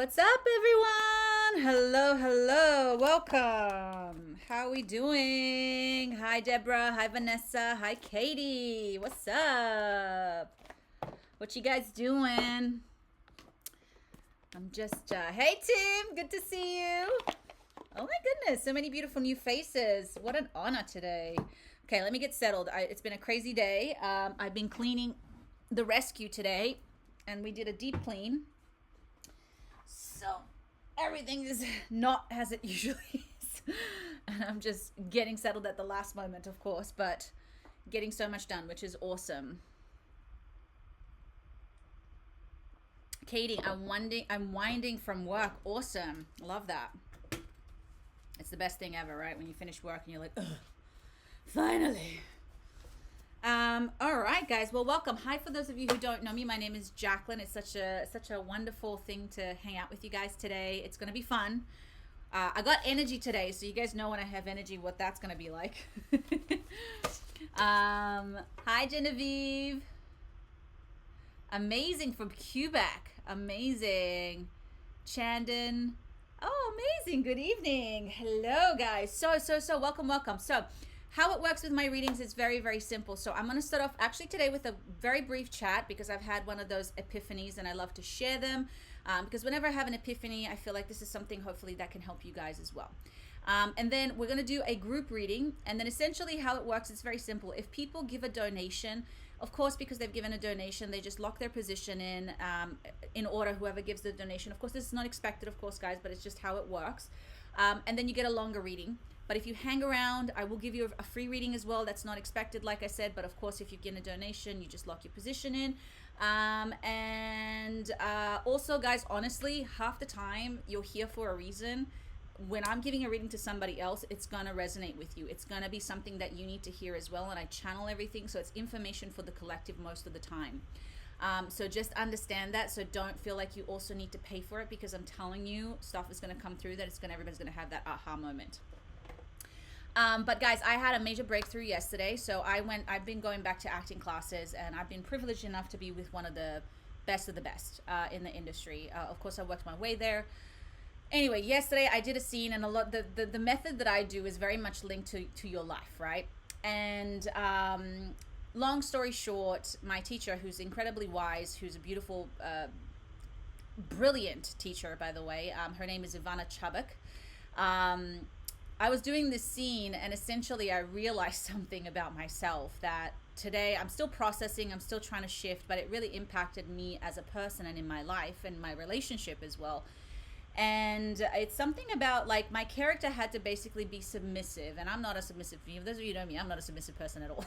What's up, everyone? Hello, hello. Welcome. How are we doing? Hi, Deborah. Hi, Vanessa. Hi, Katie. What's up? What you guys doing? I'm just, hey, Tim. Good to see you. Oh, my goodness. So many beautiful new faces. What an honor today. Okay, let me get settled. It's been a crazy day. I've been cleaning the rescue today, and we did a deep clean. So everything is not as it usually is. And I'm just getting settled at the last moment, of course, but getting so much done, which is awesome. Katie, I'm winding from work. Awesome. Love that. It's the best thing ever, right? When you finish work and you're like, ugh, finally. All right, guys. Well, welcome. Hi, for those of you who don't know me, my name is Jacqueline. It's such a wonderful thing to hang out with you guys today. It's gonna be fun. I got energy today, so you guys know when I have energy, what that's gonna be like. Hi, Genevieve. Amazing from Quebec. Amazing, Chandon. Oh, amazing. Good evening. Hello, guys. So welcome. So how it works with my readings is very, very simple. So I'm going to start off actually today with a very brief chat because I've had one of those epiphanies and I love to share them because whenever I have an epiphany, I feel like this is something hopefully that can help you guys as well. And then we're going to do a group reading. And then essentially how it works is very simple. If people give a donation, of course, because they've given a donation, they just lock their position in order, whoever gives the donation. Of course, this is not expected, of course, guys, but it's just how it works. And then you get a longer reading. But if you hang around, I will give you a free reading as well. That's not expected, like I said. But of course, if you get a donation, you just lock your position in. Also, guys, honestly, half the time you're here for a reason. When I'm giving a reading to somebody else, it's going to resonate with you. It's going to be something that you need to hear as well. And I channel everything. So it's information for the collective most of the time. So just understand that. So don't feel like you also need to pay for it because I'm telling you, stuff is going to come through that everybody's going to have that aha moment. But guys, I had a major breakthrough yesterday. So I've been going back to acting classes and I've been privileged enough to be with one of the best in the industry. Of course, I worked my way there. Anyway, yesterday I did a scene and the method that I do is very much linked to your life, right? And long story short, my teacher, who's incredibly wise, who's a beautiful, brilliant teacher, by the way, her name is Ivana Chubbuck. I was doing this scene and essentially I realized something about myself that today I'm still processing, I'm still trying to shift, but it really impacted me as a person and in my life and my relationship as well. And it's something about like my character had to basically be submissive, and I'm not a submissive. For those of you who know me, I'm not a submissive person at all.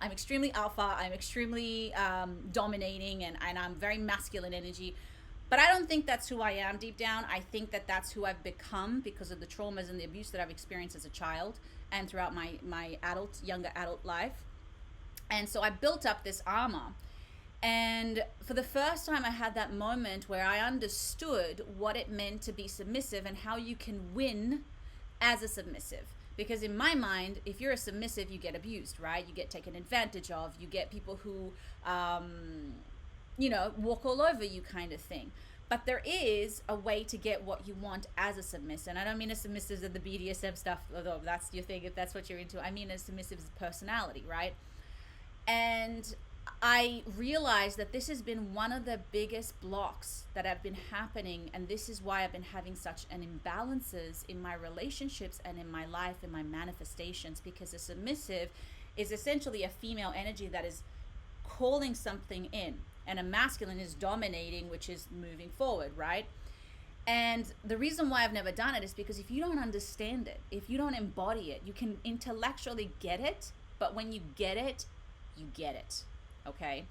I'm extremely alpha, I'm extremely dominating, and I'm very masculine energy. But I don't think that's who I am deep down. I think that that's who I've become because of the traumas and the abuse that I've experienced as a child and throughout my younger adult life. And so I built up this armor. And for the first time, I had that moment where I understood what it meant to be submissive and how you can win as a submissive. Because in my mind, if you're a submissive, you get abused, right? You get taken advantage of. You get people who walk all over you kind of thing. But there is a way to get what you want as a submissive. And I don't mean a submissive of the BDSM stuff, although if that's your thing, if that's what you're into. I mean a submissive personality, right? And I realized that this has been one of the biggest blocks that have been happening. And this is why I've been having such an imbalances in my relationships and in my life and my manifestations, because a submissive is essentially a female energy that is calling something in, and a masculine is dominating, which is moving forward, right? And the reason why I've never done it is because if you don't understand it, if you don't embody it, you can intellectually get it, but when you get it, you get it, okay?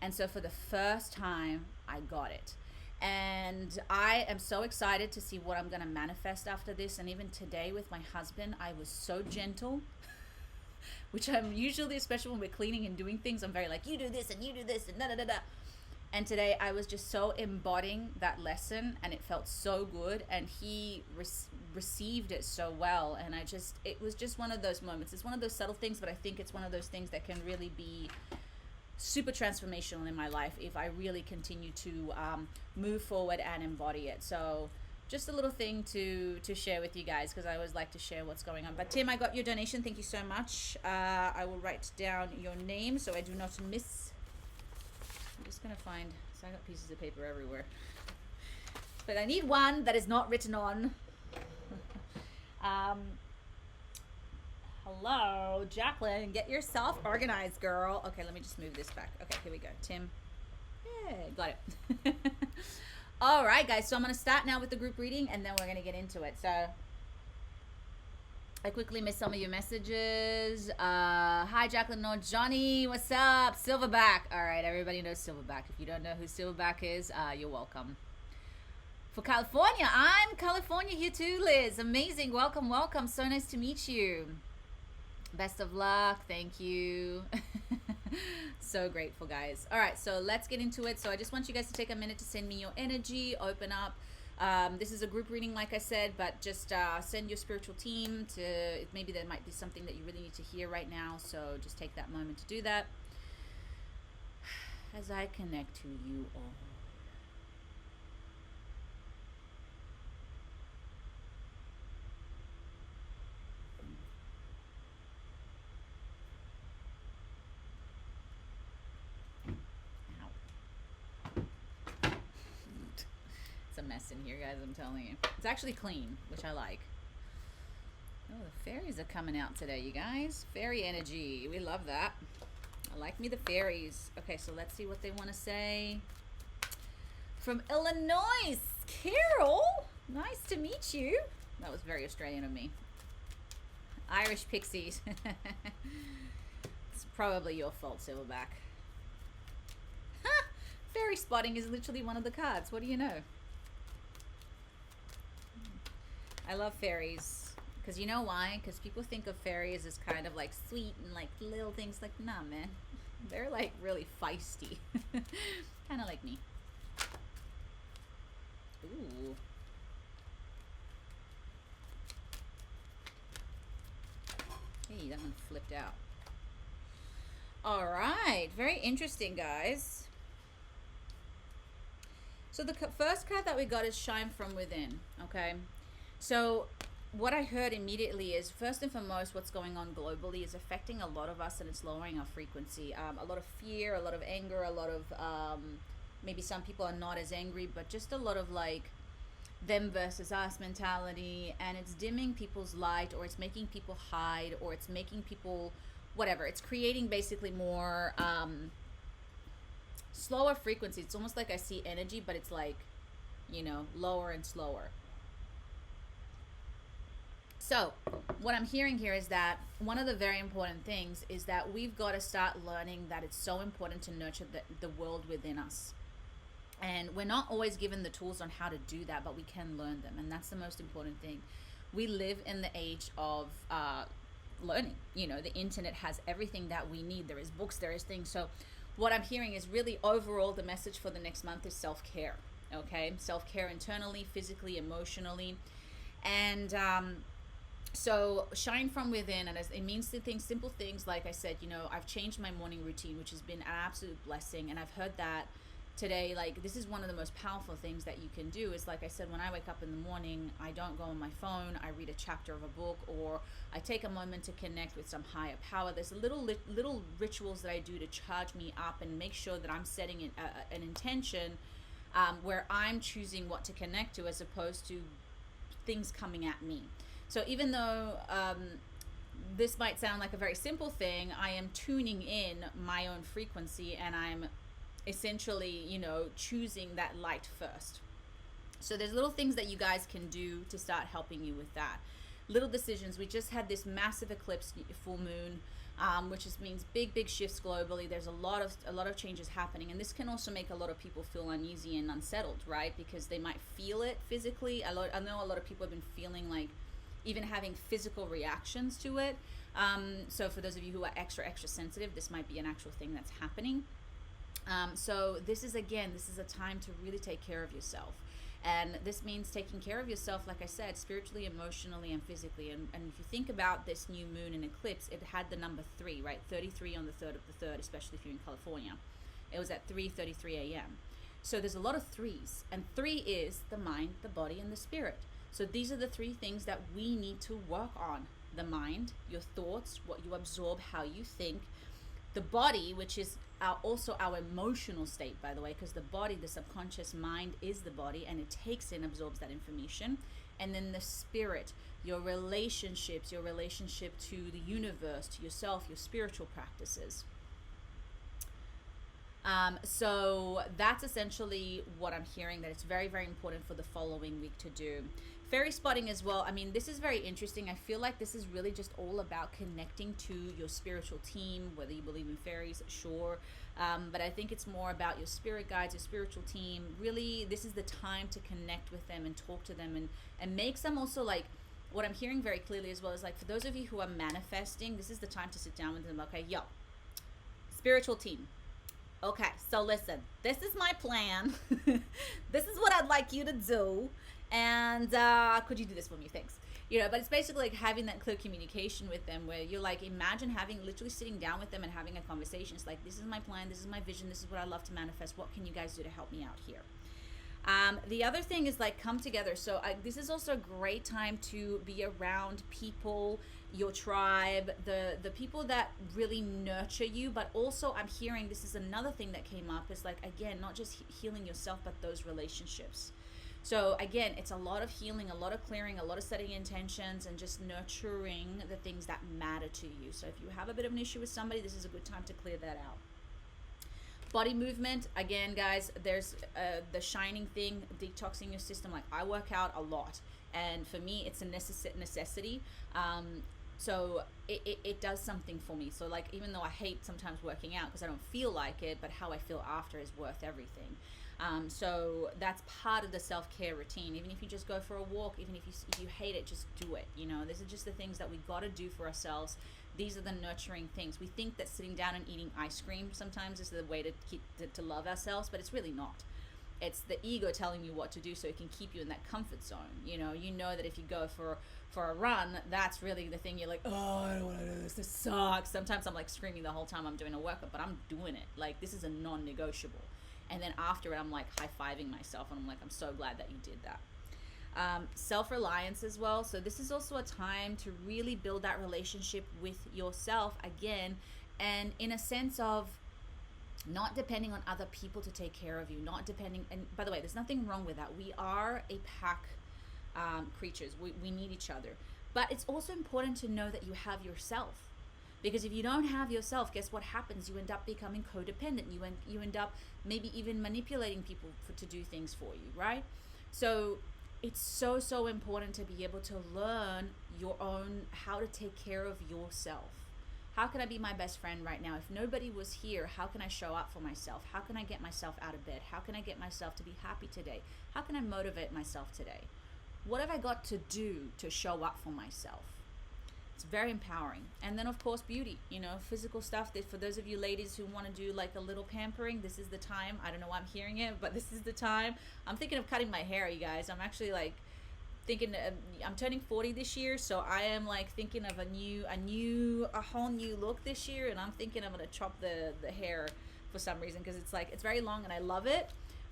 And so for the first time, I got it. And I am so excited to see what I'm going to manifest after this. And even today with my husband, I was so gentle, which I'm usually, especially when we're cleaning and doing things, I'm very like, you do this and you do this and da-da-da-da. And today I was just so embodying that lesson and it felt so good, and he received it so well. And it was just one of those moments. It's one of those subtle things, but I think it's one of those things that can really be super transformational in my life if I really continue to move forward and embody it. So just a little thing to share with you guys, because I always like to share what's going on. But Tim, I got your donation. Thank you so much. I will write down your name so I do not miss. I'm just going to find, so I got pieces of paper everywhere. But I need one that is not written on. Hello, Jacqueline. Get yourself organized, girl. Okay, let me just move this back. Okay, here we go. Tim. Yeah, got it. All right, guys. So I'm going to start now with the group reading, and then we're going to get into it. So I quickly missed some of your messages. Hi, Jacqueline. No, Johnny. What's up? Silverback. All right, everybody knows Silverback. If you don't know who Silverback is, you're welcome. For California, I'm California here too, Liz. Amazing. Welcome, welcome. So nice to meet you. Best of luck. Thank you. So grateful, guys. All right, so let's get into it. So I just want you guys to take a minute to send me your energy, open up. This is a group reading, like I said, but just send your spiritual team to, maybe there might be something that you really need to hear right now. So just take that moment to do that as I connect to you all. A mess in here, guys, I'm telling you. It's actually clean, which I like. Oh, the fairies are coming out today, you guys. Fairy energy. We love that. I like me the fairies. Okay, so let's see what they want to say. From Illinois, Carol. Nice to meet you. That was very Australian of me. Irish pixies. It's probably your fault, Silverback. Fairy spotting is literally one of the cards. What do you know? I love fairies, because you know why? Because people think of fairies as kind of like sweet and like little things. Like, nah, man, they're like really feisty. Kind of like me. Ooh. Hey, that one flipped out. All right, very interesting, guys. So the first card that we got is Shine From Within, okay? So what I heard immediately is, first and foremost, what's going on globally is affecting a lot of us, and it's lowering our frequency. A lot of fear, a lot of anger, a lot of, maybe some people are not as angry, but just a lot of like them versus us mentality, and it's dimming people's light, or it's making people hide, or it's making people, whatever. It's creating basically more slower frequency. It's almost like I see energy, but it's like, you know, lower and slower. So what I'm hearing here is that one of the very important things is that we've got to start learning that it's so important to nurture the world within us. And we're not always given the tools on how to do that, but we can learn them. And that's the most important thing. We live in the age of learning. You know, the internet has everything that we need. There is books, there is things. So what I'm hearing is really overall the message for the next month is self-care. Okay? Self-care internally, physically, emotionally. And so shine from within, and it means the things, simple things. Like I said, you know, I've changed my morning routine, which has been an absolute blessing. And I've heard that today, like, this is one of the most powerful things that you can do is, like I said, when I wake up in the morning, I don't go on my phone. I read a chapter of a book, or I take a moment to connect with some higher power. There's little rituals that I do to charge me up and make sure that I'm setting an intention where I'm choosing what to connect to, as opposed to things coming at me. So even though this might sound like a very simple thing, I am tuning in my own frequency, and I'm essentially, you know, choosing that light first. So there's little things that you guys can do to start helping you with that. Little decisions. We just had this massive eclipse, full moon, which just means big shifts globally. There's a lot of changes happening, and this can also make a lot of people feel uneasy and unsettled, right? Because they might feel it physically. I know a lot of people have been feeling like even having physical reactions to it. So for those of you who are extra sensitive, this might be an actual thing that's happening. So this is a time to really take care of yourself. And this means taking care of yourself, like I said, spiritually, emotionally, and physically. And if you think about this new moon and eclipse, it had the number 3, right? 33 on the 3rd of the 3rd, especially if you're in California. It was at 3:33 a.m. So there's a lot of threes. And 3 is the mind, the body, and the spirit. So these are the 3 things that we need to work on. The mind, your thoughts, what you absorb, how you think. The body, which is also our emotional state, by the way, because the body, the subconscious mind is the body, and it takes in, absorbs that information. And then the spirit, your relationships, your relationship to the universe, to yourself, your spiritual practices. So that's essentially what I'm hearing, that it's very, very important for the following week to do. Fairy spotting as well. I mean, this is very interesting. I feel like this is really just all about connecting to your spiritual team, whether you believe in fairies, sure. But I think it's more about your spirit guides, your spiritual team. Really, this is the time to connect with them and talk to them and make some also, like, what I'm hearing very clearly as well is, like, for those of you who are manifesting, this is the time to sit down with them. Okay, yo, spiritual team. Okay, so listen, this is my plan. This is what I'd like you to do. And could you do this for me? Thanks. You know, but it's basically like having that clear communication with them, where you're like, imagine literally sitting down with them and having a conversation. It's like, this is my plan, this is my vision, this is what I love to manifest. What can you guys do to help me out here? The other thing is, like, come together. So this is also a great time to be around people, your tribe, the people that really nurture you. But also, I'm hearing, this is another thing that came up, is like, again, not just healing yourself, but those relationships. So again, it's a lot of healing, a lot of clearing, a lot of setting intentions, and just nurturing the things that matter to you. So if you have a bit of an issue with somebody, this is a good time to clear that out. Body movement, again, guys, there's the shining thing, detoxing your system. Like, I work out a lot, and for me, it's a necessity. So it does something for me. So, like, even though I hate sometimes working out because I don't feel like it, but how I feel after is worth everything. So that's part of the self-care routine. Even if you just go for a walk, even if you hate it, just do it. You know, these are just the things that we got to do for ourselves. These are the nurturing things. We think that sitting down and eating ice cream sometimes is the way to keep to love ourselves, but it's really not. It's the ego telling you what to do so it can keep you in that comfort zone. You know that if you go for a run, that's really the thing. You're like, oh, I don't want to do this. This sucks. Sometimes I'm like screaming the whole time I'm doing a workout, but I'm doing it. Like, this is a non-negotiable. And then after it, I'm like high-fiving myself, and I'm like, I'm so glad that you did that. Self-reliance as well. So this is also a time to really build that relationship with yourself again, and in a sense of not depending on other people to take care of you, not depending. And by the way, there's nothing wrong with that. We are a pack creatures. We need each other. But it's also important to know that you have yourself. Because if you don't have yourself, guess what happens? You end up becoming codependent. You end up maybe even manipulating people to do things for you, right? So it's so important to be able to learn your own, how to take care of yourself. How can I be my best friend right now? If nobody was here, how can I show up for myself? How can I get myself out of bed? How can I get myself to be happy today? How can I motivate myself today? What have I got to do to show up for myself? It's very empowering. And then, of course, beauty, physical stuff. That for those of you ladies who want to do like a little pampering, this is the time. I don't know why I'm hearing it, but this is the time. I'm thinking of cutting my hair, you guys. I'm actually like thinking I'm turning 40 this year, so I am like thinking of a whole new look this year, and I'm thinking I'm gonna chop the hair for some reason, because it's very long and I love it,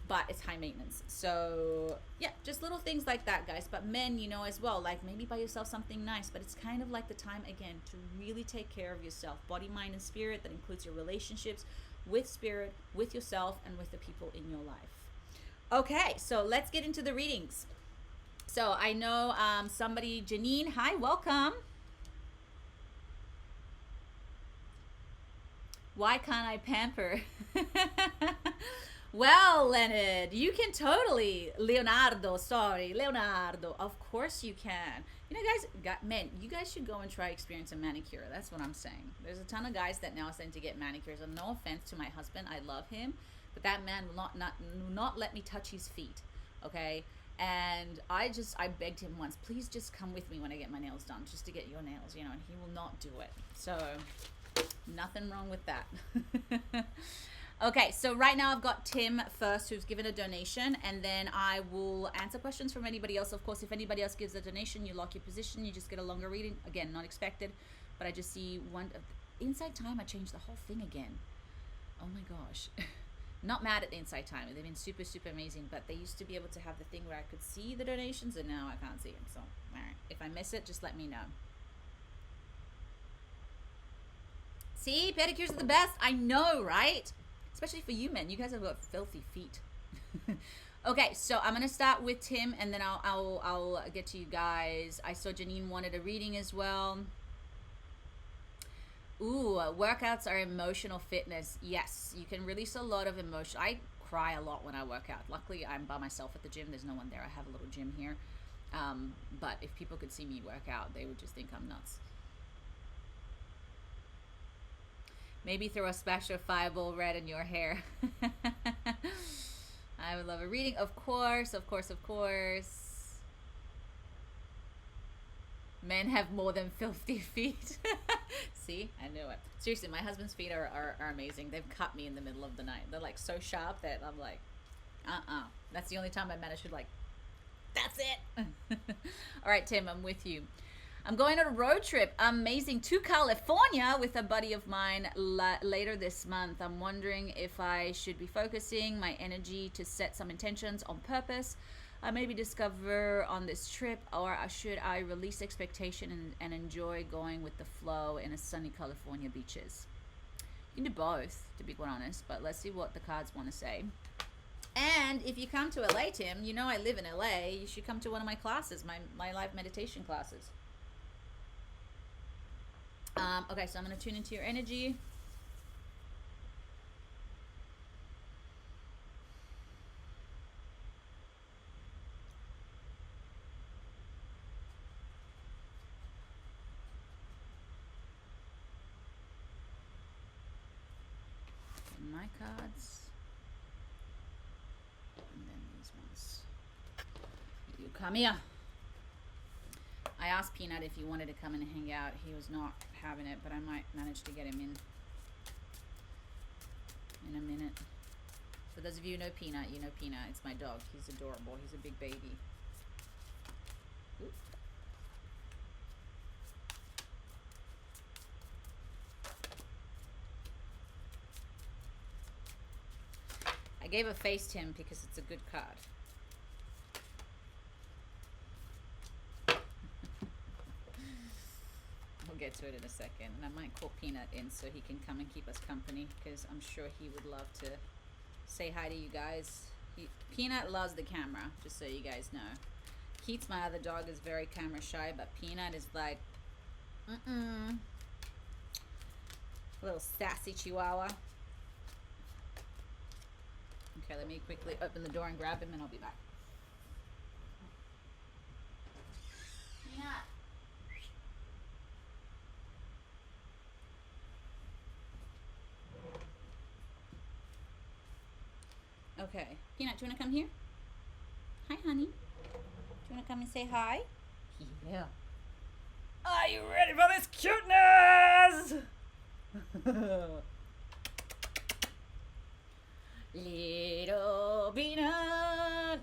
but it's high maintenance. So yeah, just little things like that, guys. But men, as well, like maybe buy yourself something nice, but it's kind of like the time again to really take care of yourself, body, mind, and spirit. That includes your relationships with spirit, with yourself, and with the people in your life. Okay, so let's get into the readings. So I know somebody, Janine, hi, welcome. Why can't I pamper? Well, Leonard, you can totally. Leonardo, of course you can. Men, you guys should go and try experience a manicure. That's what I'm saying. There's a ton of guys that now are starting to get manicures, and no offense to my husband, I love him, but that man will not let me touch his feet, okay? And I begged him once, please just come with me when I get my nails done, just to get your nails, and he will not do it. So nothing wrong with that. Okay, so right now I've got Tim first, who's given a donation, and then I will answer questions from anybody else. Of course, if anybody else gives a donation, you lock your position, you just get a longer reading. Again, not expected, but I just see one. Inside Time, I changed the whole thing again. Oh my gosh. Not mad at the Inside Time. They've been super, super amazing, but they used to be able to have the thing where I could see the donations, and now I can't see them. So, all right. If I miss it, just let me know. See, pedicures are the best. I know, right? Especially for you men. You guys have got filthy feet. Okay, so I'm gonna start with Tim, and then I'll get to you guys. I saw Janine wanted a reading as well. Ooh, workouts are emotional fitness. Yes, you can release a lot of emotion. I cry a lot when I work out. Luckily, I'm by myself at the gym. There's no one there. I have a little gym here. But if people could see me work out, they would just think I'm nuts. Maybe throw a splash of Fireball Red in your hair. I would love a reading. Of course, of course, of course. Men have more than filthy feet. See, I knew it. Seriously, my husband's feet are amazing. They've cut me in the middle of the night. They're like so sharp that I'm like, That's the only time I managed to like, that's it. All right, Tim, I'm with you. I'm going on a road trip. Amazing. To California with a buddy of mine later this month. I'm wondering if I should be focusing my energy to set some intentions on purpose. Maybe discover on this trip, or should I release expectation and enjoy going with the flow in a sunny California beaches? You can do both, to be quite honest, but let's see what the cards want to say. And if you come to LA, Tim, you know I live in LA, you should come to one of my classes, my live meditation classes. Okay, so I'm going to tune into your energy. And my cards. And then these ones. You come here. I asked Peanut if he wanted to come and hang out. He was not having it, but I might manage to get him in a minute. For those of you who know Peanut, you know Peanut. It's my dog. He's adorable. He's a big baby. Oop. I gave a face to him because it's a good card. We'll get to it in a second, and I might call Peanut in so he can come and keep us company, because I'm sure he would love to say hi to you guys. Peanut loves the camera, just so you guys know. Keats, my other dog, is very camera shy, but Peanut is like, a little sassy chihuahua. Okay, let me quickly open the door and grab him, and I'll be back. Peanut. Okay, Peanut, do you want to come here? Hi, honey. Do you want to come and say hi? Yeah. Are you ready for this cuteness? Little Peanut.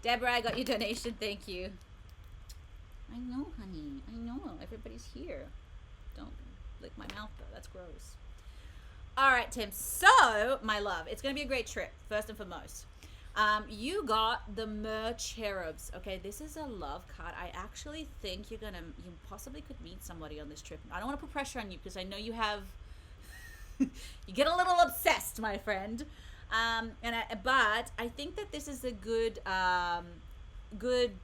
Deborah, I got your donation. Thank you. I know, honey. I know. Everybody's here. Don't lick my mouth, though. That's gross. All right, Tim. So, my love, it's going to be a great trip, first and foremost. You got the Mer Cherubs. Okay, this is a love card. I actually think you possibly could meet somebody on this trip. I don't want to put pressure on you because I know you have, you get a little obsessed, my friend. But I think that this is a good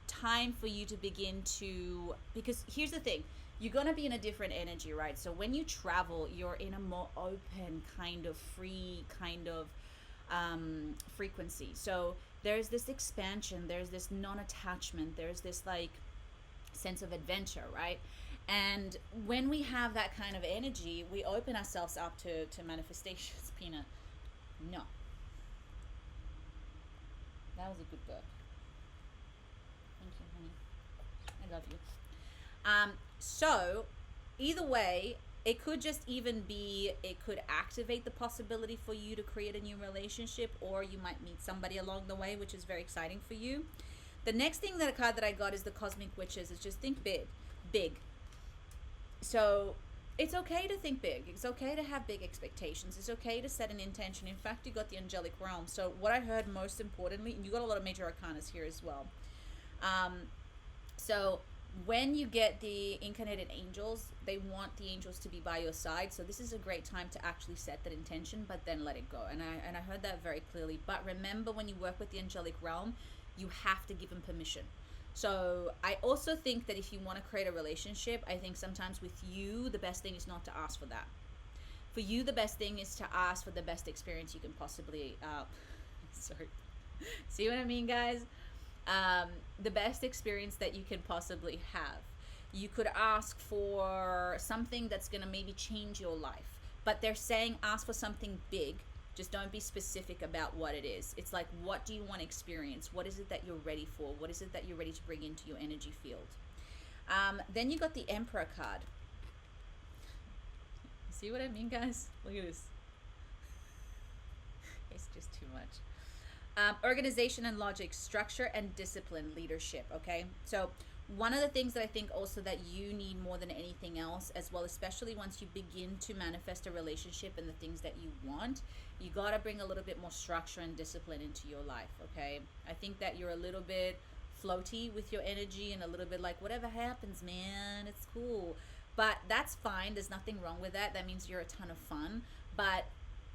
time for you to begin to, because here's the thing. You're going to be in a different energy, right? So when you travel, you're in a more open, kind of free, kind of frequency. So there's this expansion, there's this non-attachment, there's this like sense of adventure, right? And when we have that kind of energy, we open ourselves up to manifestations. Peanut, no. That was a good burp. Thank you, honey. I love you. So either way, It could just even be, it could activate the possibility for you to create a new relationship, or you might meet somebody along the way, which is very exciting for you. The next thing that a card that I got is the Cosmic Witches. Is just think big, big. So it's okay to think big. It's okay to have big expectations. It's okay to set an intention. In fact, you got the angelic realm. So what I heard most importantly, and you got a lot of major arcanas here as well. So when you get the incarnated angels, they want the angels to be by your side. So this is a great time to actually set that intention, but then let it go. And I heard that very clearly. But remember, when you work with the angelic realm, you have to give them permission. So I also think that if you want to create a relationship, I think sometimes with you, the best thing is not to ask for that. For you, the best thing is to ask for the best experience you can possibly, sorry, see what I mean, guys? The best experience that you can possibly have. You could ask for something that's going to maybe change your life, but they're saying ask for something big. Just don't be specific about what it is. It's like, what do you want to experience? What is it that you're ready for? What is it that you're ready to bring into your energy field? Then you got the Emperor card. See what I mean, guys? Look at this. It's just too much. Organization and logic, structure and discipline, leadership, okay? So one of the things that I think also that you need more than anything else as well, especially once you begin to manifest a relationship and the things that you want, you got to bring a little bit more structure and discipline into your life, okay? I think that you're a little bit floaty with your energy and a little bit like, whatever happens, man, it's cool. But that's fine. There's nothing wrong with that. That means you're a ton of fun. But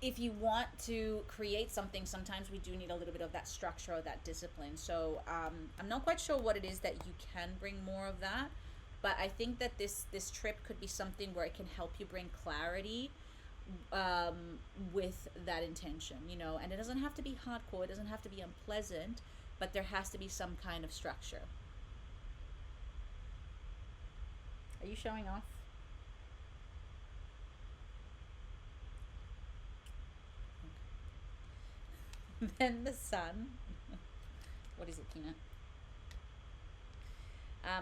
if you want to create something, sometimes we do need a little bit of that structure or that discipline. So I'm not quite sure what it is that you can bring more of that, but I think that this trip could be something where it can help you bring clarity with that intention, you know. And it doesn't have to be hardcore, it doesn't have to be unpleasant, but there has to be some kind of structure. Are you showing off? Then the Sun. What is it, Peanut?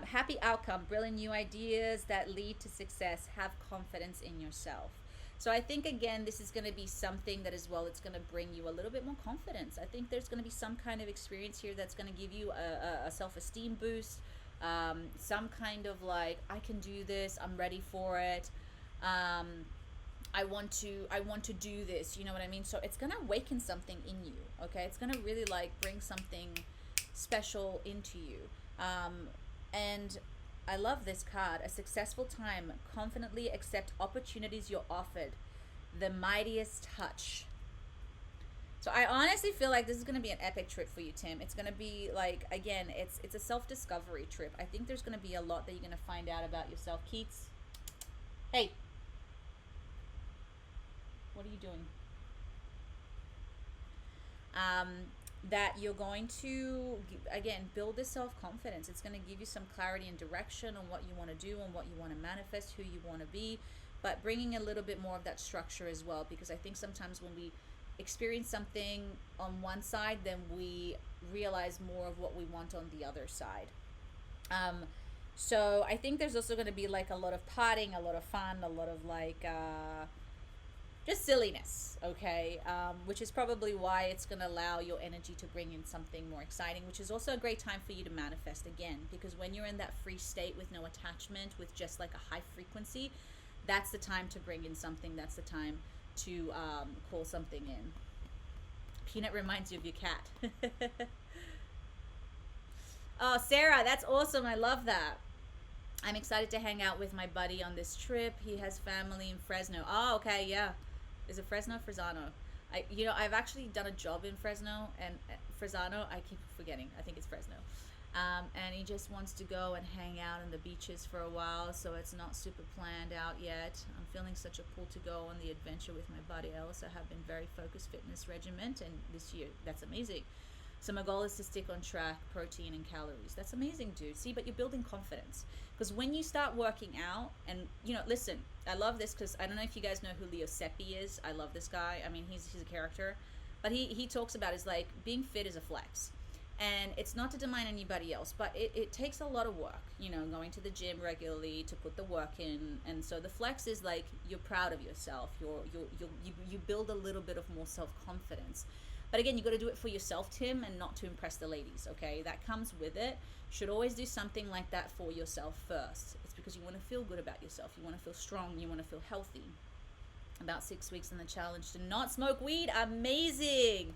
Happy outcome, brilliant new ideas that lead to success. Have confidence in yourself. So I think, again, this is going to be something that as well, it's going to bring you a little bit more confidence. I think there's going to be some kind of experience here that's going to give you a self-esteem boost. Some kind of like, I can do this, I'm ready for it. I want to do this, you know what I mean? So it's going to awaken something in you, okay? It's going to really like bring something special into you. And I love this card. A successful time. Confidently accept opportunities you're offered. The mightiest touch. So I honestly feel like this is going to be an epic trip for you, Tim. It's going to be like, again, it's a self-discovery trip. I think there's going to be a lot that you're going to find out about yourself. Keats. Hey. What are you doing? That you're going to, again, build this self-confidence. It's going to give you some clarity and direction on what you want to do and what you want to manifest, who you want to be, but bringing a little bit more of that structure as well, because I think sometimes when we experience something on one side, then we realize more of what we want on the other side. So I think there's also going to be like a lot of partying, a lot of fun, a lot of like just silliness, okay? Which is probably why it's going to allow your energy to bring in something more exciting, which is also a great time for you to manifest again, because when you're in that free state with no attachment, with just like a high frequency, that's the time to bring in something. That's the time to call something in. Peanut reminds you of your cat. Oh, Sarah, that's awesome. I love that. I'm excited to hang out with my buddy on this trip. He has family in Fresno. Oh, okay, yeah. Is it Fresno or Fresano? I've actually done a job in Fresno and Fresano. I keep forgetting. I think it's Fresno. And he just wants to go and hang out on the beaches for a while, so it's not super planned out yet. I'm feeling such a pull to go on the adventure with my buddy. I also have been very focused fitness regiment, and this year, that's amazing. So my goal is to stick on track, protein and calories. That's amazing, dude. See, but you're building confidence. Because when you start working out, and, listen, I love this because I don't know if you guys know who Leo Seppi is. I love this guy. I mean, he's a character. But he talks about is like being fit is a flex. And it's not to demand anybody else, but it takes a lot of work, you know, going to the gym regularly to put the work in. And so the flex is like, you're proud of yourself. You build a little bit of more self-confidence. But again, you got to do it for yourself, Tim, and not to impress the ladies, okay? That comes with it. You should always do something like that for yourself first. It's because you want to feel good about yourself. You want to feel strong. You want to feel healthy. About 6 weeks in the challenge to not smoke weed. Amazing.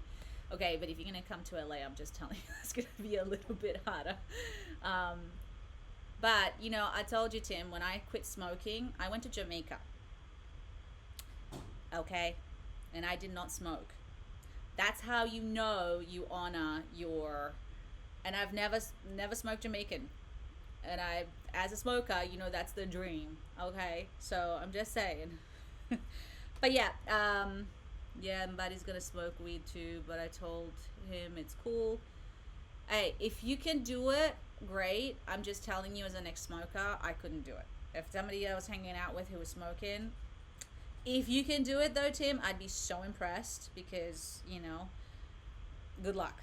Okay, but if you're going to come to LA, I'm just telling you, it's going to be a little bit harder. But, you know, I told you, Tim, when I quit smoking, I went to Jamaica. Okay? And I did not smoke. That's how you know you honor your... And I've never smoked Jamaican. And as a smoker, you know, that's the dream. Okay? So I'm just saying. But yeah, yeah, and Buddy's gonna smoke weed too, but I told him it's cool. Hey, if you can do it, great. I'm just telling you, as an ex-smoker, I couldn't do it. If somebody I was hanging out with who was smoking, if you can do it though, Tim, I'd be so impressed, because, you know, good luck.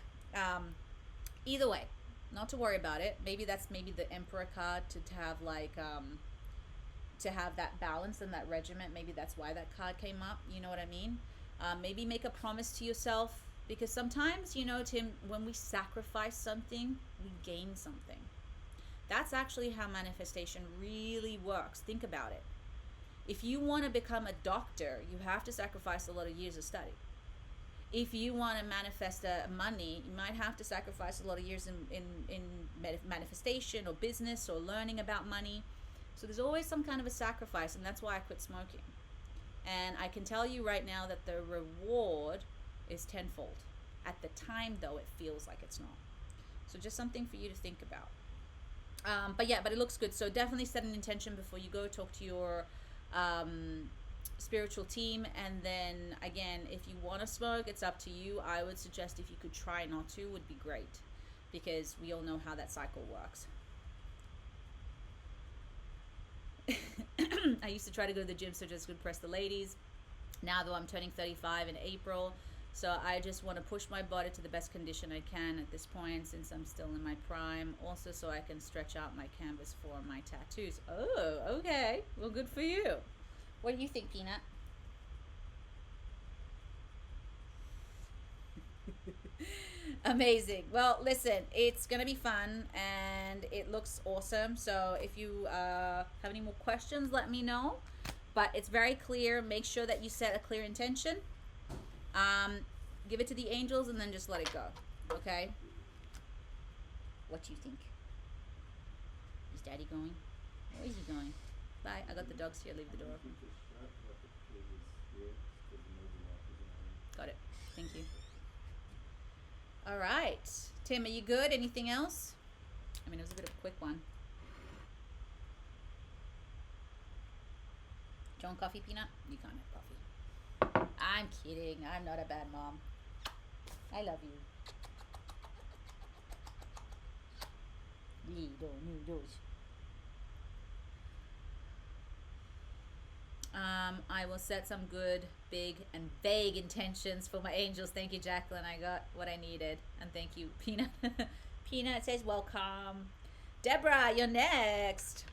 Either way, not to worry about it. Maybe that's the Emperor card to have like to have that balance and that regiment. Maybe that's why that card came up. You know what I mean? Maybe make a promise to yourself, because sometimes, you know, Tim, when we sacrifice something, we gain something. That's actually how manifestation really works. Think about it. If you want to become a doctor, you have to sacrifice a lot of years of study. If you want to manifest money, you might have to sacrifice a lot of years in manifestation or business or learning about money. So there's always some kind of a sacrifice, and that's why I quit smoking. And I can tell you right now that the reward is tenfold. At the time, though, it feels like it's not. So just something for you to think about. But yeah, but it looks good. So definitely set an intention before you go. Talk to your spiritual team. And then, again, if you want to smoke, it's up to you. I would suggest if you could try not to, would be great. Because we all know how that cycle works. I used to try to go to the gym so just to impress the ladies. Now, though, I'm turning 35 in April, so I just want to push my body to the best condition I can at this point, since I'm still in my prime. Also, so I can stretch out my canvas for my tattoos. Oh, okay. Well, good for you. What do you think, Peanut? Amazing. Well, listen, it's gonna be fun and it looks awesome. So if you have any more questions, let me know. But it's very clear. Make sure that you set a clear intention. Give it to the angels and then just let it go. Okay? What do you think? Is Daddy going? Where is he going? Bye. I got the dogs here. Leave the door open. Got it. Thank you. All right. Tim, are you good? Anything else? I mean, it was a bit of a quick one. Do you want coffee, Peanut? You can't have coffee. I'm kidding. I'm not a bad mom. I love you. Little noodles. I will set some good, big, and vague intentions for my angels. Thank you, Jacqueline. I got what I needed. And thank you, Peanut. Peanut says welcome. Deborah, you're next.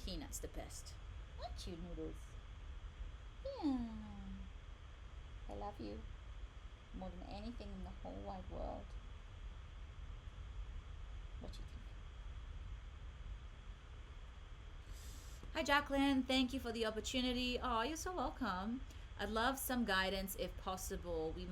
Peanut's the best. Aren't you, Noodles? Yeah. I love you more than anything in the whole wide world. What do you think? Hi, Jacqueline. Thank you for the opportunity. Oh, you're so welcome. I'd love some guidance if possible. What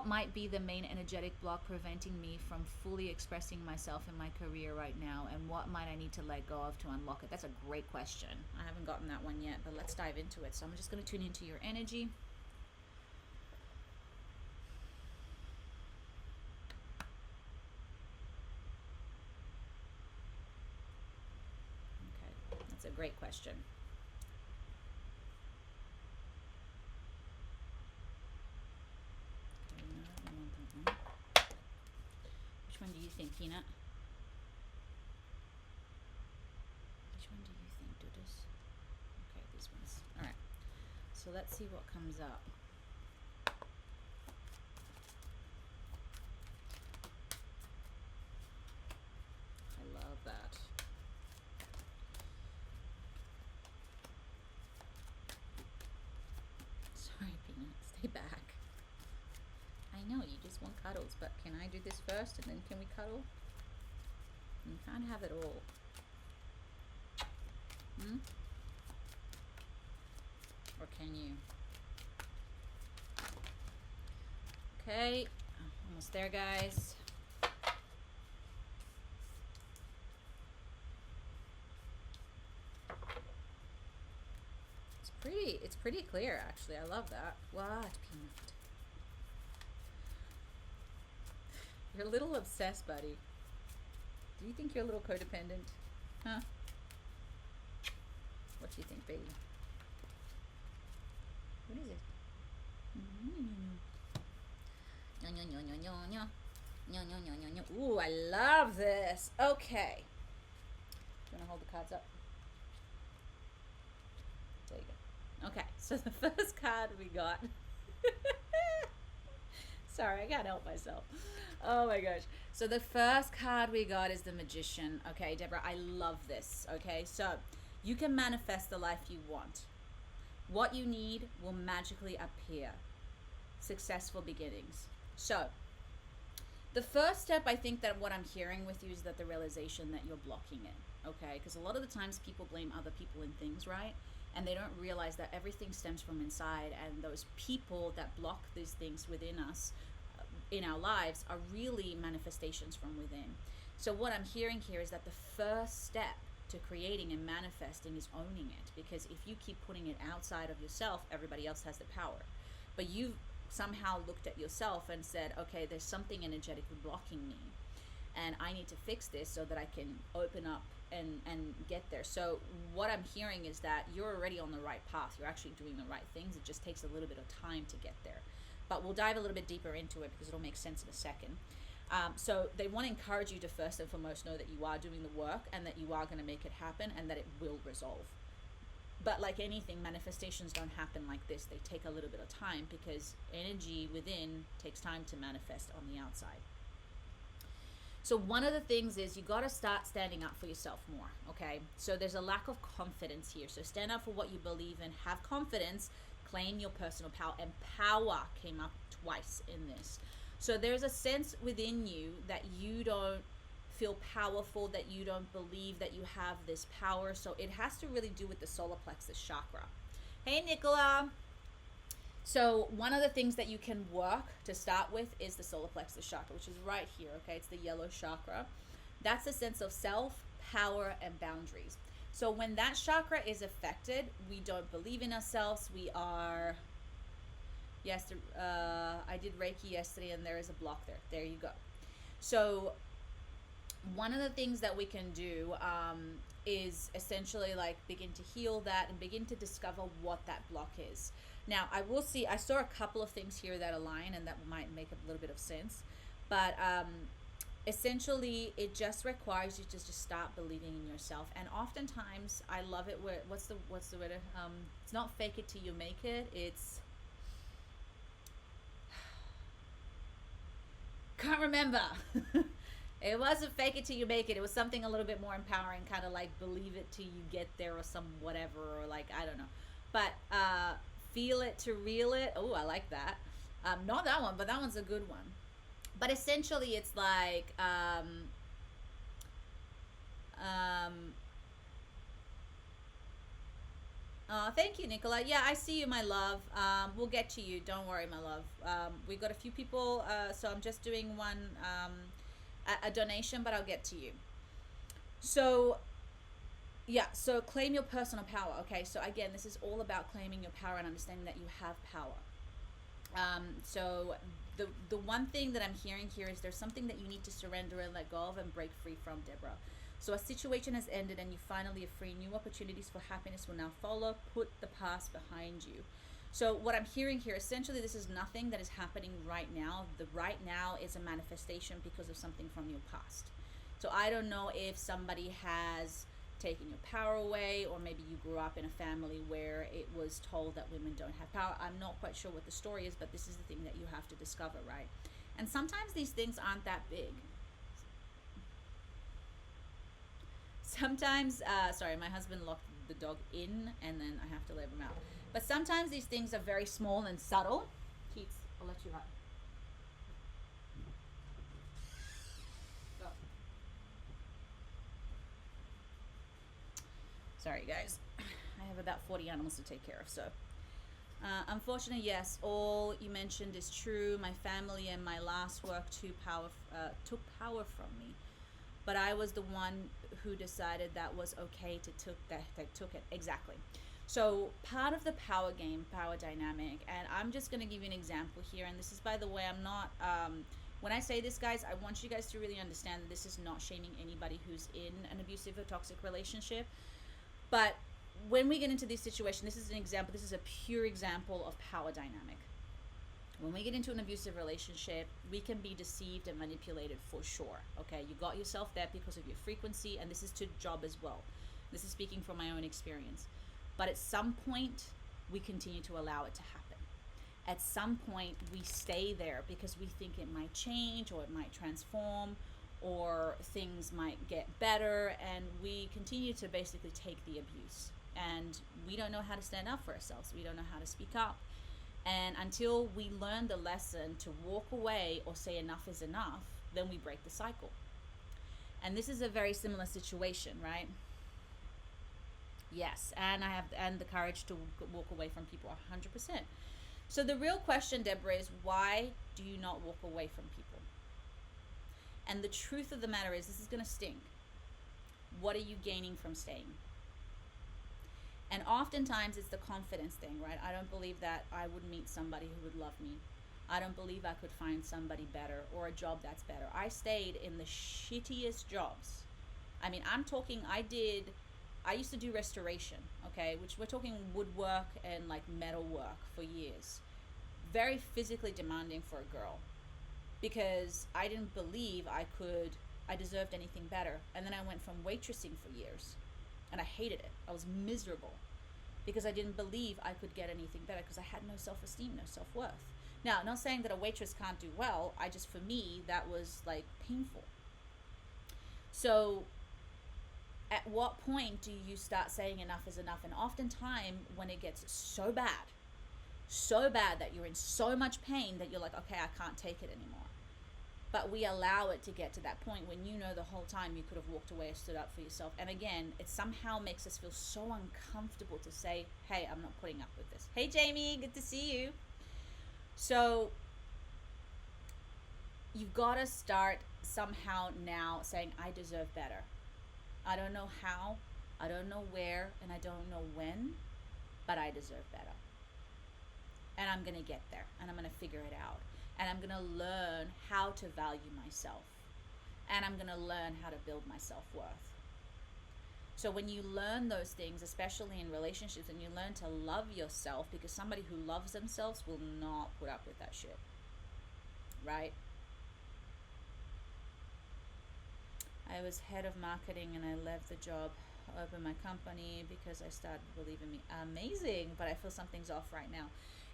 might be the main energetic block preventing me from fully expressing myself in my career right now, and what might I need to let go of to unlock it? That's a great question. I haven't gotten that one yet, but let's dive into it. So I'm just going to tune into your energy. Okay, that's a great question. Which one do you think, Peanut? Which one do you think, Doodles? Okay, these ones. All right. So So let's see what comes up. I love that. Sorry, Peanut. Stay back. I know you just want cuddles, but can I do this first and then can we cuddle? You can't have it all. Or can you? Okay, almost there, guys. It's pretty clear, actually. I love that. What, Peanut? You're a little obsessed, buddy. Do you think you're a little codependent? Huh? What do you think, baby? What is it? Ooh, I love this. Okay. Do you want to hold the cards up? There you go. Okay, so the first card we got. Sorry, I can't help myself. Oh my gosh. So the first card we got is the Magician. Okay, Deborah, I love this. Okay, so you can manifest the life you want. What you need will magically appear. Successful beginnings. So the first step, I think that what I'm hearing with you is that the realization that you're blocking it. Okay, because a lot of the times people blame other people and things, right? And they don't realize that everything stems from inside, and those people that block these things within us, in our lives, are really manifestations from within. So what I'm hearing here is that the first step to creating and manifesting is owning it, because if you keep putting it outside of yourself, everybody else has the power. But you've somehow looked at yourself and said, okay, there's something energetically blocking me, and I need to fix this so that I can open up and get there. So what I'm hearing is that you're already on the right path. You're actually doing the right things. It just takes a little bit of time to get there. But we'll dive a little bit deeper into it because it'll make sense in a second. So they want to encourage you to first and foremost know that you are doing the work and that you are going to make it happen and that it will resolve. But like anything, manifestations don't happen like this. They take a little bit of time because energy within takes time to manifest on the outside. So one of the things is you got to start standing up for yourself more, okay? So there's a lack of confidence here. So stand up for what you believe in, have confidence, claim your personal power, and power came up twice in this. So there's a sense within you that you don't feel powerful, that you don't believe that you have this power. So it has to really do with the solar plexus chakra. Hey, Nicola. So one of the things that you can work to start with is the solar plexus chakra, which is right here, okay? It's the yellow chakra. That's a sense of self, power, and boundaries. So when that chakra is affected, we don't believe in ourselves. We are, yes, I did Reiki yesterday and there is a block there. There you go. So one of the things that we can do is essentially like begin to heal that and begin to discover what that block is. Now, I saw a couple of things here that align and that might make a little bit of sense, but essentially it just requires you to just start believing in yourself. And oftentimes, I love it where, what's the word? It's not fake it till you make it. It's, can't remember. It wasn't fake it till you make it. It was something a little bit more empowering, kind of like believe it till you get there or some whatever, or like, I don't know. But feel it to reel it. Oh, I like that. Not that one, but that one's a good one. But essentially it's like, oh, thank you, Nicola. Yeah, I see you, my love. We'll get to you. Don't worry, my love. We've got a few people, so I'm just doing one, a donation, but I'll get to you. So yeah, so claim your personal power. Okay, so again, this is all about claiming your power and understanding that you have power. So the one thing that I'm hearing here is there's something that you need to surrender and let go of and break free from, Deborah. So a situation has ended and you finally are free. New opportunities for happiness will now follow. Put the past behind you. So what I'm hearing here, essentially this is nothing that is happening right now. The right now is a manifestation because of something from your past. So I don't know if somebody has taking your power away, or maybe you grew up in a family where it was told that women don't have power. I'm not quite sure what the story is, but this is the thing that you have to discover, right? And sometimes these things aren't that big. Sometimes, sorry, my husband locked the dog in and then I have to let him out. But sometimes these things are very small and subtle. Keats, I'll let you out. Go. Sorry, guys. I have about 40 animals to take care of, so. Unfortunately, yes, all you mentioned is true. My family and my last work took power from me, but I was the one who decided that was okay to took it. Exactly. So part of the power game, power dynamic, and I'm just going to give you an example here. And this is, by the way, I'm not, when I say this, guys, I want you guys to really understand that this is not shaming anybody who's in an abusive or toxic relationship. But when we get into this situation, this is an example, this is a pure example of power dynamic. When we get into an abusive relationship, we can be deceived and manipulated for sure. Okay, you got yourself there because of your frequency, and this is to job as well. This is speaking from my own experience. But at some point, we continue to allow it to happen. At some point, we stay there because we think it might change or it might transform or things might get better, and we continue to basically take the abuse. And we don't know how to stand up for ourselves. We don't know how to speak up. And until we learn the lesson to walk away or say enough is enough, then we break the cycle. And this is a very similar situation, right? Yes, and I have the courage to walk away from people 100%. So the real question, Deborah, is why do you not walk away from people? And the truth of the matter is, this is going to sting. What are you gaining from staying? And oftentimes it's the confidence thing, right? I don't believe that I would meet somebody who would love me. I don't believe I could find somebody better or a job that's better. I stayed in the shittiest jobs. I mean, I used to do restoration, okay, which we're talking woodwork and like metal work for years. Very physically demanding for a girl because I didn't believe I deserved anything better. And then I went from waitressing for years and I hated it. I was miserable because I didn't believe I could get anything better because I had no self-esteem, no self-worth. Now, not saying that a waitress can't do well. For me, that was like painful. So at what point do you start saying enough is enough? And oftentimes when it gets so bad that you're in so much pain that you're like, okay, I can't take it anymore. But we allow it to get to that point when you know the whole time you could have walked away or stood up for yourself. And again, it somehow makes us feel so uncomfortable to say, hey, I'm not putting up with this. Hey, Jamie, good to see you. So you've got to start somehow now saying, I deserve better. I don't know how, I don't know where, and I don't know when, but I deserve better. And I'm going to get there, and I'm going to figure it out. And I'm going to learn how to value myself. And I'm going to learn how to build my self-worth. So when you learn those things, especially in relationships, and you learn to love yourself, because somebody who loves themselves will not put up with that shit. Right? I was head of marketing and I left the job, opened my company because I started believing me. Amazing, but I feel something's off right now.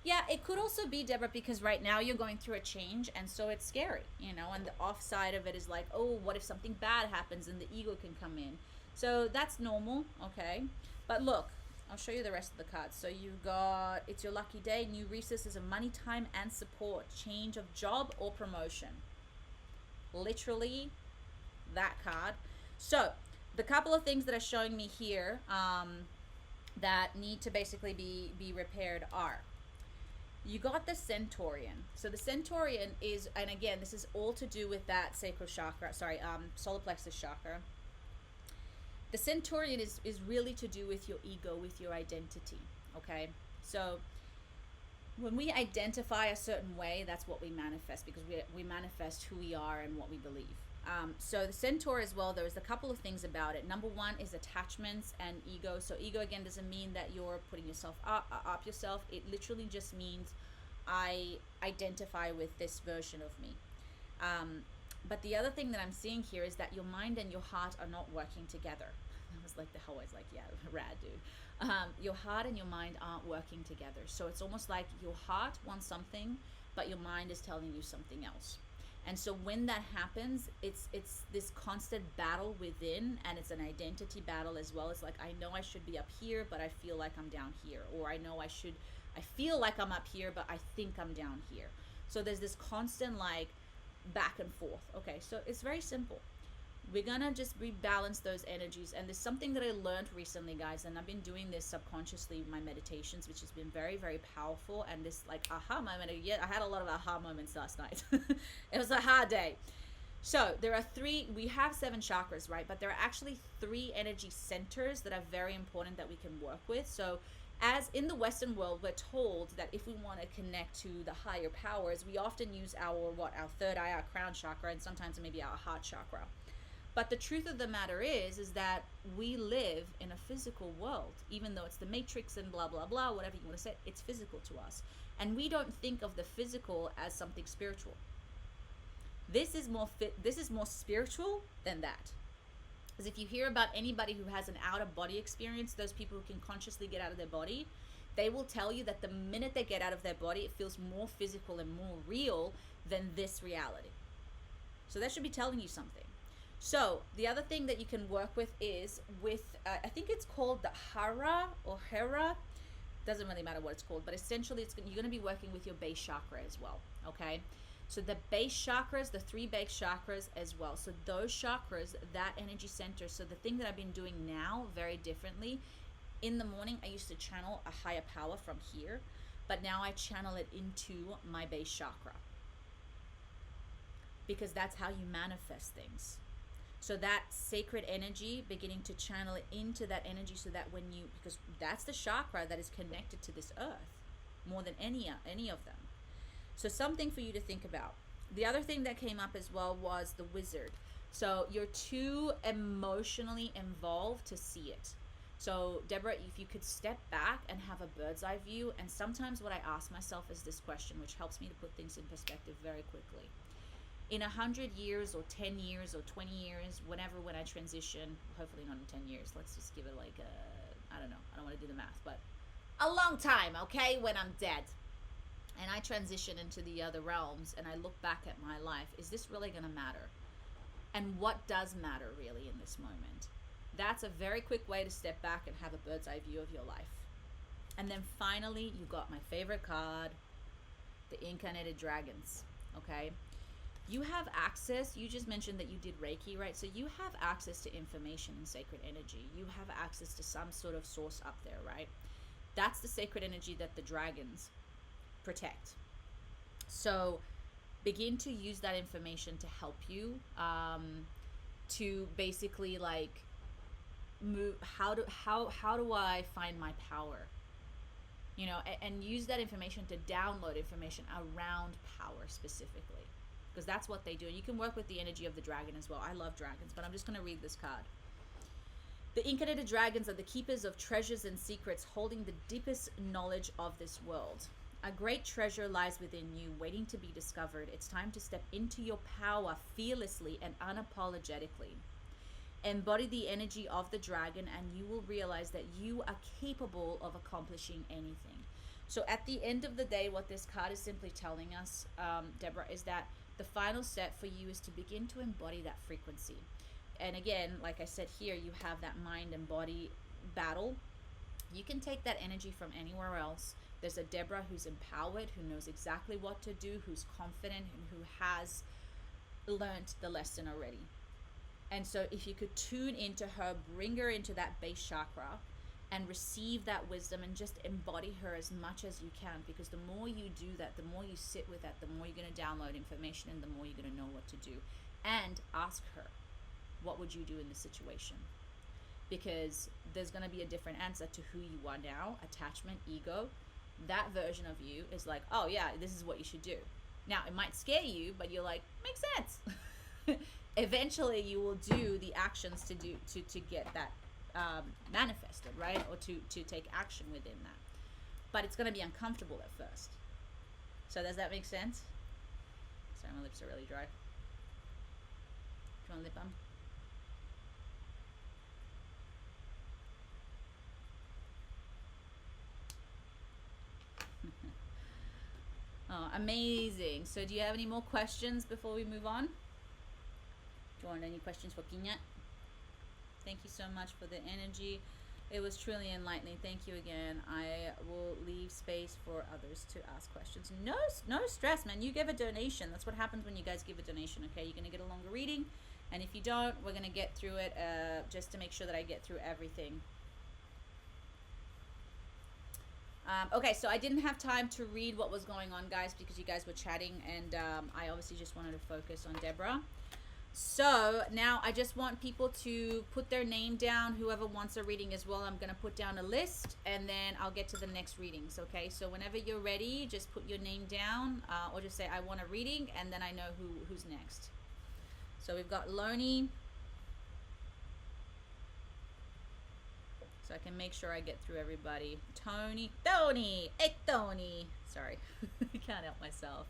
Yeah, it could also be, Deborah, because right now you're going through a change, and so it's scary, and the offside of it is like, oh, what if something bad happens, and the ego can come in. So that's normal, okay? But look, I'll show you the rest of the cards. So you got, it's your lucky day, new resources of money, time, and support, change of job or promotion. Literally, that card. So the couple of things that are showing me here that need to basically be repaired are, you got the Centaurian. So the Centaurian is, and again, this is all to do with that sacral chakra, solar plexus chakra. The Centaurian is really to do with your ego, with your identity, okay? So when we identify a certain way, that's what we manifest, because we manifest who we are and what we believe. So the Centaur as well, there's a couple of things about it. Number one is attachments and ego. So ego, again, doesn't mean that you're putting yourself up yourself. It literally just means I identify with this version of me. But the other thing that I'm seeing here is that your mind and your heart are not working together. That was like, they're always like, yeah, rad, dude. Your heart and your mind aren't working together. So it's almost like your heart wants something, but your mind is telling you something else. And so when that happens, it's this constant battle within, and it's an identity battle as well. It's like, I know I should be up here, but I feel like I'm down here. Or I know I feel like I'm up here, but I think I'm down here. So there's this constant like back and forth. Okay, so it's very simple. We're gonna just rebalance those energies. And there's something that I learned recently, guys, and I've been doing this subconsciously in my meditations, which has been very, very powerful. And this like aha moment, yeah, I had a lot of aha moments last night. It was a hard day. So we have 7 chakras, right? But there are actually 3 energy centers that are very important that we can work with. So as in the Western world, we're told that if we want to connect to the higher powers, we often use our third eye, our crown chakra, and sometimes maybe our heart chakra. But the truth of the matter is that we live in a physical world, even though it's the matrix and blah, blah, blah, whatever you want to say, it's physical to us. And we don't think of the physical as something spiritual. This is more spiritual than that. Because if you hear about anybody who has an out-of-body experience, those people who can consciously get out of their body, they will tell you that the minute they get out of their body, it feels more physical and more real than this reality. So that should be telling you something. So the other thing that you can work with is with, I think it's called the Hara or Hera. Doesn't really matter what it's called, but essentially you're going to be working with your base chakra as well, okay? So the base chakras, the 3 base chakras as well. So those chakras, that energy center. So the thing that I've been doing now very differently, in the morning, I used to channel a higher power from here, but now I channel it into my base chakra. Because that's how you manifest things. So that sacred energy, beginning to channel it into that energy so that because that's the chakra that is connected to this earth more than any of them. So something for you to think about. The other thing that came up as well was the wizard. So you're too emotionally involved to see it. So Deborah, if you could step back and have a bird's eye view, and sometimes what I ask myself is this question, which helps me to put things in perspective very quickly. In 100 years or 10 years or 20 years, when I transition, hopefully not in 10 years, let's just give it like I don't know, I don't want to do the math, but a long time, okay, when I'm dead, and I transition into the other realms and I look back at my life, is this really going to matter? And what does matter really in this moment? That's a very quick way to step back and have a bird's eye view of your life. And then finally, you got my favorite card, the Incarnated Dragons, okay? You have access, you just mentioned that you did Reiki, right? So you have access to information and sacred energy. You have access to some sort of source up there, right? That's the sacred energy that the dragons protect. So begin to use that information to help you to basically like move, how do I find my power? You know, and use that information to download information around power specifically. Because that's what they do. You can work with the energy of the dragon as well. I love dragons, but I'm just going to read this card. The Incarnated Dragons are the keepers of treasures and secrets, holding the deepest knowledge of this world. A great treasure lies within you, waiting to be discovered. It's time to step into your power fearlessly and unapologetically. Embody the energy of the dragon, and you will realize that you are capable of accomplishing anything. So at the end of the day, what this card is simply telling us, Deborah, is that the final step for you is to begin to embody that frequency. And again, like I said here, you have that mind and body battle. You can take that energy from anywhere else. There's a Deborah who's empowered, who knows exactly what to do, who's confident, and who has learned the lesson already. And so if you could tune into her, bring her into that base chakra, and receive that wisdom and just embody her as much as you can, because the more you do that, the more you sit with that, the more you're going to download information and the more you're going to know what to do. And ask her, what would you do in this situation? Because there's going to be a different answer to who you are now. Attachment, ego, that version of you is like, oh yeah, this is what you should do. Now it might scare you, but you're like, makes sense. Eventually you will do the actions to get that manifested, right? Or to take action within that. But it's going to be uncomfortable at first. So does that make sense? Sorry, my lips are really dry. Do you want lip balm? Amazing. So do you have any more questions before we move on? Do you want any questions for Piñat? Thank you so much for the energy. It was truly enlightening. Thank you again. I will leave space for others to ask questions. No stress, man. You give a donation. That's what happens when you guys give a donation, okay? You're going to get a longer reading. And if you don't, we're going to get through it just to make sure that I get through everything. Okay, so I didn't have time to read what was going on, guys, because you guys were chatting. And I obviously just wanted to focus on Deborah. So now I just want people to put their name down. Whoever wants a reading as well, I'm going to put down a list and then I'll get to the next readings. Okay, so whenever you're ready, just put your name down or just say I want a reading, and then I know who's next. So we've got Lonnie. So I can make sure I get through everybody. Tony. Hey Tony. Sorry, I can't help myself.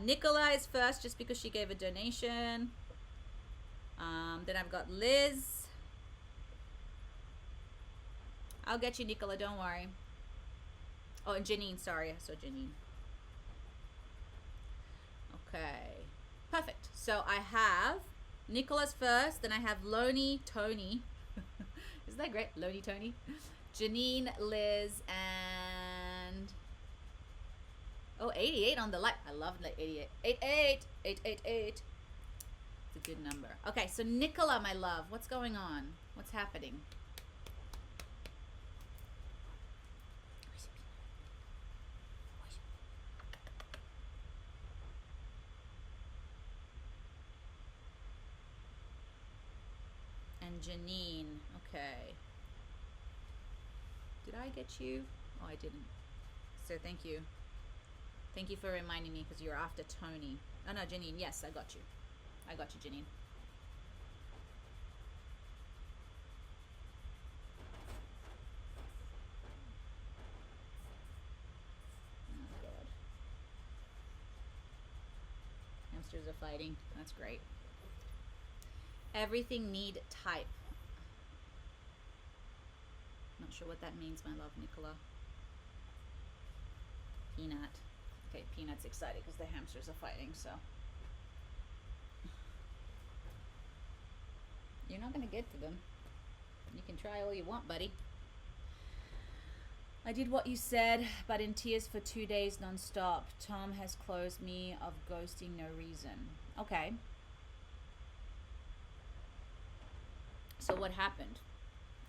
Nicola is first just because she gave a donation. Then I've got Liz. I'll get you, Nicola, don't worry. Oh, and Janine, sorry. I saw Janine. Okay. Perfect. So I have Nicola's first, then I have Lonnie, Tony. Isn't that great? Lonnie, Tony. Janine, Liz, and... Oh, 88 on the light. I love 88. 888. It's a good number. Okay, so Nicola, my love, what's going on? What's happening? And Janine. Okay. Did I get you? Oh, I didn't. So thank you. Thank you for reminding me because you're after Tony. Oh, no, Janine. Yes, I got you. I got you, Janine. Oh, God. Hamsters are fighting. That's great. Everything need type. Not sure what that means, my love, Nicola. Peanut. Okay, Peanut's excited because the hamsters are fighting, so. You're not going to get to them. You can try all you want, buddy. I did what you said, but in tears for 2 days non-stop. Tom has closed me of ghosting no reason. Okay. So what happened?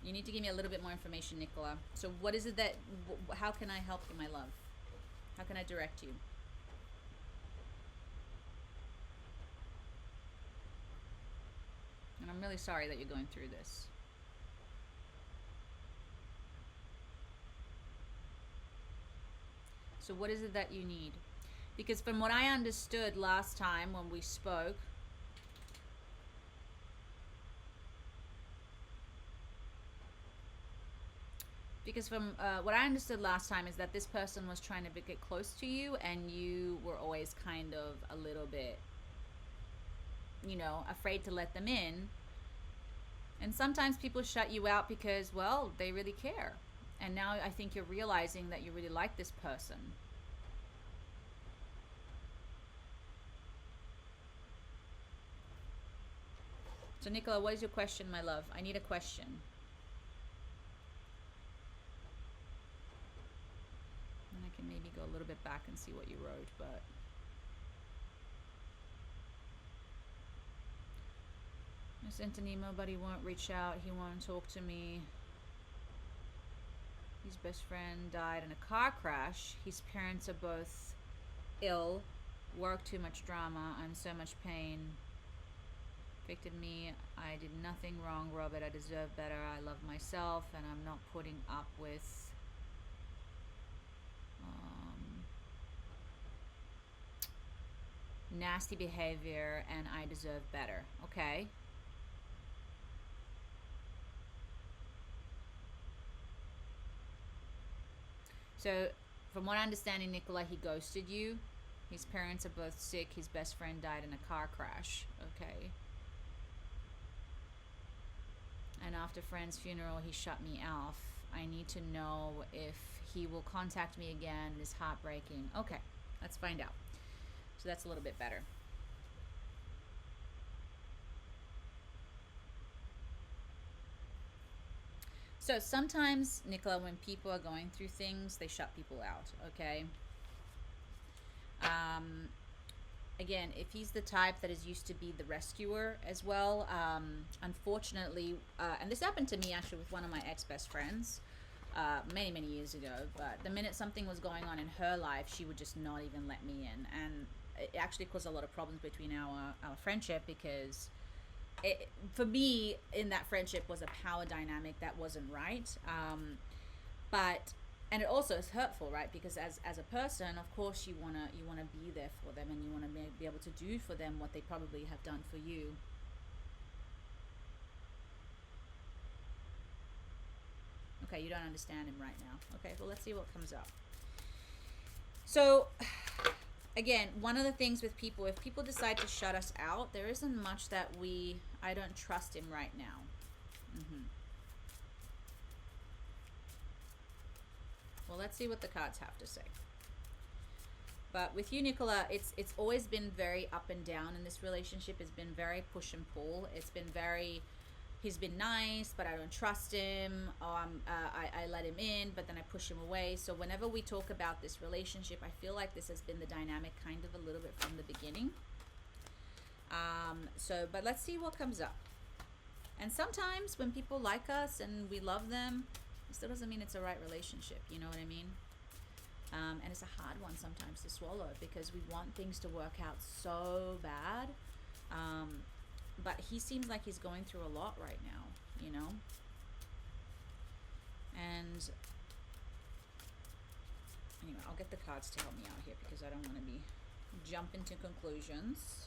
You need to give me a little bit more information, Nicola. So what is it that, how can I help you, my love? How can I direct you? And I'm really sorry that you're going through this. So what is it that you need? Because from what I understood last time when we spoke, what I understood last time is that this person was trying to get close to you and you were always kind of a little bit, you know, afraid to let them in. And sometimes people shut you out because, well, they really care. And now I think you're realizing that you really like this person. So Nicola, what is your question, my love? I need a question. And I can maybe go a little bit back and see what you wrote, but... I sent an email, but he won't reach out. He won't talk to me. His best friend died in a car crash. His parents are both ill. Work, too much drama. I'm so much pain. Affected me. I did nothing wrong, Robert. I deserve better. I love myself, and I'm not putting up with nasty behavior, and I deserve better. Okay. So, from what I understand, Nicola, he ghosted you. His parents are both sick. His best friend died in a car crash. Okay. And after friend's funeral, he shut me off. I need to know if he will contact me again. It's heartbreaking. Okay. Let's find out. So that's a little bit better. So sometimes, Nicola, when people are going through things, they shut people out, okay? Um, Again, if he's the type that is used to be the rescuer as well, unfortunately, and this happened to me actually with one of my ex-best friends many, many years ago, but the minute something was going on in her life, she would just not even let me in. And it actually caused a lot of problems between our friendship because for me, in that friendship was a power dynamic that wasn't right. But and it also is hurtful, right? Because as a person, of course, you wanna be there for them, and you wanna be able to do for them what they probably have done for you. Okay, you don't understand him right now. Okay, well, let's see what comes up. So again, one of the things with people, if people decide to shut us out, there isn't much that I don't trust him right now. Mm-hmm. Well, let's see what the cards have to say. But with you, Nicola, it's always been very up and down in this relationship. It's been very push and pull. It's been very, he's been nice, but I don't trust him. I let him in, but then I push him away. So whenever we talk about this relationship, I feel like this has been the dynamic kind of a little bit from the beginning. But let's see what comes up. And sometimes when people like us and we love them, it still doesn't mean it's a right relationship. You know what I mean? And it's a hard one sometimes to swallow because we want things to work out so bad. But he seems like he's going through a lot right now, you know? And anyway, I'll get the cards to help me out here because I don't want to be jumping to conclusions.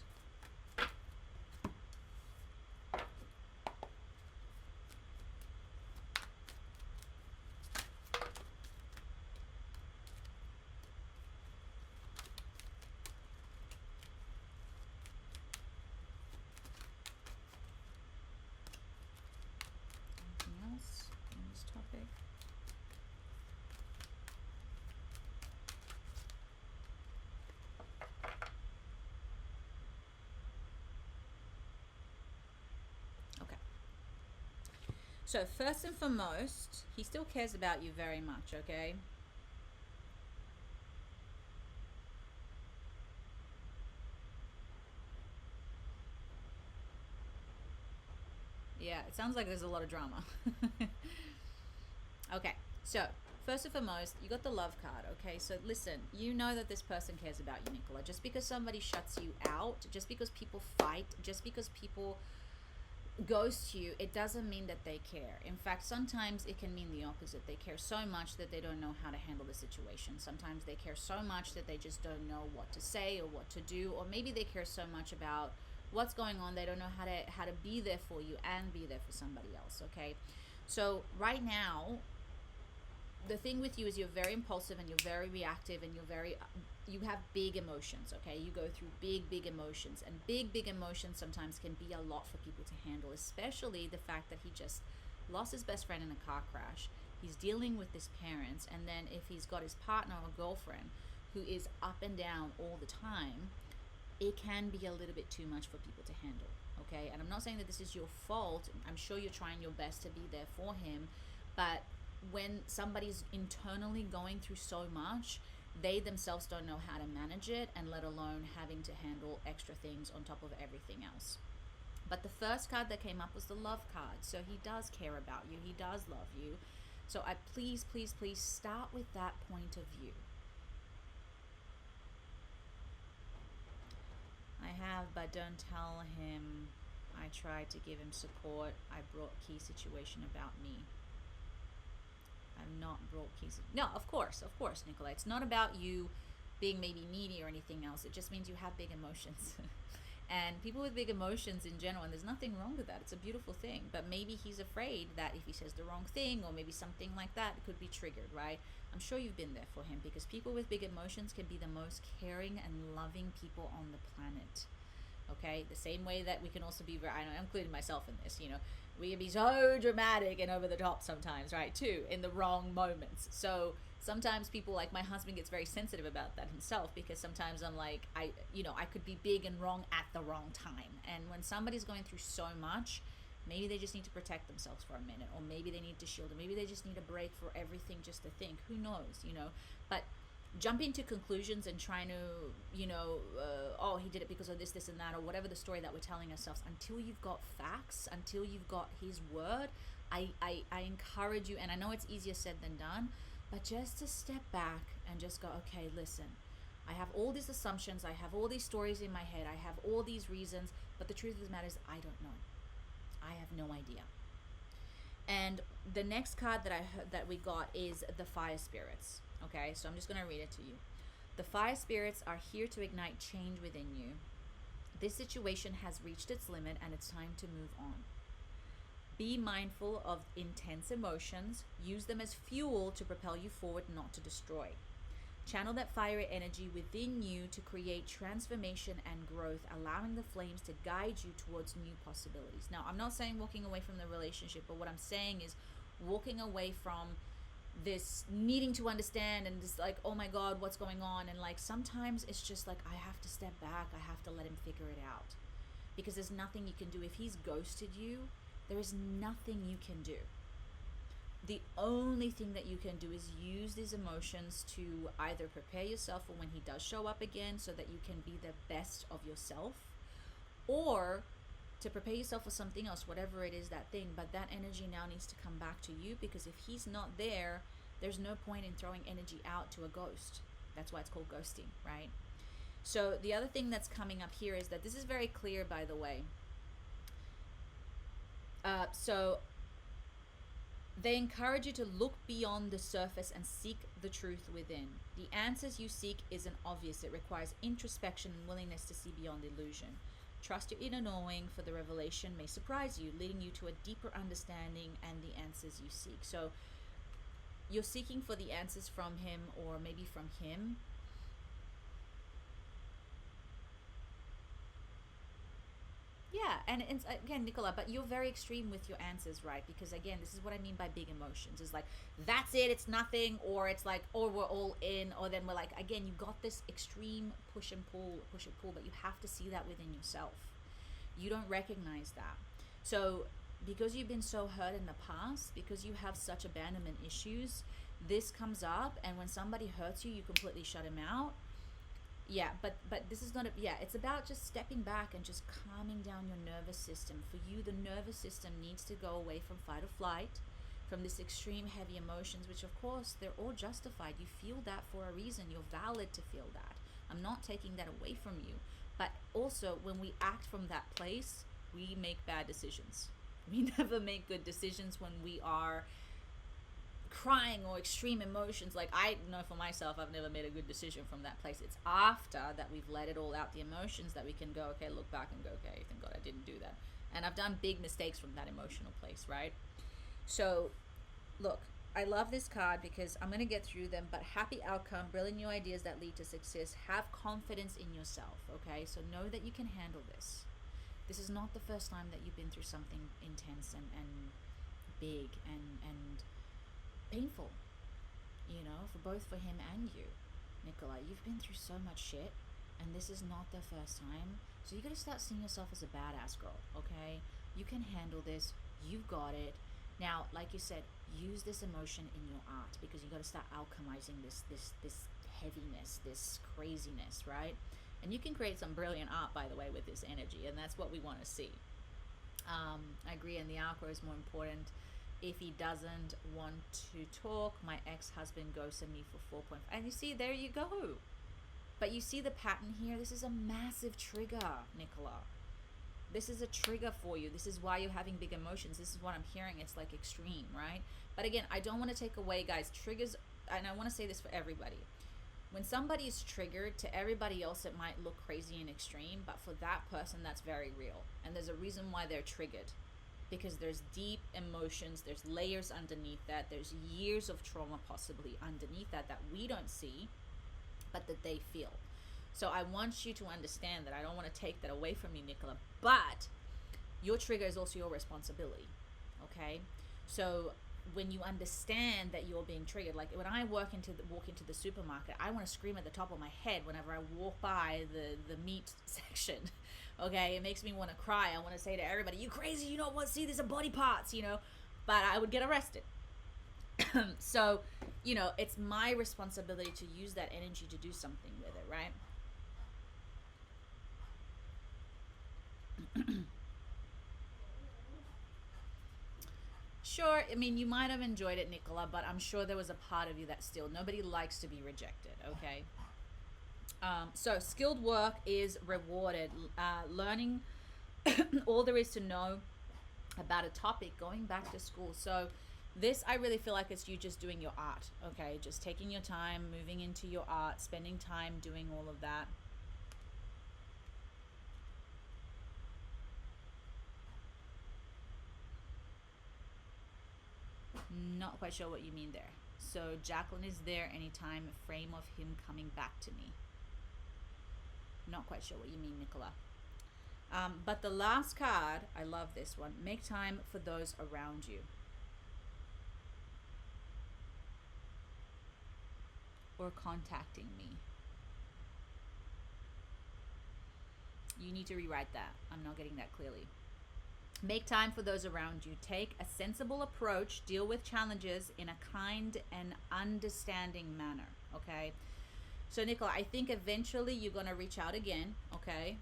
So first and foremost, he still cares about you very much, okay? Yeah, it sounds like there's a lot of drama. Okay, so first and foremost, you got the love card, okay? So listen, you know that this person cares about you, Nicola. Just because somebody shuts you out, just because people fight, just because people ghost you, it doesn't mean that they care. In fact, sometimes it can mean the opposite. They care so much that they don't know how to handle the situation. Sometimes they care so much that they just don't know what to say or what to do, or maybe they care so much about what's going on they don't know how to be there for you and be there for somebody else, okay? So right now, the thing with you is you're very impulsive and you're very reactive and you have big emotions, okay? You go through big emotions, and big emotions sometimes can be a lot for people to handle, especially the fact that he just lost his best friend in a car crash. He's dealing with his parents, and then if he's got his partner or girlfriend who is up and down all the time, it can be a little bit too much for people to handle, okay? And I'm not saying that this is your fault. I'm sure you're trying your best to be there for him, but when somebody's internally going through so much, they themselves don't know how to manage it, and let alone having to handle extra things on top of everything else. But the first card that came up was the love card. So he does care about you. He does love you. So I please start with that point of view. I have, but don't tell him I tried to give him support. I brought key situation about me. I'm not brought keys. No, of course, Nicola. It's not about you being maybe needy or anything else. It just means you have big emotions. And people with big emotions in general, and there's nothing wrong with that. It's a beautiful thing. But maybe he's afraid that if he says the wrong thing or maybe something like that, it could be triggered, right? I'm sure you've been there for him, because people with big emotions can be the most caring and loving people on the planet. Okay, the same way that we can also be very, I'm including myself in this, you know, we can be so dramatic and over the top sometimes, right, too, in the wrong moments. So sometimes people, like my husband gets very sensitive about that himself, because sometimes I'm like, I could be big and wrong at the wrong time. And when somebody's going through so much, maybe they just need to protect themselves for a minute, or maybe they need to shield, or maybe they just need a break for everything just to think. Who knows, you know? But jumping to conclusions and trying to, oh, he did it because of this, this, and that, or whatever the story that we're telling ourselves, until you've got facts, until you've got his word, I encourage you, and I know it's easier said than done, but just to step back and just go, okay, listen, I have all these assumptions, I have all these stories in my head, I have all these reasons, but the truth of the matter is I don't know. I have no idea. And the next card that we got is the fire spirits. Okay, so I'm just going to read it to you. The fire spirits are here to ignite change within you. This situation has reached its limit and it's time to move on. Be mindful of intense emotions. Use them as fuel to propel you forward, not to destroy. Channel that fiery energy within you to create transformation and growth, allowing the flames to guide you towards new possibilities. Now, I'm not saying walking away from the relationship, but what I'm saying is walking away from this needing to understand and this like, oh my God, what's going on? And like, sometimes it's just like, I have to step back. I have to let him figure it out, because there's nothing you can do. If he's ghosted you, there is nothing you can do. The only thing that you can do is use these emotions to either prepare yourself for when he does show up again, so that you can be the best of yourself, or to prepare yourself for something else, whatever it is, that thing. But that energy now needs to come back to you, because if he's not there, there's no point in throwing energy out to a ghost. That's why it's called ghosting, right? So the other thing that's coming up here is that this is very clear, by the way. So they encourage you to look beyond the surface and seek the truth within. The answers you seek isn't obvious. It requires introspection and willingness to see beyond illusion. Trust your inner knowing, for the revelation may surprise you, leading you to a deeper understanding and the answers you seek. So you're seeking for the answers from him, or maybe from him. Yeah, and it's, again, Nicola, but you're very extreme with your answers, right? Because again, this is what I mean by big emotions. It's like, that's it, it's nothing, or it's like, or we're all in, or then we're like, again, you got this extreme push and pull, but you have to see that within yourself. You don't recognize that. So because you've been so hurt in the past, because you have such abandonment issues, this comes up, and when somebody hurts you, you completely shut him out. Yeah, but this is not it's about just stepping back and just calming down your nervous system. For you, the nervous system needs to go away from fight or flight, from this extreme heavy emotions, which of course they're all justified. You feel that for a reason. You're valid to feel that. I'm not taking that away from you. But also, when we act from that place, we make bad decisions. We never make good decisions when we are crying or extreme emotions. Like, I know for myself, I've never made a good decision from that place. It's after that we've let it all out, the emotions, that we can go, okay, look back and go, okay, thank God I didn't do that. And I've done big mistakes from that emotional place, right? So look, I love this card because I'm going to get through them, but happy outcome, brilliant new ideas that lead to success. Have confidence in yourself, okay? So know that you can handle this. This is not the first time that you've been through something intense and big and painful, for him and you. Nicola, you've been through so much shit, and this is not the first time. So you got to start seeing yourself as a badass girl, okay? You can handle this. You've got it. Now, like you said, use this emotion in your art, because you got to start alchemizing this heaviness, this craziness, right? And you can create some brilliant art, by the way, with this energy, and that's what we want to see. I agree, and the outcome is more important. If he doesn't want to talk, my ex-husband ghosted me for 4.5. And you see, there you go. But you see the pattern here? This is a massive trigger, Nicola. This is a trigger for you. This is why you're having big emotions. This is what I'm hearing. It's like extreme, right? But again, I don't want to take away, guys, triggers, and I want to say this for everybody. When somebody is triggered, to everybody else it might look crazy and extreme, but for that person, that's very real. And there's a reason why they're triggered. Because there's deep emotions, there's layers underneath that, there's years of trauma possibly underneath that we don't see, but that they feel. So I want you to understand that I don't want to take that away from you, Nicola, but your trigger is also your responsibility. Okay? So when you understand that you're being triggered, like when I walk into the supermarket, I want to scream at the top of my head whenever I walk by the meat section. Okay, it makes me want to cry. I want to say to everybody, "You crazy? You don't want to see these are body parts," but I would get arrested. So, it's my responsibility to use that energy to do something with it, right? Sure, I mean, you might have enjoyed it, Nicola, but I'm sure there was a part of you that still, nobody likes to be rejected, okay? So skilled work is rewarded. Learning all there is to know about a topic, going back to school. So this, I really feel like it's you just doing your art, okay? Just taking your time, moving into your art, spending time doing all of that. Not quite sure what you mean there. So Jacqueline is there anytime, a frame of him coming back to me. Not quite sure what you mean, Nicola. But the last card, I love this one. Make time for those around you. Or contacting me. You need to rewrite that. I'm not getting that clearly. Make time for those around you. Take a sensible approach. Deal with challenges in a kind and understanding manner. Okay? So, Nicola, I think eventually you're going to reach out again. Okay?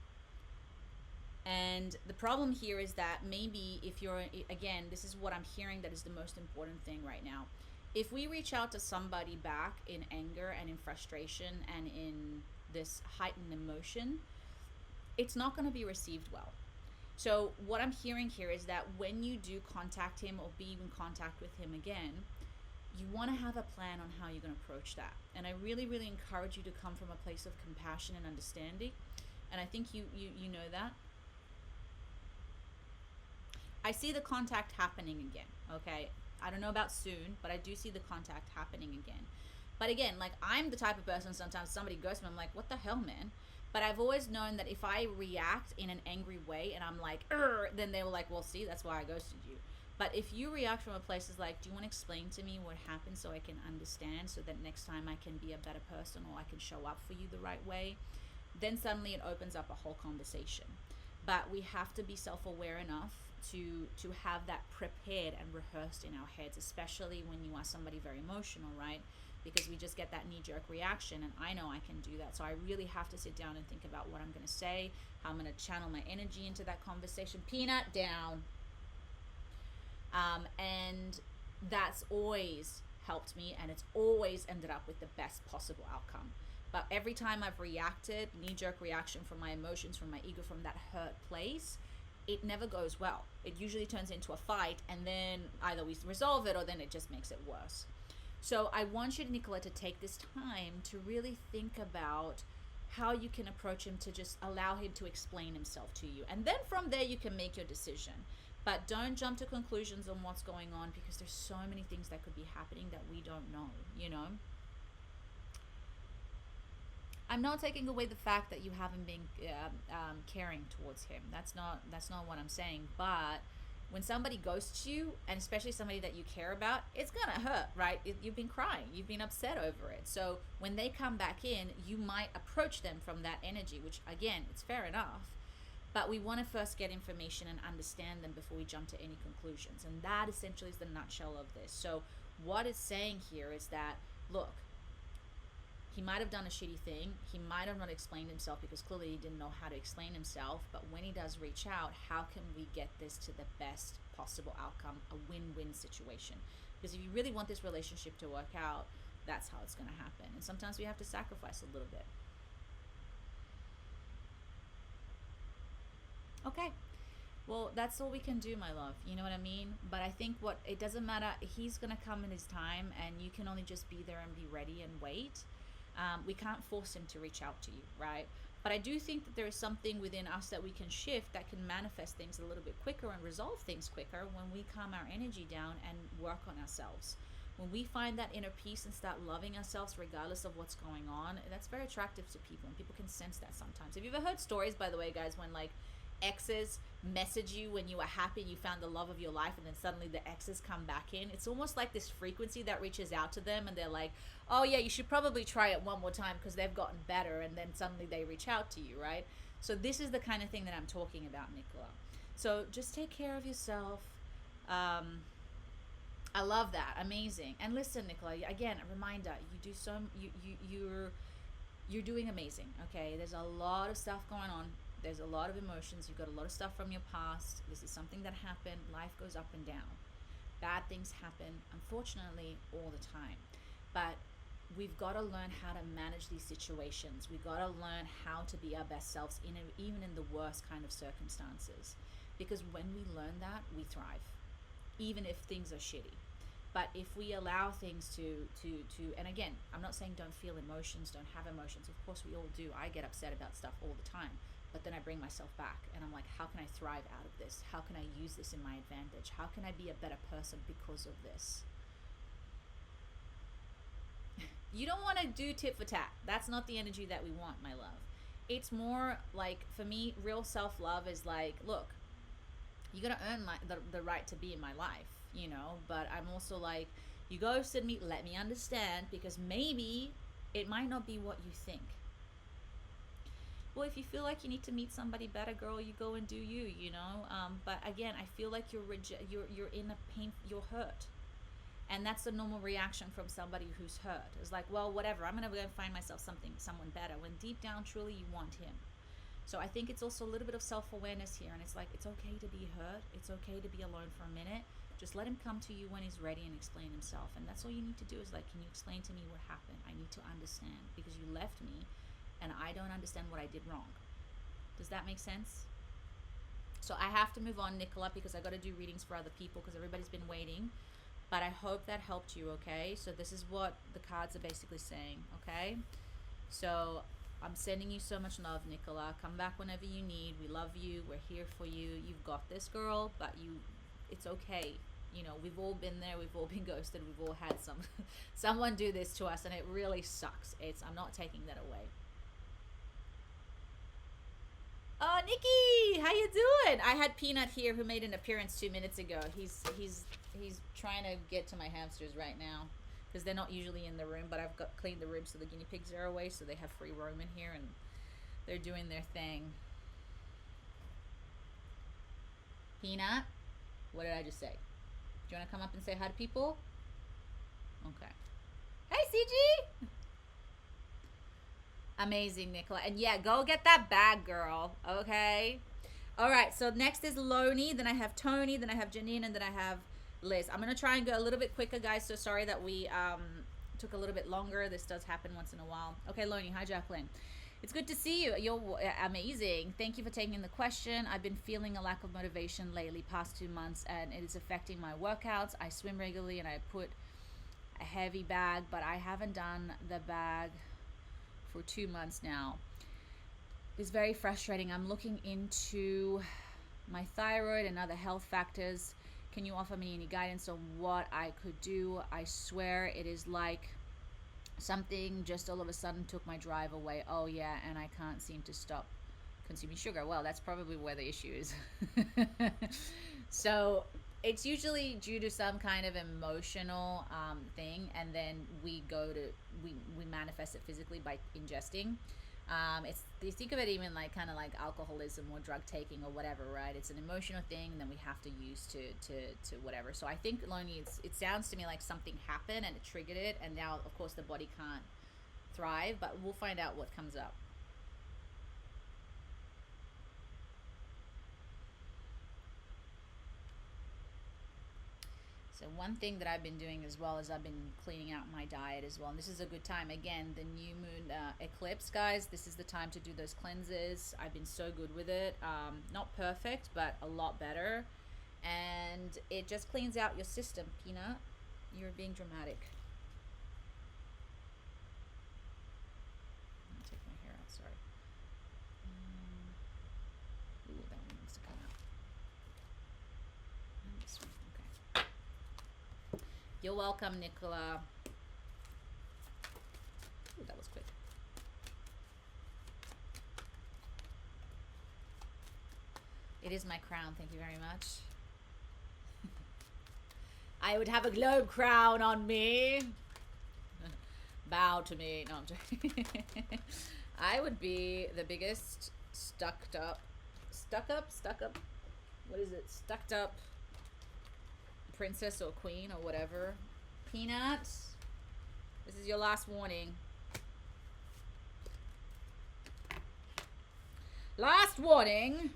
And the problem here is that maybe if you're, again, this is what I'm hearing that is the most important thing right now. If we reach out to somebody back in anger and in frustration and in this heightened emotion, it's not going to be received well. So what I'm hearing here is that when you do contact him or be in contact with him again, you want to have a plan on how you're going to approach that. And I really, really encourage you to come from a place of compassion and understanding. And I think you know that. I see the contact happening again, okay? I don't know about soon, but I do see the contact happening again. But again, like, I'm the type of person, sometimes somebody goes to me, I'm like, what the hell, man? But I've always known that if I react in an angry way and I'm like, then they were like, well, see, that's why I ghosted you. But if you react from a place is like, do you want to explain to me what happened so I can understand, so that next time I can be a better person or I can show up for you the right way, then suddenly it opens up a whole conversation. But we have to be self-aware enough to have that prepared and rehearsed in our heads, especially when you are somebody very emotional, right? Because we just get that knee-jerk reaction, and I know I can do that. So I really have to sit down and think about what I'm going to say, how I'm going to channel my energy into that conversation. Peanut down. And that's always helped me, and it's always ended up with the best possible outcome. But every time I've reacted, knee-jerk reaction from my emotions, from my ego, from that hurt place, it never goes well. It usually turns into a fight, and then either we resolve it or then it just makes it worse. So I want you, Nicola, to take this time to really think about how you can approach him, to just allow him to explain himself to you. And then from there, you can make your decision. But don't jump to conclusions on what's going on, because there's so many things that could be happening that we don't know, I'm not taking away the fact that you haven't been caring towards him. That's not what I'm saying. But when somebody ghosts you, and especially somebody that you care about, it's gonna hurt, right? You've been crying, you've been upset over it. So when they come back in, you might approach them from that energy, which again, it's fair enough. But we want to first get information and understand them before we jump to any conclusions. And that essentially is the nutshell of this. So what it's saying here is that, look, he might have done a shitty thing. He might have not explained himself because clearly he didn't know how to explain himself. But when he does reach out, how can we get this to the best possible outcome, a win-win situation? Because if you really want this relationship to work out, that's how it's going to happen. And sometimes we have to sacrifice a little bit. Okay. Well, that's all we can do, my love. You know what I mean? But I think it doesn't matter. He's going to come in his time, and you can only just be there and be ready and wait. We can't force him to reach out to you, right? But I do think that there is something within us that we can shift that can manifest things a little bit quicker and resolve things quicker when we calm our energy down and work on ourselves. When we find that inner peace and start loving ourselves regardless of what's going on, that's very attractive to people, and people can sense that sometimes. Have you ever heard stories, by the way, guys, when like exes message you when you were happy and you found the love of your life, and then suddenly the exes come back in? It's almost like this frequency that reaches out to them, and they're like, oh yeah, you should probably try it one more time because they've gotten better, and then suddenly they reach out to you, right? So this is the kind of thing that I'm talking about, Nicola. So just take care of yourself. I love that. Amazing. And listen, Nicola, again, a reminder, you're doing amazing, okay? There's a lot of stuff going on. There's a lot of emotions. You've got a lot of stuff from your past. This is something that happened. Life goes up and down. Bad things happen, unfortunately, all the time. But we've got to learn how to manage these situations. We've got to learn how to be our best selves, even in the worst kind of circumstances. Because when we learn that, we thrive, even if things are shitty. But if we allow things to, and again, I'm not saying don't feel emotions, don't have emotions. Of course, we all do. I get upset about stuff all the time. But then I bring myself back and I'm like, how can I thrive out of this? How can I use this in my advantage? How can I be a better person because of this? You don't want to do tit for tat. That's not the energy that we want, my love. It's more like, for me, real self-love is like, look, you got to earn the right to be in my life, you know, but I'm also like, you ghosted me, let me understand, because maybe it might not be what you think. Well, if you feel like you need to meet somebody better, girl, you go and do you, you know. But again, I feel like you're in a pain, you're hurt, and that's the normal reaction from somebody who's hurt. It's like, well, whatever, I'm gonna go and find myself someone better. When deep down, truly, you want him. So I think it's also a little bit of self-awareness here, and it's like, it's okay to be hurt. It's okay to be alone for a minute. Just let him come to you when he's ready and explain himself. And that's all you need to do is like, can you explain to me what happened? I need to understand because you left me and I don't understand what I did wrong. Does that make sense? So I have to move on, Nicola, because I got to do readings for other people because everybody's been waiting. But I hope that helped you, okay? So this is what the cards are basically saying, okay? So I'm sending you so much love, Nicola. Come back whenever you need. We love you. We're here for you. You've got this, girl, but it's okay. You know, we've all been there. We've all been ghosted. We've all had someone do this to us, and it really sucks. I'm not taking that away. Oh, Nikki, how you doing? I had Peanut here who made an appearance 2 minutes ago. He's trying to get to my hamsters right now because they're not usually in the room, but I've cleaned the room so the guinea pigs are away, so they have free roam in here and they're doing their thing. Peanut, what did I just say? Do you want to come up and say hi to people? Okay. Hey, CG! Amazing, Nicola. And yeah, go get that bag, girl. Okay? All right, so next is Loney. Then I have Tony. Then I have Janine. And then I have Liz. I'm going to try and go a little bit quicker, guys. So sorry that we took a little bit longer. This does happen once in a while. Okay, Loney. Hi, Jacqueline. It's good to see you. You're amazing. Thank you for taking the question. I've been feeling a lack of motivation lately, past 2 months, and it is affecting my workouts. I swim regularly, and I put a heavy bag, but I haven't done the bag for 2 months now. It's very frustrating. I'm looking into my thyroid and other health factors. Can you offer me any guidance on what I could do? I swear it is like something just all of a sudden took my drive away. Oh yeah, and I can't seem to stop consuming sugar. Well, that's probably where the issue is. So it's usually due to some kind of emotional thing, and then we manifest it physically by ingesting. You think of it even like kind of like alcoholism or drug taking or whatever, right? It's an emotional thing, and then we have to use to whatever. So I think, Loney, it sounds to me like something happened and it triggered it, and now of course the body can't thrive, but we'll find out what comes up. So one thing that I've been doing as well is I've been cleaning out my diet as well. And this is a good time. Again, the new moon eclipse, guys, this is the time to do those cleanses. I've been so good with it. Not perfect, but a lot better. And it just cleans out your system, Peanut. You're being dramatic. I'm gonna take my hair out, sorry. Ooh, that one needs to come out. And this one, okay. You're welcome, Nicola. Ooh, that was quick. It is my crown. Thank you very much. I would have a globe crown on me. Bow to me. No, I'm joking. I would be the biggest stuck up. What is it? Stuck up princess or queen or whatever. Peanut, this is your last warning. Last warning.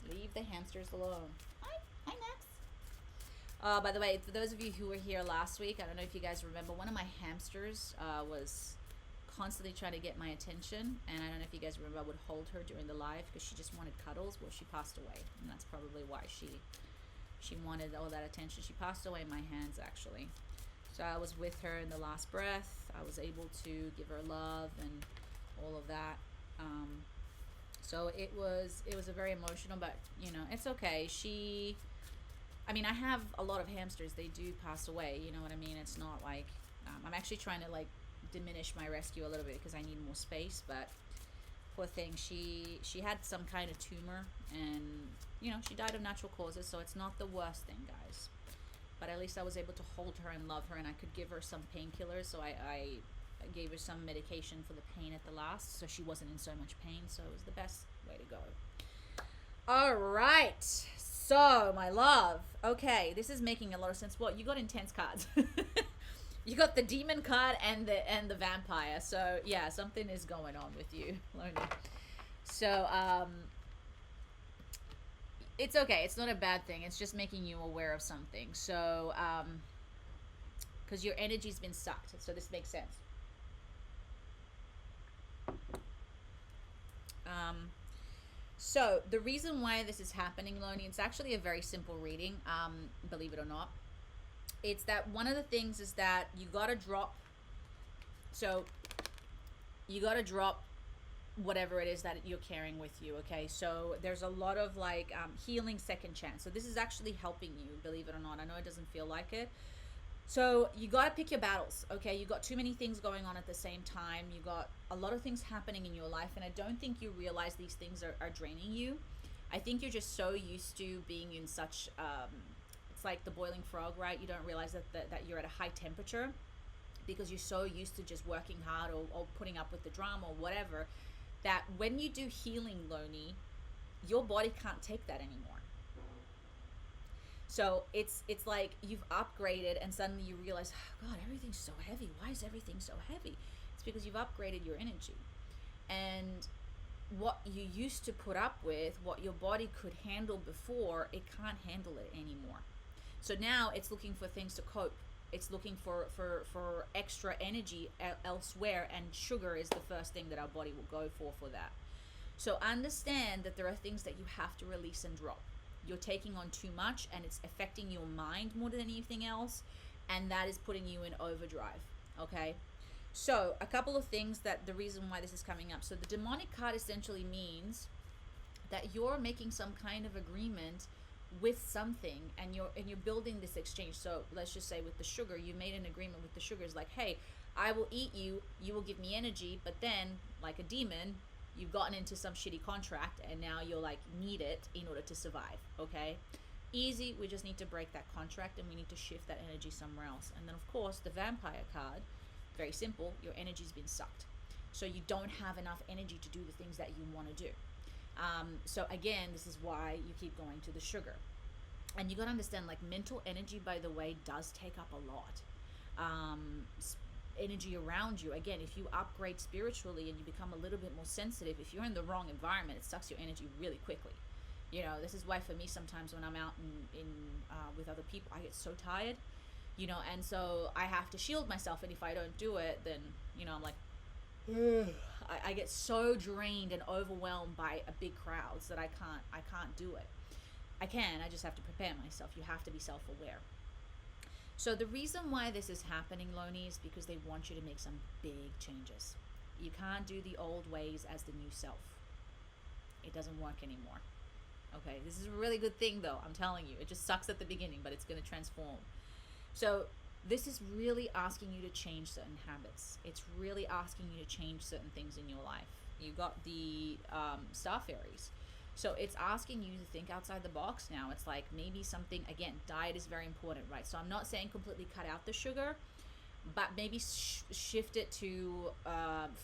Leave the hamsters alone. Hi Max. By the way, for those of you who were here last week, I don't know if you guys remember, one of my hamsters was constantly trying to get my attention, and I don't know if you guys remember, I would hold her during the live because she just wanted cuddles. Well, she passed away, and that's probably why she wanted all that attention. She passed away in my hands, actually. So I was with her in the last breath. I was able to give her love and all of that. So it was a very emotional, but you know, it's okay. I mean, I have a lot of hamsters. They do pass away. You know what I mean? It's not like I'm actually trying to like diminish my rescue a little bit because I need more space. But poor thing, she had some kind of tumor, and you know, she died of natural causes. So it's not the worst thing, guys. But at least I was able to hold her and love her, and I could give her some painkillers. So I gave her some medication for the pain at the last, so she wasn't in so much pain. So it was the best way to go. All right. So, my love, okay, this is making a lot of sense. What, you got intense cards. You got the demon card and the vampire. So, yeah, something is going on with you, Lonely. So, it's okay. It's not a bad thing. It's just making you aware of something. So, because your energy's been sucked. So, this makes sense. So the reason why this is happening, Loney, it's actually a very simple reading, believe it or not. It's that one of the things is that you got to drop, so you got to drop whatever it is that you're carrying with you, okay? So there's a lot of like healing second chance. So this is actually helping you, believe it or not. I know it doesn't feel like it. So you got to pick your battles, okay? You got too many things going on at the same time. You got a lot of things happening in your life, and I don't think you realize these things are draining you. I think you're just so used to being in such, it's like the boiling frog, right? You don't realize that you're at a high temperature because you're so used to just working hard or putting up with the drama or whatever, that when you do healing, Loney, your body can't take that anymore. So it's like you've upgraded and suddenly you realize, oh God, everything's so heavy. Why is everything so heavy? It's because you've upgraded your energy. And what you used to put up with, what your body could handle before, it can't handle it anymore. So now it's looking for things to cope. It's looking for extra energy elsewhere, and sugar is the first thing that our body will go for that. So understand that there are things that you have to release and drop. You're taking on too much, and it's affecting your mind more than anything else, and that is putting you in overdrive, okay? So a couple of things that the reason why this is coming up. So the demonic card essentially means that you're making some kind of agreement with something, and you're building this exchange. So let's just say with the sugar, you made an agreement with the sugars, like, hey, I will eat you, you will give me energy, but then like a demon, you've gotten into some shitty contract, and now you're like, need it in order to survive, okay? Easy, we just need to break that contract, and we need to shift that energy somewhere else. And then of course the vampire card, very simple, your energy's been sucked. So you don't have enough energy to do the things that you want to do. So again, this is why you keep going to the sugar. And you got to understand, like, mental energy, by the way, does take up a lot. Energy around you, again, if you upgrade spiritually and you become a little bit more sensitive, if you're in the wrong environment, it sucks your energy really quickly. You know, this is why for me sometimes when I'm out in with other people, I get so tired, you know, and so I have to shield myself, and if I don't do it, then, you know, I'm like, I get so drained and overwhelmed by a big crowds that I can't do it. I just have to prepare myself. You have to be self-aware. So the reason why this is happening, Loney, is because they want you to make some big changes. You can't do the old ways as the new self. It doesn't work anymore. Okay, this is a really good thing though, I'm telling you. It just sucks at the beginning, but it's going to transform. So this is really asking you to change certain habits. It's really asking you to change certain things in your life. You got the star fairies. So it's asking you to think outside the box now. It's like maybe something, again, diet is very important, right? So I'm not saying completely cut out the sugar, but maybe shift it to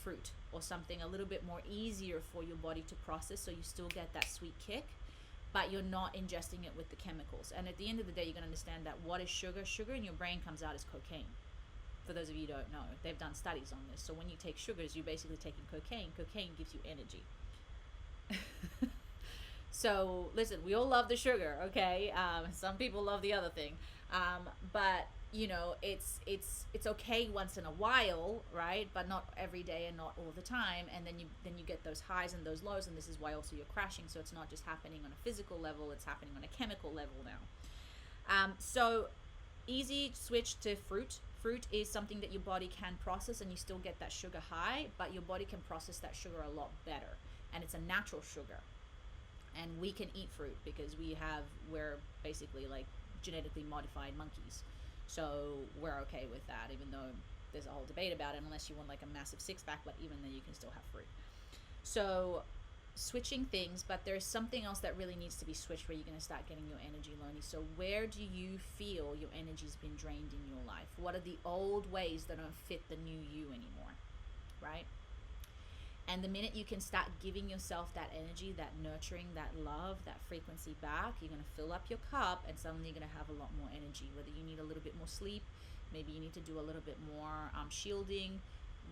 fruit or something a little bit more easier for your body to process, so you still get that sweet kick, but you're not ingesting it with the chemicals. And at the end of the day, you're going to understand that what is sugar? Sugar in your brain comes out as cocaine. For those of you who don't know, they've done studies on this. So when you take sugars, you're basically taking cocaine. Cocaine gives you energy. So listen, we all love the sugar, okay? Some people love the other thing, but you know, it's okay once in a while, right? But not every day and not all the time. And then you get those highs and those lows, and this is why also you're crashing. So it's not just happening on a physical level; it's happening on a chemical level now. So easy switch to fruit. Fruit is something that your body can process, and you still get that sugar high, but your body can process that sugar a lot better, and it's a natural sugar. And we can eat fruit because we're basically like genetically modified monkeys, so we're okay with that, even though there's a whole debate about it, unless you want like a massive six-pack, but even then you can still have fruit. So switching things, but there's something else that really needs to be switched where you're going to start getting your energy, Lonnie. So where do you feel your energy's been drained in your life? What are the old ways that don't fit the new you anymore, right? And the minute you can start giving yourself that energy, that nurturing, that love, that frequency back, you're going to fill up your cup, and suddenly you're going to have a lot more energy. Whether you need a little bit more sleep, maybe you need to do a little bit more shielding.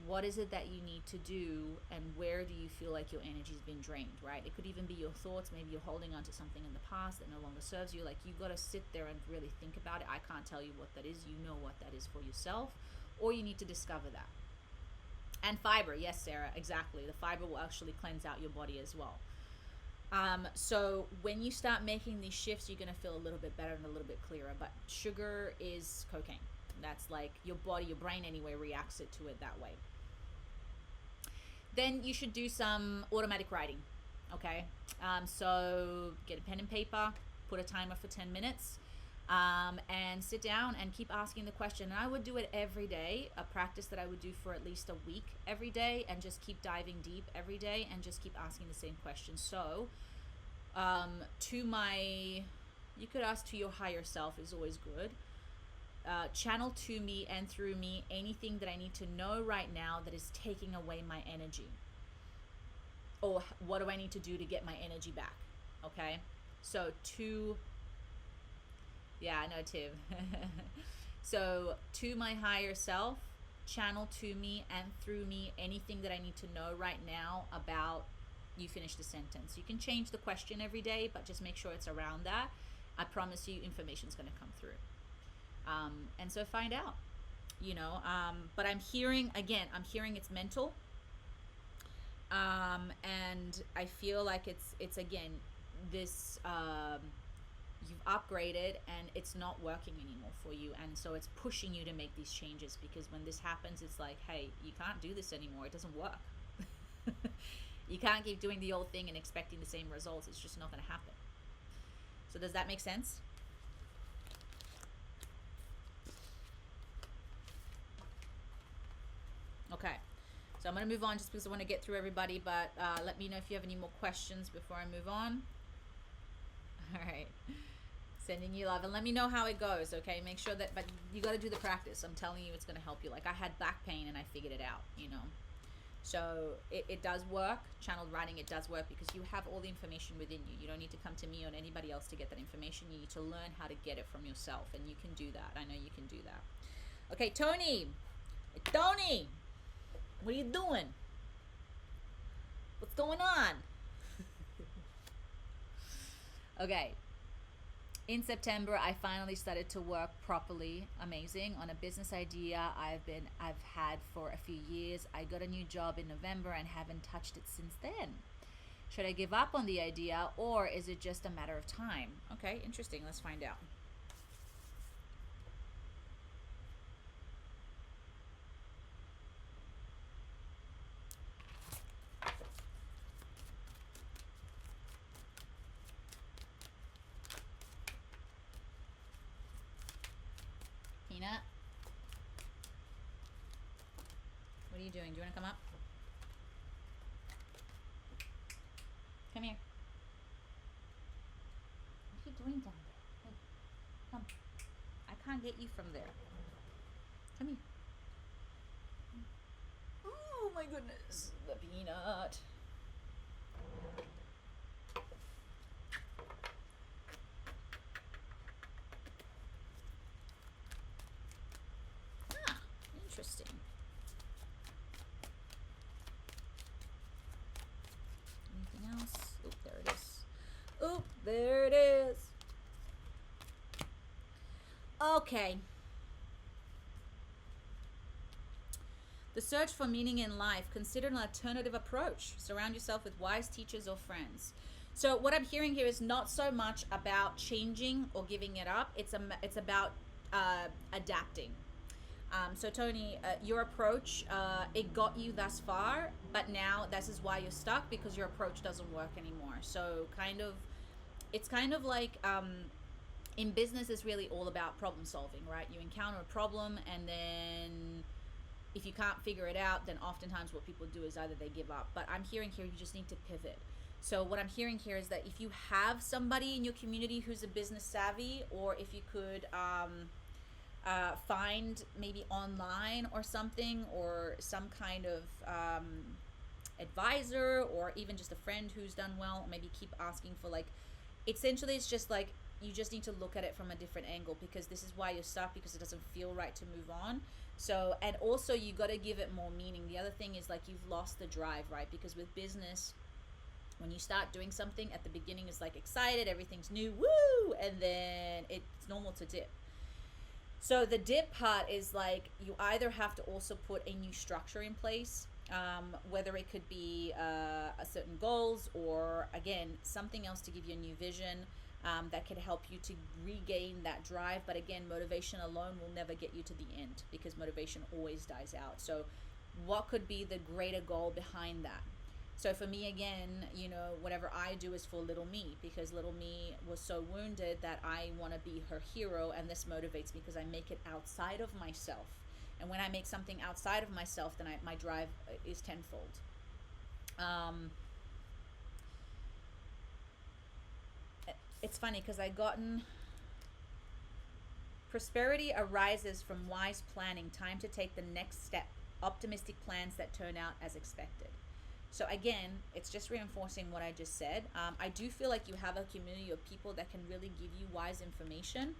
What is it that you need to do, and where do you feel like your energy's been drained, right? It could even be your thoughts. Maybe you're holding on to something in the past that no longer serves you. Like, you got to sit there and really think about it. I can't tell you what that is. You know what that is for yourself, or you need to discover that. And fiber, yes, Sarah, exactly. The fiber will actually cleanse out your body as well. So when you start making these shifts, you're going to feel a little bit better and a little bit clearer. But sugar is cocaine. That's like your body, your brain anyway, reacts to it that way. Then you should do some automatic writing, okay? So get a pen and paper, put a timer for 10 minutes. And sit down and keep asking the question. And I would do it every day, a practice that I would do for at least a week every day, and just keep diving deep every day and just keep asking the same question. So you could ask to your higher self is always good. Channel to me and through me anything that I need to know right now that is taking away my energy. Or what do I need to do to get my energy back? Okay? So yeah, I know, Tiv. So to my higher self, channel to me and through me anything that I need to know right now about, you finish the sentence. You can change the question every day, but just make sure it's around that. I promise you information's going to come through. And so find out, but I'm hearing it's mental. And I feel like it's again, this, you've upgraded and it's not working anymore for you, and so it's pushing you to make these changes, because when this happens, it's like, hey, you can't do this anymore. It doesn't work. You can't keep doing the old thing and expecting the same results. It's just not going to happen. So does that make sense? Okay, so I'm going to move on just because I want to get through everybody, but let me know if you have any more questions before I move on. All right. Sending you love, and let me know how it goes, okay? Make sure that, but you got to do the practice. I'm telling you, it's going to help you. Like, I had back pain and I figured it out, So it does work. Channeled writing, it does work, because you have all the information within you. You don't need to come to me or anybody else to get that information. You need to learn how to get it from yourself, and you can do that. I know you can do that. Okay, Tony. Hey, Tony. What are you doing? What's going on? Okay. In September, I finally started to work properly, amazing, on a business idea I've had for a few years. I got a new job in November and haven't touched it since then. Should I give up on the idea, or is it just a matter of time? Okay, interesting. Let's find out. you doing? Do you want to come up? Come here. What are you doing down there? Hey, come. I can't get you from there. Come here. Oh my goodness, the peanut. Ah, interesting. Anything else? Oh, there it is. Oh, there it is. Okay. The search for meaning in life. Consider an alternative approach. Surround yourself with wise teachers or friends. So what I'm hearing here is not so much about changing or giving it up. It's about adapting. So Tony, your approach, it got you thus far, but now this is why you're stuck, because your approach doesn't work anymore. So it's kind of like in business, it's really all about problem solving, right? You encounter a problem, and then if you can't figure it out, then oftentimes what people do is either they give up. But I'm hearing here, you just need to pivot. So what I'm hearing here is that if you have somebody in your community who's a business savvy, or if you could find maybe online or something, or some kind of advisor, or even just a friend who's done well, maybe keep asking for, like, essentially it's just like you just need to look at it from a different angle, because this is why you're stuck, because it doesn't feel right to move on. So, and also you got to give it more meaning. The other thing is, like, you've lost the drive, right? Because with business, when you start doing something at the beginning, it's like excited, everything's new, woo, and then it's normal to dip. So the dip part is like you either have to also put a new structure in place, whether it could be a certain goals, or again something else to give you a new vision that could help you to regain that drive. But again, motivation alone will never get you to the end, because motivation always dies out. So what could be the greater goal behind that? So for me, again, you know, whatever I do is for little me, because little me was so wounded that I want to be her hero, and this motivates me because I make it outside of myself. And when I make something outside of myself, then my drive is tenfold. It's funny because I gotten prosperity arises from wise planning, time to take the next step, optimistic plans that turn out as expected. So again, it's just reinforcing what I just said. I do feel like you have a community of people that can really give you wise information.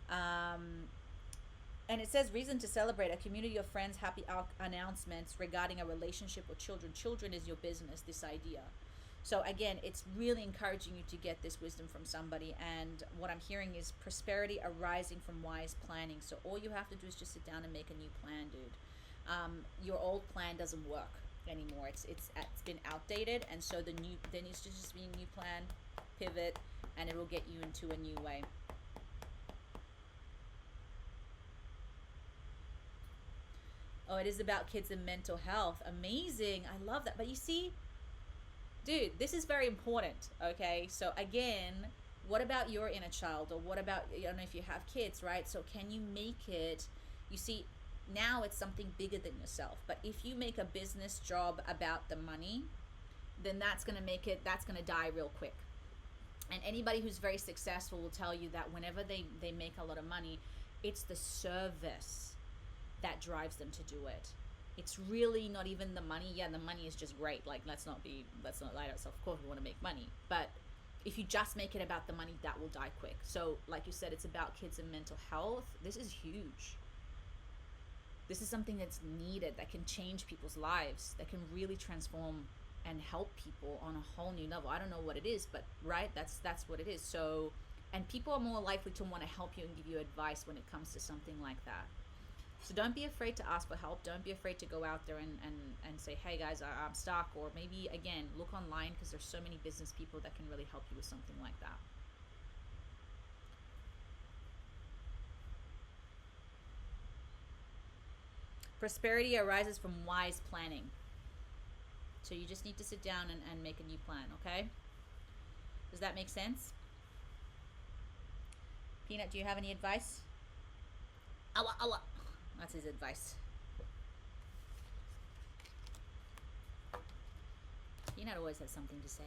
And it says reason to celebrate, a community of friends, happy announcements regarding a relationship with children. Children is your business, this idea. So again, it's really encouraging you to get this wisdom from somebody. And what I'm hearing is prosperity arising from wise planning. So all you have to do is just sit down and make a new plan, dude. Your old plan doesn't work anymore. It's been outdated, and so there needs to just be a new plan, pivot, and it will get you into a new way. Oh, it is about kids and mental health. Amazing. I love that. But you see, dude, this is very important. Okay, so again, what about your inner child, or what about, I don't know if you have kids, right? So can you make it, you see, now it's something bigger than yourself. But if you make a business job about the money, then that's going to die real quick. And anybody who's very successful will tell you that whenever they make a lot of money, it's the service that drives them to do it. It's really not even the money. Yeah, the money is just great. Like, let's not lie to ourselves. Of course we want to make money, but if you just make it about the money, that will die quick. So like you said, it's about kids and mental health. This is huge. This is something that's needed, that can change people's lives, that can really transform and help people on a whole new level. I don't know what it is, but right, that's what it is. So, and people are more likely to want to help you and give you advice when it comes to something like that. So don't be afraid to ask for help. Don't be afraid to go out there and say, hey guys, I'm stuck. Or maybe, again, look online, because there's so many business people that can really help you with something like that. Prosperity arises from wise planning. So you just need to sit down and make a new plan, okay? Does that make sense? Peanut, do you have any advice? Awa, awa. That's his advice. Peanut always has something to say.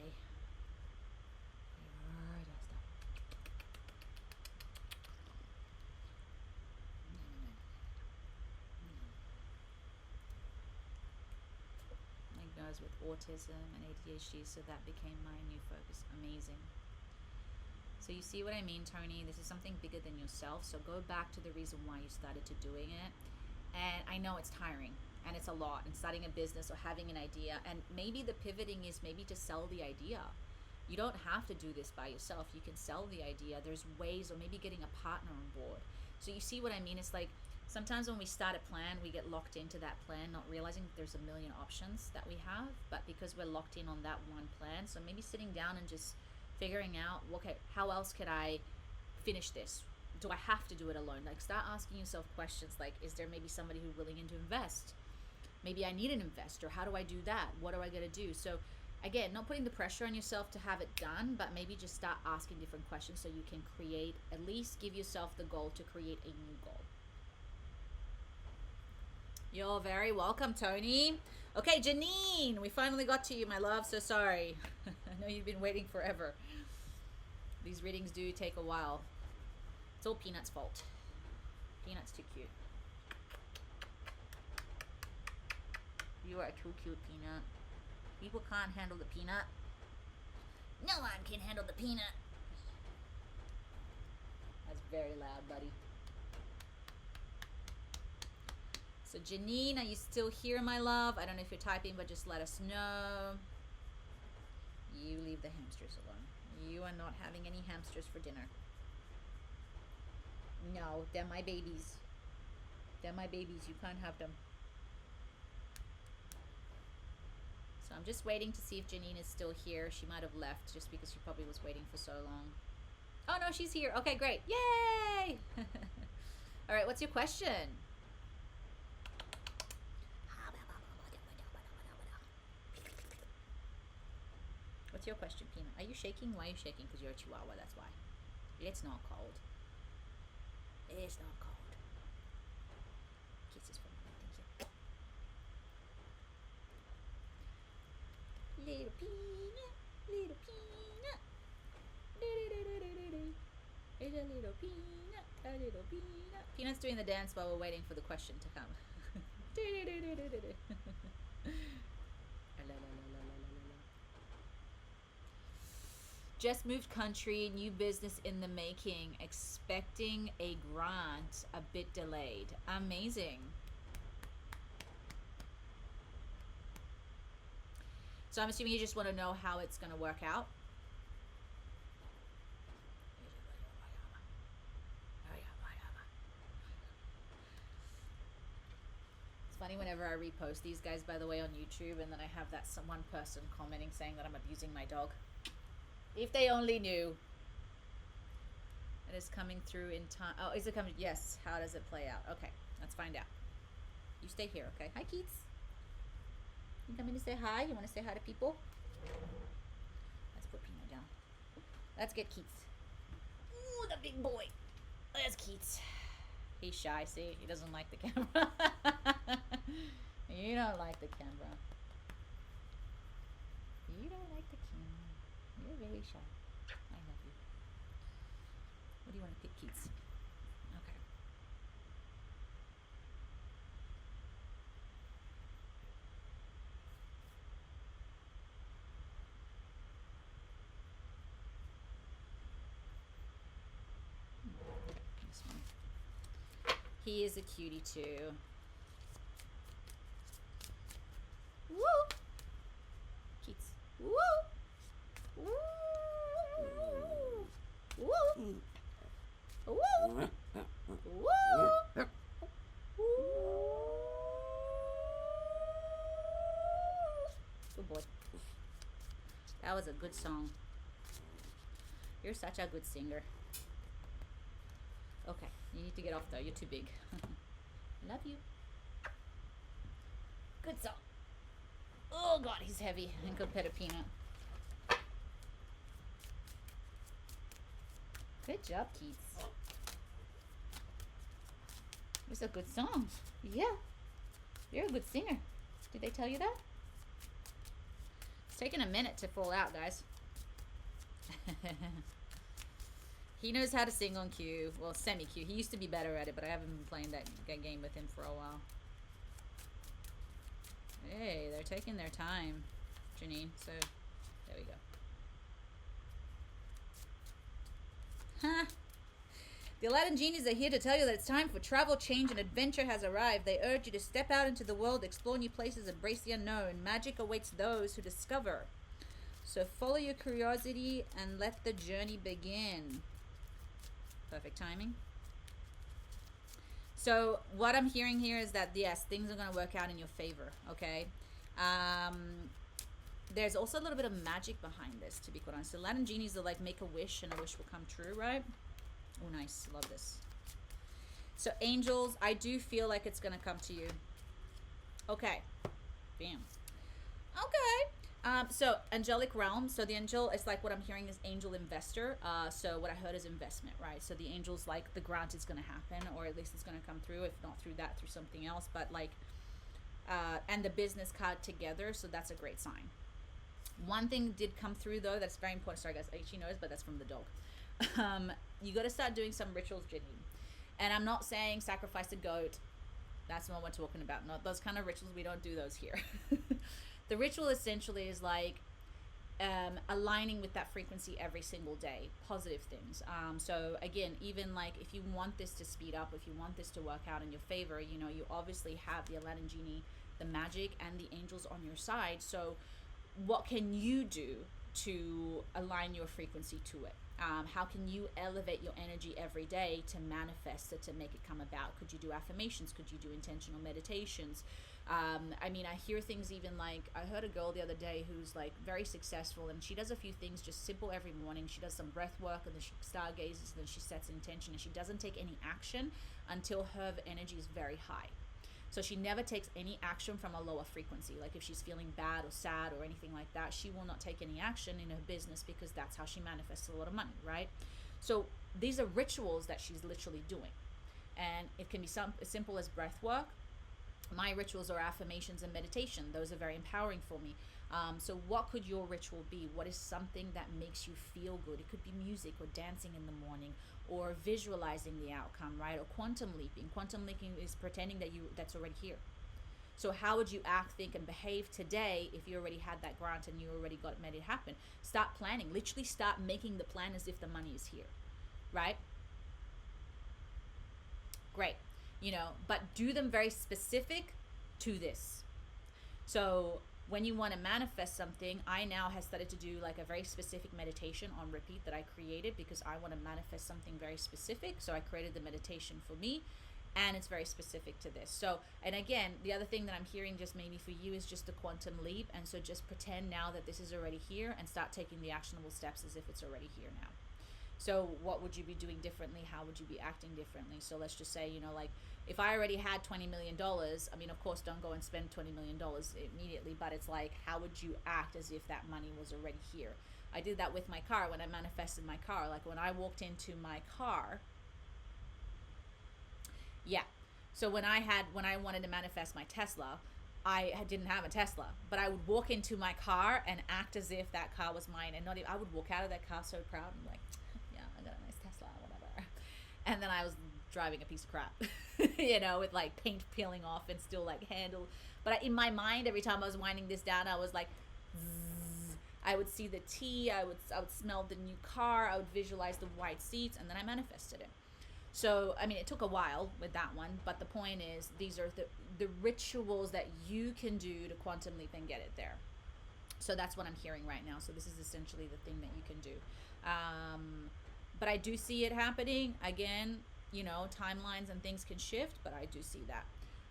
Diagnosed with autism and ADHD, so that became my new focus. Amazing. So you see what I mean, Tony? This is something bigger than yourself. So go back to the reason why you started to doing it. And I know it's tiring and it's a lot, and starting a business or having an idea, and maybe the pivoting is maybe to sell the idea. You don't have to do this by yourself. You can sell the idea. There's ways, or maybe getting a partner on board. So you see what I mean? It's like sometimes when we start a plan, we get locked into that plan, not realizing there's a million options that we have, but because we're locked in on that one plan. So maybe sitting down and just figuring out, okay, how else could I finish this? Do I have to do it alone? Like, start asking yourself questions like, is there maybe somebody who's willing to invest? Maybe I need an investor. How do I do that? What do I got to do? So again, not putting the pressure on yourself to have it done, but maybe just start asking different questions so you can create, at least give yourself the goal to create a new goal. You're very welcome, Tony. Okay, Janine, we finally got to you, my love. So sorry. I know you've been waiting forever. These readings do take a while. It's all Peanut's fault. Peanut's too cute. You are too cute, Peanut. People can't handle the peanut. No one can handle the peanut. That's very loud, buddy. So Janine, are you still here, my love? I don't know if you're typing, but just let us know. You leave the hamsters alone. You are not having any hamsters for dinner. No, they're my babies. They're my babies. You can't have them. So I'm just waiting to see if Janine is still here. She might have left just because she probably was waiting for so long. Oh, no, she's here. Okay, great. Yay! All right, what's your question? What's your question, Peanut? Are you shaking? Why are you shaking? Because you're a chihuahua, that's why. It's not cold. It's not cold. Kisses for me, thank you. Little peanut, little peanut. It's a little peanut, a little peanut. Peanut's doing the dance while we're waiting for the question to come. Just moved country, new business in the making, expecting a grant, a bit delayed. Amazing. So I'm assuming you just want to know how it's going to work out. It's funny whenever I repost these guys, by the way, on YouTube, and then I have that one person commenting saying that I'm abusing my dog. If they only knew. It is coming through in time. Oh, is it coming? Yes. How does it play out? Okay, let's find out. You stay here, okay? Hi, Keats. You come in to say hi? You want to say hi to people? Let's put Peanut down. Let's get Keats. Ooh, the big boy. There's Keats. He's shy, see? He doesn't like the camera. You don't like the camera. You don't like the camera. You're very shy. I love you. What do you want to pick, Keats? Okay. This one. He is a cutie too. Woo! Keats. Woo! Woo! Woo! Woo! Woo! Good boy. That was a good song. You're such a good singer. Okay, you need to get off though. You're too big. Love you. Good song. Oh God, he's heavy. And compared to Peanut. Good job, Keats. It was a good song. Yeah. You're a good singer. Did they tell you that? It's taking a minute to fall out, guys. He knows how to sing on cue. Well, semi-cue. He used to be better at it, but I haven't been playing that game with him for a while. Hey, they're taking their time, Janine. So, there we go. Huh. The Aladdin genies are here to tell you that it's time for travel, change, and adventure has arrived. They urge you to step out into the world, explore new places, embrace the unknown. Magic awaits those who discover. So follow your curiosity and let the journey begin. Perfect timing. So what I'm hearing here is that, yes, things are going to work out in your favor, okay? There's also a little bit of magic behind this, to be quite honest. Aladdin genies are like, make a wish and a wish will come true, right? Oh, nice. Love this. So angels, I do feel like it's going to come to you. Okay. Bam. Okay. So angelic realm. So the angel is like, what I'm hearing is angel investor. So what I heard is investment, right? So the angel's like, the grant is going to happen, or at least it's going to come through, if not through that, through something else. But like, and the business card together. So that's a great sign. One thing did come through though, that's very important. Sorry guys, she knows, but that's from the dog. You got to start doing some rituals, Janine. And I'm not saying sacrifice a goat. That's not what we're talking about. Not those kind of rituals. We don't do those here. The ritual essentially is like aligning with that frequency every single day. Positive things. So again, even like if you want this to speed up, if you want this to work out in your favor, you know, you obviously have the Aladdin genie, the magic, and the angels on your side. So what can you do to align your frequency to it? How can you elevate your energy every day to manifest it, to make it come about? Could you do affirmations? Could you do intentional meditations? I mean, I hear things even like, I heard a girl the other day who's like very successful, and she does a few things just simple every morning. She does some breath work, and then she stargazes, and then she sets intention, and she doesn't take any action until her energy is very high. So she never takes any action from a lower frequency. Like if she's feeling bad or sad or anything like that, she will not take any action in her business, because that's how she manifests a lot of money, right? So these are rituals that she's literally doing. And it can be as simple as breath work. My rituals are affirmations and meditation. Those are very empowering for me. So what could your ritual be? What is something that makes you feel good? It could be music or dancing in the morning, or visualizing the outcome, right? Or quantum leaping. Quantum leaping is pretending that that's already here. So how would you act, think, and behave today if you already had that grant and you already made it happen? Start planning. Literally start making the plan as if the money is here, right? Great. You know, but do them very specific to this. So when you want to manifest something, I now have started to do like a very specific meditation on repeat that I created, because I want to manifest something very specific. So I created the meditation for me, and it's very specific to this. So, and again, the other thing that I'm hearing just maybe for you is just the quantum leap. And so just pretend now that this is already here, and start taking the actionable steps as if it's already here now. So what would you be doing differently? How would you be acting differently? So let's just say, you know, like if I already had $20 million, I mean, of course, don't go and spend $20 million immediately, but it's like, how would you act as if that money was already here? I did that with my car when I manifested my car. Like when I walked into my car, yeah. So when I wanted to manifest my Tesla, I didn't have a Tesla, but I would walk into my car and act as if that car was mine, and not even, I would walk out of that car so proud and like, yeah, I got a nice Tesla, whatever. And then I was driving a piece of crap, you know, with like paint peeling off and still like handle. But in my mind, every time I was winding this down, I was like, zzz. I would see the T, I would smell the new car, I would visualize the white seats, and then I manifested it. So, I mean, it took a while with that one, but the point is, these are the rituals that you can do to quantum leap and get it there. So that's what I'm hearing right now. So this is essentially the thing that you can do. But I do see it happening. Again, you know, timelines and things can shift, but I do see that.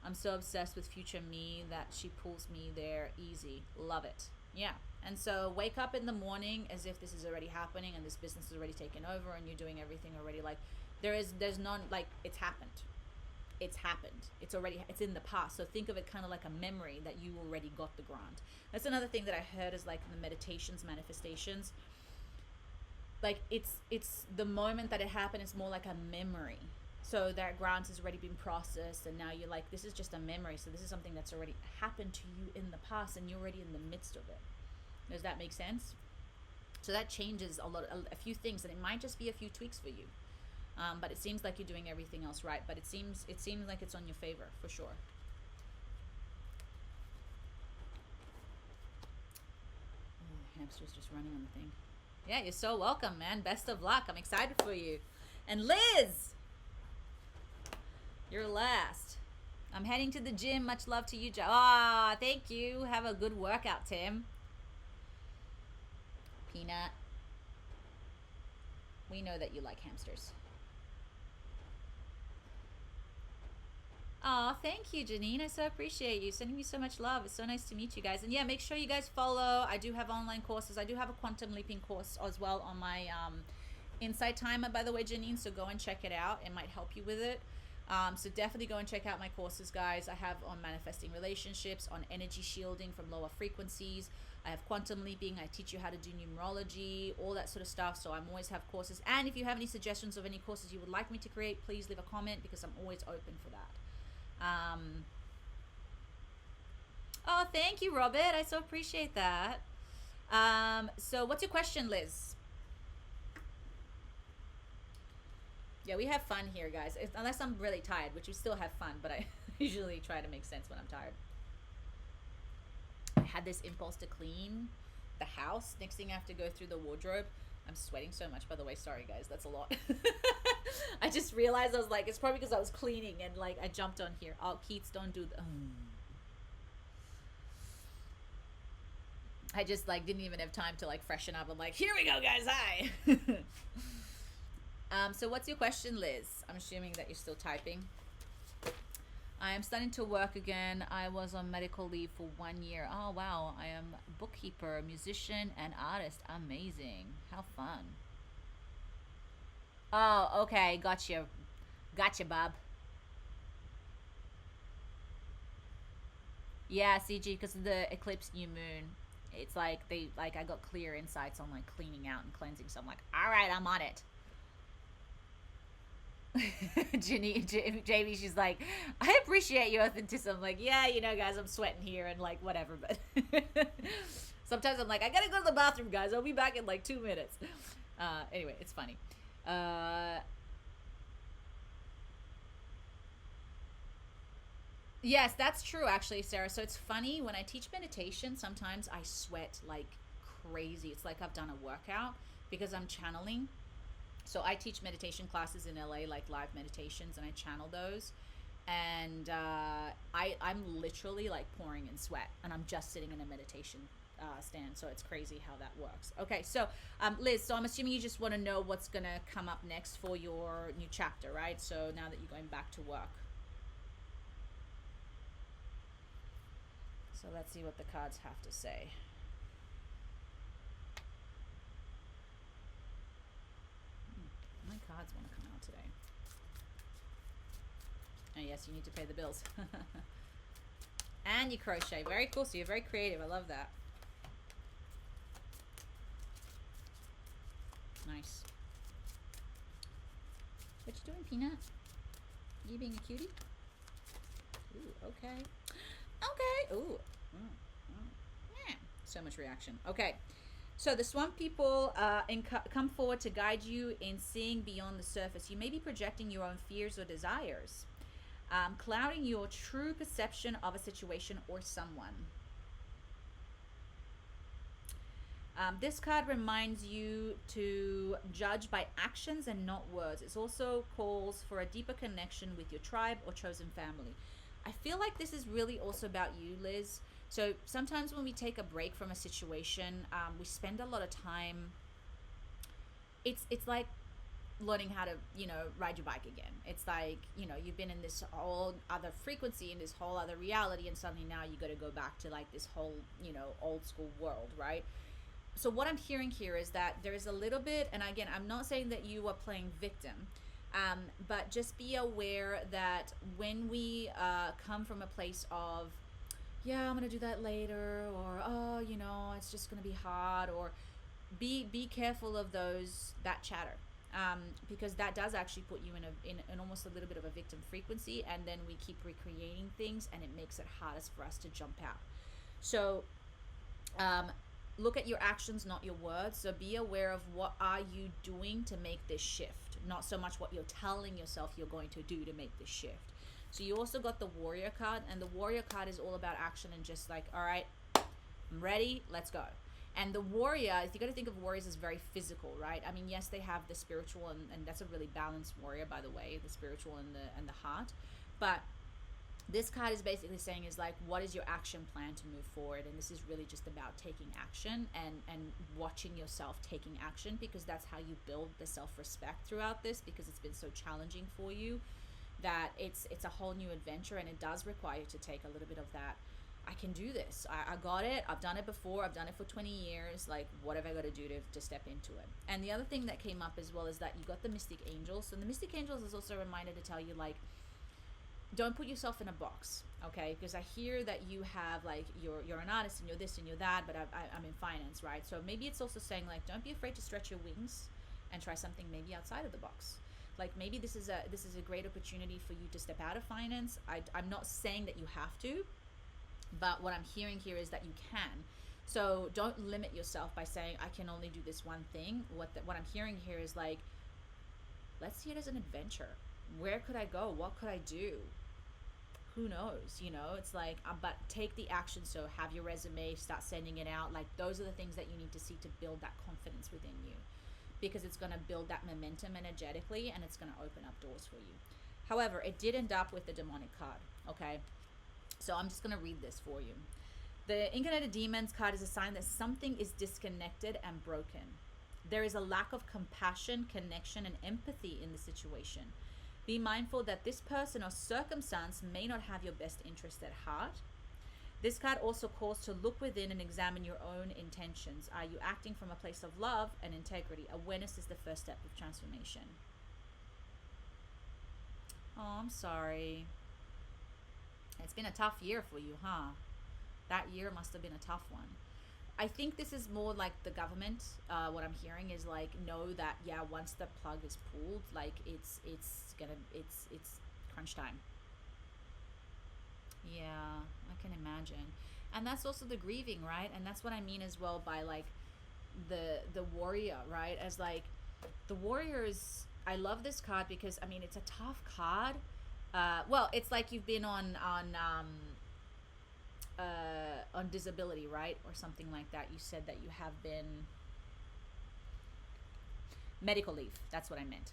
I'm so obsessed with future me that she pulls me there easy. Love it. Yeah. And so wake up in the morning as if this is already happening and this business is already taken over and you're doing everything already. Like there's none, like it's happened. It's happened. It's in the past. So think of it kind of like a memory that you already got the grant. That's another thing that I heard is like the meditations, manifestations. Like it's the moment that it happened is more like a memory. So that grant has already been processed and now you're like, this is just a memory. So this is something that's already happened to you in the past and you're already in the midst of it. Does that make sense? So that changes a few things, and it might just be a few tweaks for you. But it seems like you're doing everything else right. But it seems like it's on your favor for sure. Oh, hamster's just running on the thing. Yeah, you're so welcome, man. Best of luck. I'm excited for you. And Liz, you're last. I'm heading to the gym. Much love to you, Joe. Ah, thank you. Have a good workout, Tim. Peanut. We know that you like hamsters. Oh, thank you, Janine. I so appreciate you. Sending you so much love. It's so nice to meet you guys. And yeah, make sure you guys follow. I do have online courses. I do have a quantum leaping course as well on my Insight Timer, by the way, Janine. So go and check it out. It might help you with it. So definitely go and check out my courses, guys. I have on manifesting relationships, on energy shielding from lower frequencies. I have quantum leaping. I teach you how to do numerology, all that sort of stuff. So I'm always have courses. And if you have any suggestions of any courses you would like me to create, please leave a comment because I'm always open for that. Oh, thank you, Robert. I so appreciate that. So what's your question, Liz? Yeah, we have fun here, guys. Unless I'm really tired, which we still have fun, but I usually try to make sense when I'm tired. I had this impulse to clean the house. Next thing I have to go through the wardrobe. I'm sweating so much, by the way. Sorry, guys. That's a lot. I just realized I was like, it's probably because I was cleaning and like I jumped on here. Oh, Keats, don't do that. I just like didn't even have time to like freshen up. I'm like, here we go, guys. Hi. So what's your question, Liz? I'm assuming that you're still typing. I am starting to work again. I was on medical leave for 1 year. Oh, wow. I am bookkeeper, musician, and artist. Amazing. How fun. Oh, okay. Gotcha. Gotcha, Bob. Yeah, CG, because of the eclipse new moon. It's like I got clear insights on like cleaning out and cleansing. So I'm like, all right, I'm on it. Jamie, she's like, I appreciate your authenticity. I'm like, yeah, you know, guys, I'm sweating here and like whatever, but sometimes I'm like, I gotta go to the bathroom, guys. I'll be back in like 2 minutes. Anyway, it's funny. Yes, that's true, actually, Sarah. So it's funny when I teach meditation, sometimes I sweat like crazy. It's like I've done a workout because I'm channeling. So I teach meditation classes in LA, like live meditations, and I channel those. And I'm literally like pouring in sweat, and I'm just sitting in a meditation stand. So it's crazy how that works. Okay, so Liz, so I'm assuming you just want to know what's going to come up next for your new chapter, right? So now that you're going back to work. So let's see what the cards have to say. My cards want to come out today. Oh yes, you need to pay the bills. And you crochet. Very cool. So you're very creative. I love that. Nice. What you doing, Peanut? You being a cutie? Ooh, okay. Okay. Ooh. Yeah. So much reaction. Okay. So the swamp people come forward to guide you in seeing beyond the surface. You may be projecting your own fears or desires, clouding your true perception of a situation or someone. This card reminds you to judge by actions and not words. It also calls for a deeper connection with your tribe or chosen family. I feel like this is really also about you, Liz. So sometimes when we take a break from a situation, we spend a lot of time. It's like learning how to, you know, ride your bike again. It's like, you know, you've been in this whole other frequency, in this whole other reality, and suddenly now you got to go back to like this whole, you know, old school world, right? So what I'm hearing here is that there is a little bit, and again, I'm not saying that you are playing victim, but just be aware that when we come from a place of, yeah, I'm gonna do that later, or oh, you know, it's just gonna be hard, or be careful of that chatter, because that does actually put you in almost a little bit of a victim frequency, and then we keep recreating things, and it makes it hardest for us to jump out. So look at your actions, not your words. So be aware of what are you doing to make this shift, not so much what you're telling yourself you're going to do to make this shift. So you also got the warrior card, and the warrior card is all about action and just like, all right, I'm ready, let's go. And the warrior, you got to think of warriors as very physical, right? I mean, yes, they have the spiritual, and that's a really balanced warrior, by the way, the spiritual and the heart. But this card is basically saying is like, what is your action plan to move forward? And this is really just about taking action and watching yourself taking action, because that's how you build the self-respect throughout this, because it's been so challenging for you that it's a whole new adventure, and it does require you to take a little bit of that. I can do this. I got it. I've done it before. I've done it for 20 years. Like, what have I got to do to step into it? And the other thing that came up as well is that you got the Mystic Angels. So the Mystic Angels is also a reminder to tell you, like, don't put yourself in a box, okay? Because I hear that you have, like, you're an artist and you're this and you're that, but I'm in finance, right? So maybe it's also saying, like, don't be afraid to stretch your wings and try something maybe outside of the box. Like, maybe this is a great opportunity for you to step out of finance. I'm not saying that you have to, but what I'm hearing here is that you can. So don't limit yourself by saying, I can only do this one thing. What I'm hearing here is like, let's see it as an adventure. Where could I go? What could I do? Who knows? You know, it's like, but take the action. So have your resume, start sending it out. Like, those are the things that you need to see to build that confidence within you, because it's going to build that momentum energetically, and it's going to open up doors for you. However, it did end up with the demonic card, okay? So I'm just going to read this for you. The Incarnated Demons card is a sign that something is disconnected and broken. There is a lack of compassion, connection, and empathy in the situation. Be mindful that this person or circumstance may not have your best interest at heart. This card also calls to look within and examine your own intentions. Are you acting from a place of love and integrity? Awareness is the first step of transformation. Oh, I'm sorry. It's been a tough year for you, huh? That year must have been a tough one. I think this is more like the government. What I'm hearing is like, know that, yeah, once the plug is pulled, like it's crunch time. Yeah, I can imagine. And that's also the grieving, right? And that's what I mean as well by like the warrior, right? As like the warriors, I love this card because I mean it's a tough card. Well, it's like you've been on disability, right? Or something like that. You said that you have been medical leave. That's what I meant.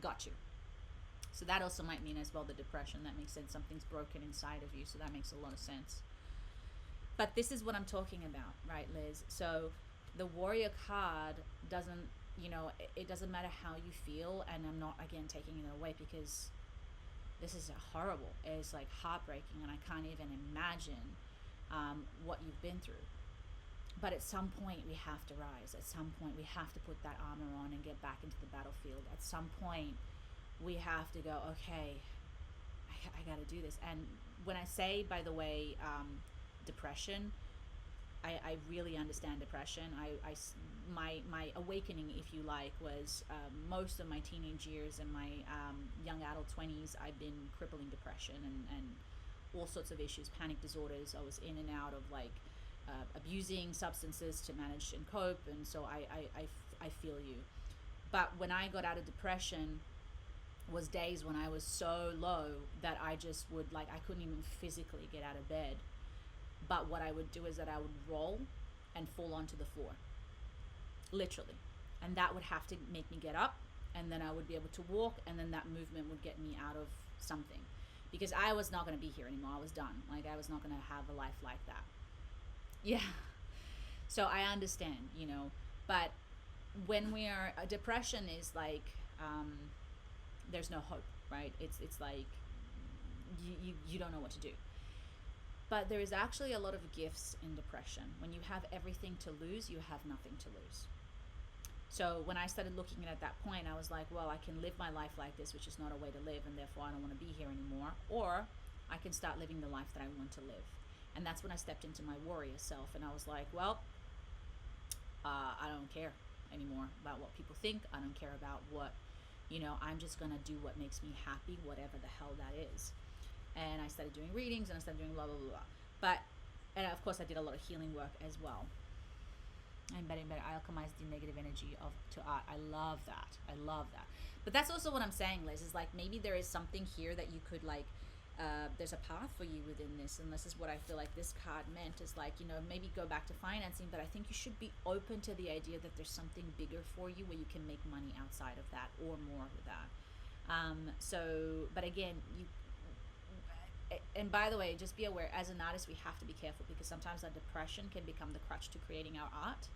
Got you. So that also might mean as well the depression. That makes sense. Something's broken inside of you. So that makes a lot of sense. But this is what I'm talking about, right, Liz? So the warrior card doesn't, you know, it doesn't matter how you feel. And I'm not, again, taking it away because this is horrible. It's like heartbreaking. And I can't even imagine what you've been through. But at some point we have to rise. At some point we have to put that armor on and get back into the battlefield. At some point we have to go, okay, I got to do this. And when I say, by the way, depression, I really understand depression. My awakening, if you like, was most of my teenage years and my young adult 20s, I've been crippling depression and all sorts of issues, panic disorders. I was in and out of like abusing substances to manage and cope, and so I feel you. But when I got out of depression was days when I was so low that I just would like, I couldn't even physically get out of bed. But what I would do is that I would roll and fall onto the floor, literally. And that would have to make me get up, and then I would be able to walk, and then that movement would get me out of something. Because I was not going to be here anymore. I was done. Like, I was not going to have a life like that. Yeah. So I understand, you know. But when we are, depression is like, there's no hope, right? It's like you don't know what to do. But there is actually a lot of gifts in depression. When you have everything to lose, you have nothing to lose. So when I started looking at that point, I was like, well, I can live my life like this, which is not a way to live, and therefore I don't want to be here anymore. Or I can start living the life that I want to live. And that's when I stepped into my warrior self, and I was like, well, I don't care anymore about what people think. I don't care about what, you know, I'm just going to do what makes me happy, whatever the hell that is. And I started doing readings, and I started doing blah, blah, blah, blah. But And of course I did a lot of healing work as well. And better, I alchemize the negative energy to art. I love that. I love that. But that's also what I'm saying, Liz, is like maybe there is something here that you could like, there's a path for you within this, and this is what I feel like this card meant, is like, you know, maybe go back to financing, but I think you should be open to the idea that there's something bigger for you where you can make money outside of that or more with that. But again, and by the way, just be aware, as an artist, we have to be careful because sometimes our depression can become the crutch to creating our art.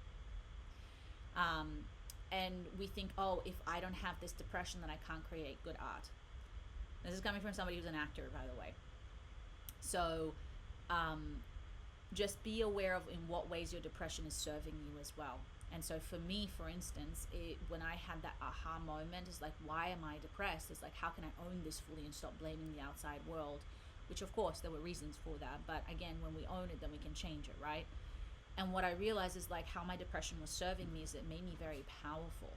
And we think, oh, if I don't have this depression, then I can't create good art. This is coming from somebody who's an actor, by the way. So just be aware of in what ways your depression is serving you as well. And so for me, for instance, when I had that aha moment, it's like, why am I depressed? It's like, how can I own this fully and stop blaming the outside world? Which, of course, there were reasons for that. But again, when we own it, then we can change it, right? And what I realized is like how my depression was serving me is it made me very powerful.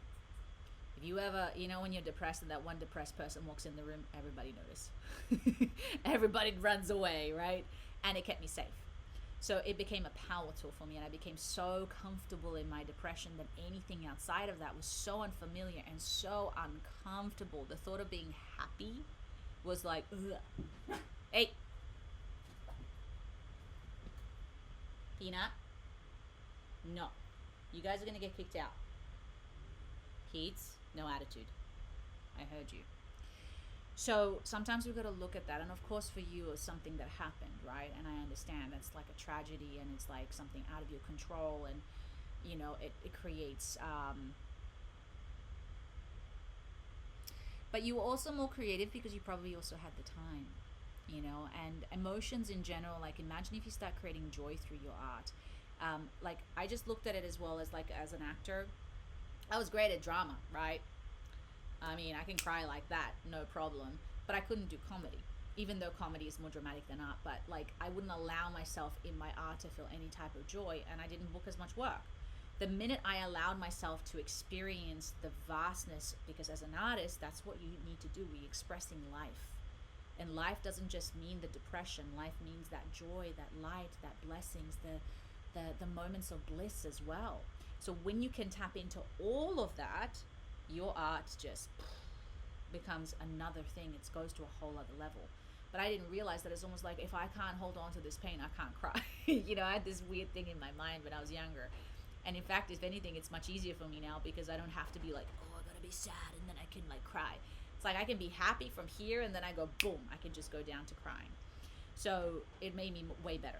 If you ever, you know, when you're depressed and that one depressed person walks in the room, everybody notices. Everybody runs away, right? And it kept me safe. So it became a power tool for me, and I became so comfortable in my depression that anything outside of that was so unfamiliar and so uncomfortable. The thought of being happy was like, ugh. Hey, Peanut, no, you guys are gonna get kicked out. Kids, no attitude. I heard you. So sometimes we've got to look at that, and of course for you it was something that happened, right? And I understand that's like a tragedy, and it's like something out of your control, and you know it creates but you were also more creative because you probably also had the time, you know. And emotions in general, like imagine if you start creating joy through your art. Like I just looked at it as well as like as an actor, I was great at drama, right? I mean, I can cry like that, no problem. But I couldn't do comedy, even though comedy is more dramatic than art. But like, I wouldn't allow myself in my art to feel any type of joy, and I didn't book as much work. The minute I allowed myself to experience the vastness, because as an artist, that's what you need to do. We're expressing life. And life doesn't just mean the depression. Life means that joy, that light, that blessings, the moments of bliss as well. So when you can tap into all of that, your art just becomes another thing. It goes to a whole other level. But I didn't realize that it's almost like if I can't hold on to this pain, I can't cry. You know, I had this weird thing in my mind when I was younger. And in fact, if anything, it's much easier for me now because I don't have to be like, oh, I gotta be sad and then I can like cry. It's like I can be happy from here and then I go boom, I can just go down to crying. So it made me way better.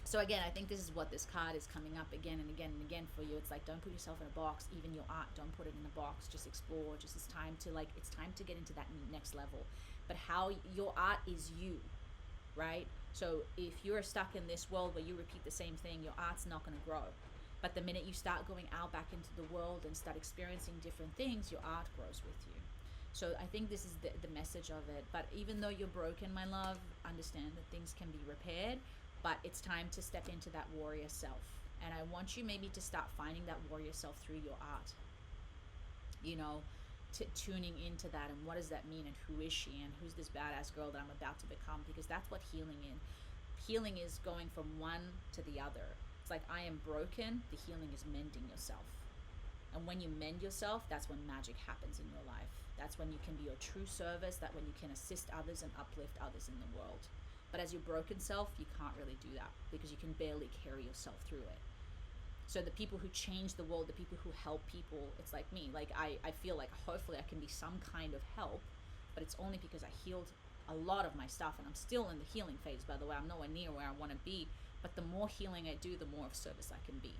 So again, I think this is what this card is coming up again and again and again for you. It's like, don't put yourself in a box. Even your art, don't put it in a box. Just explore. Just it's time to get into that next level. But how your art is you, right? So if you're stuck in this world where you repeat the same thing, your art's not going to grow. But the minute you start going out back into the world and start experiencing different things, your art grows with you. So I think this is the message of it. But even though you're broken, my love, understand that things can be repaired. But it's time to step into that warrior self. And I want you maybe to start finding that warrior self through your art. You know, tuning into that and what does that mean and who is she and who's this badass girl that I'm about to become, because that's what healing is. Healing is going from one to the other. It's like I am broken, the healing is mending yourself. And when you mend yourself, that's when magic happens in your life. That's when you can be your true service, that when you can assist others and uplift others in the world. But as your broken self, you can't really do that because you can barely carry yourself through it. So the people who change the world, the people who help people, it's like me. Like I feel like hopefully I can be some kind of help, but it's only because I healed a lot of my stuff, and I'm still in the healing phase, by the way. I'm nowhere near where I want to be, but the more healing I do, the more of service I can be.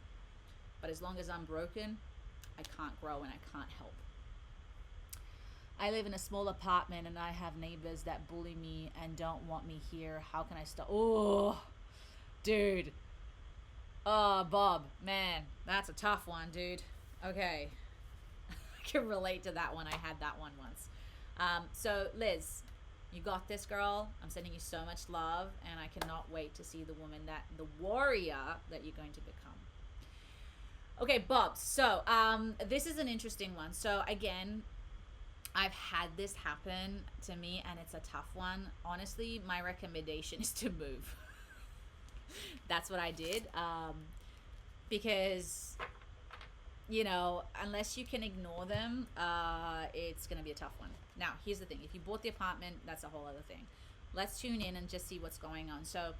But as long as I'm broken, I can't grow and I can't help. I live in a small apartment and I have neighbors that bully me and don't want me here. How can I stop? Oh, dude. Oh, Bob, man, that's a tough one, dude. Okay. I can relate to that one. I had that one once. So Liz, you got this, girl. I'm sending you so much love, and I cannot wait to see the warrior that you're going to become. Okay, Bob. So this is an interesting one. So again, I've had this happen to me, and it's a tough one. Honestly, my recommendation is to move. That's what I did. Because, you know, unless you can ignore them, it's going to be a tough one. Now, here's the thing. If you bought the apartment, that's a whole other thing. Let's tune in and just see what's going on. So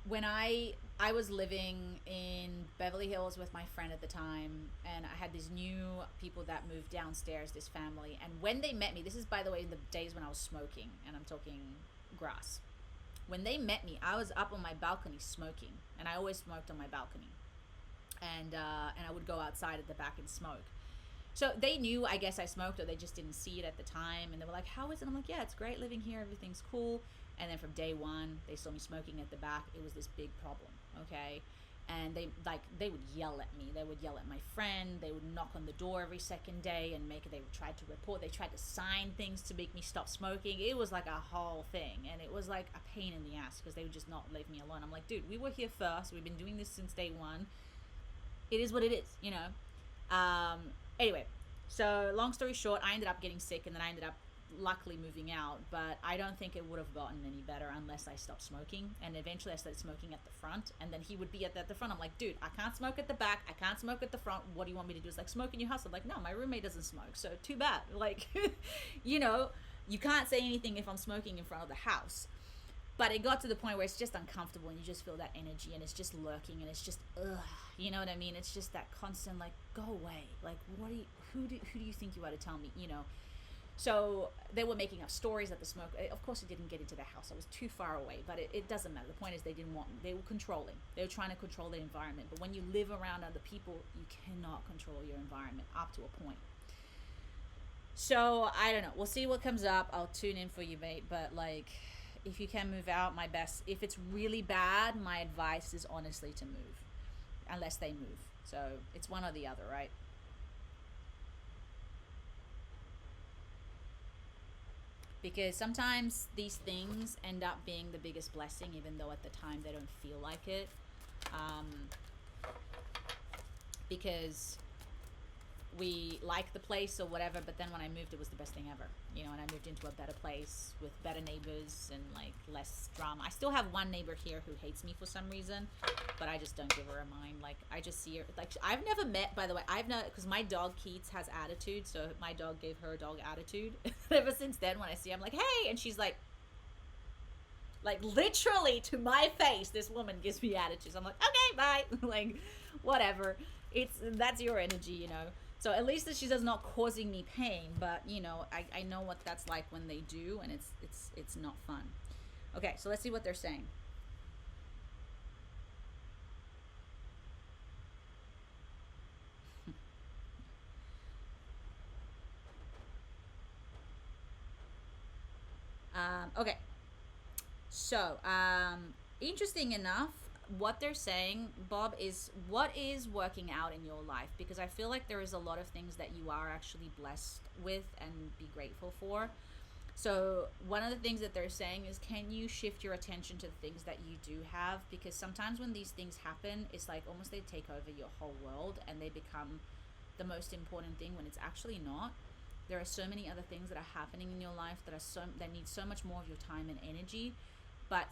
when I was living in Beverly Hills with my friend at the time, and I had these new people that moved downstairs, this family, and when they met me, this is, by the way, in the days when I was smoking, and I'm talking grass. When they met me, I was up on my balcony smoking, and I always smoked on my balcony, and I would go outside at the back and smoke. So they knew, I guess, I smoked, or they just didn't see it at the time, and they were like, "How is it?" I'm like, "Yeah, it's great living here. Everything's cool." And then from day one, they saw me smoking at the back. It was this big problem, okay? And they would yell at me. They would yell at my friend. They would knock on the door every second day and they would try to report. They tried to sign things to make me stop smoking. It was like a whole thing. And it was like a pain in the ass because they would just not leave me alone. I'm like, dude, we were here first. We've been doing this since day one. It is what it is, you know? Anyway, so long story short, I ended up getting sick, and then I ended up luckily moving out, but I don't think it would have gotten any better unless I stopped smoking. And eventually I started smoking at the front, and then he would be at the front. I'm like, dude, I can't smoke at the back, I can't smoke at the front. What do you want me to do? It's like, smoke in your house. I'm like, no, my roommate doesn't smoke, so too bad. Like, you know, you can't say anything if I'm smoking in front of the house. But it got to the point where it's just uncomfortable, and you just feel that energy, and it's just lurking, and it's just, ugh, you know what I mean? It's just that constant, like, go away. Like, who do you think you are to tell me, you know? So they were making up stories at the smoke. Of course, it didn't get into the house. I was too far away, but it doesn't matter. The point is, they didn't want me. They were controlling. They were trying to control the environment. But when you live around other people, you cannot control your environment up to a point. So I don't know. We'll see what comes up. I'll tune in for you, mate. But like, if you can move out, my best. If it's really bad, my advice is honestly to move, unless they move. So it's one or the other, right? Because sometimes these things end up being the biggest blessing, even though at the time they don't feel like it. Um, because we like the place or whatever, but then when I moved, it was the best thing ever, you know. And I moved into a better place with better neighbors and like less drama. I still have one neighbor here who hates me for some reason, but I just don't give her a mind. Like, I just see her, like, I've never met, by the way, I've never, because my dog Keats has attitude, so my dog gave her dog attitude. Ever since then, when I see her, I'm like, hey, and she's like literally to my face, this woman gives me attitudes. I'm like, okay, bye. Like, whatever. That's your energy, you know. So at least that she does not causing me pain, but you know, I know what that's like when they do, and it's not fun. Okay, so let's see what they're saying. Okay, so interesting enough, what they're saying, Bob, is what is working out in your life, because I feel like there is a lot of things that you are actually blessed with and be grateful for. So one of the things that they're saying is, can you shift your attention to the things that you do have? Because sometimes when these things happen, it's like almost they take over your whole world and they become the most important thing, when it's actually not. There are so many other things that are happening in your life that need so much more of your time and energy. But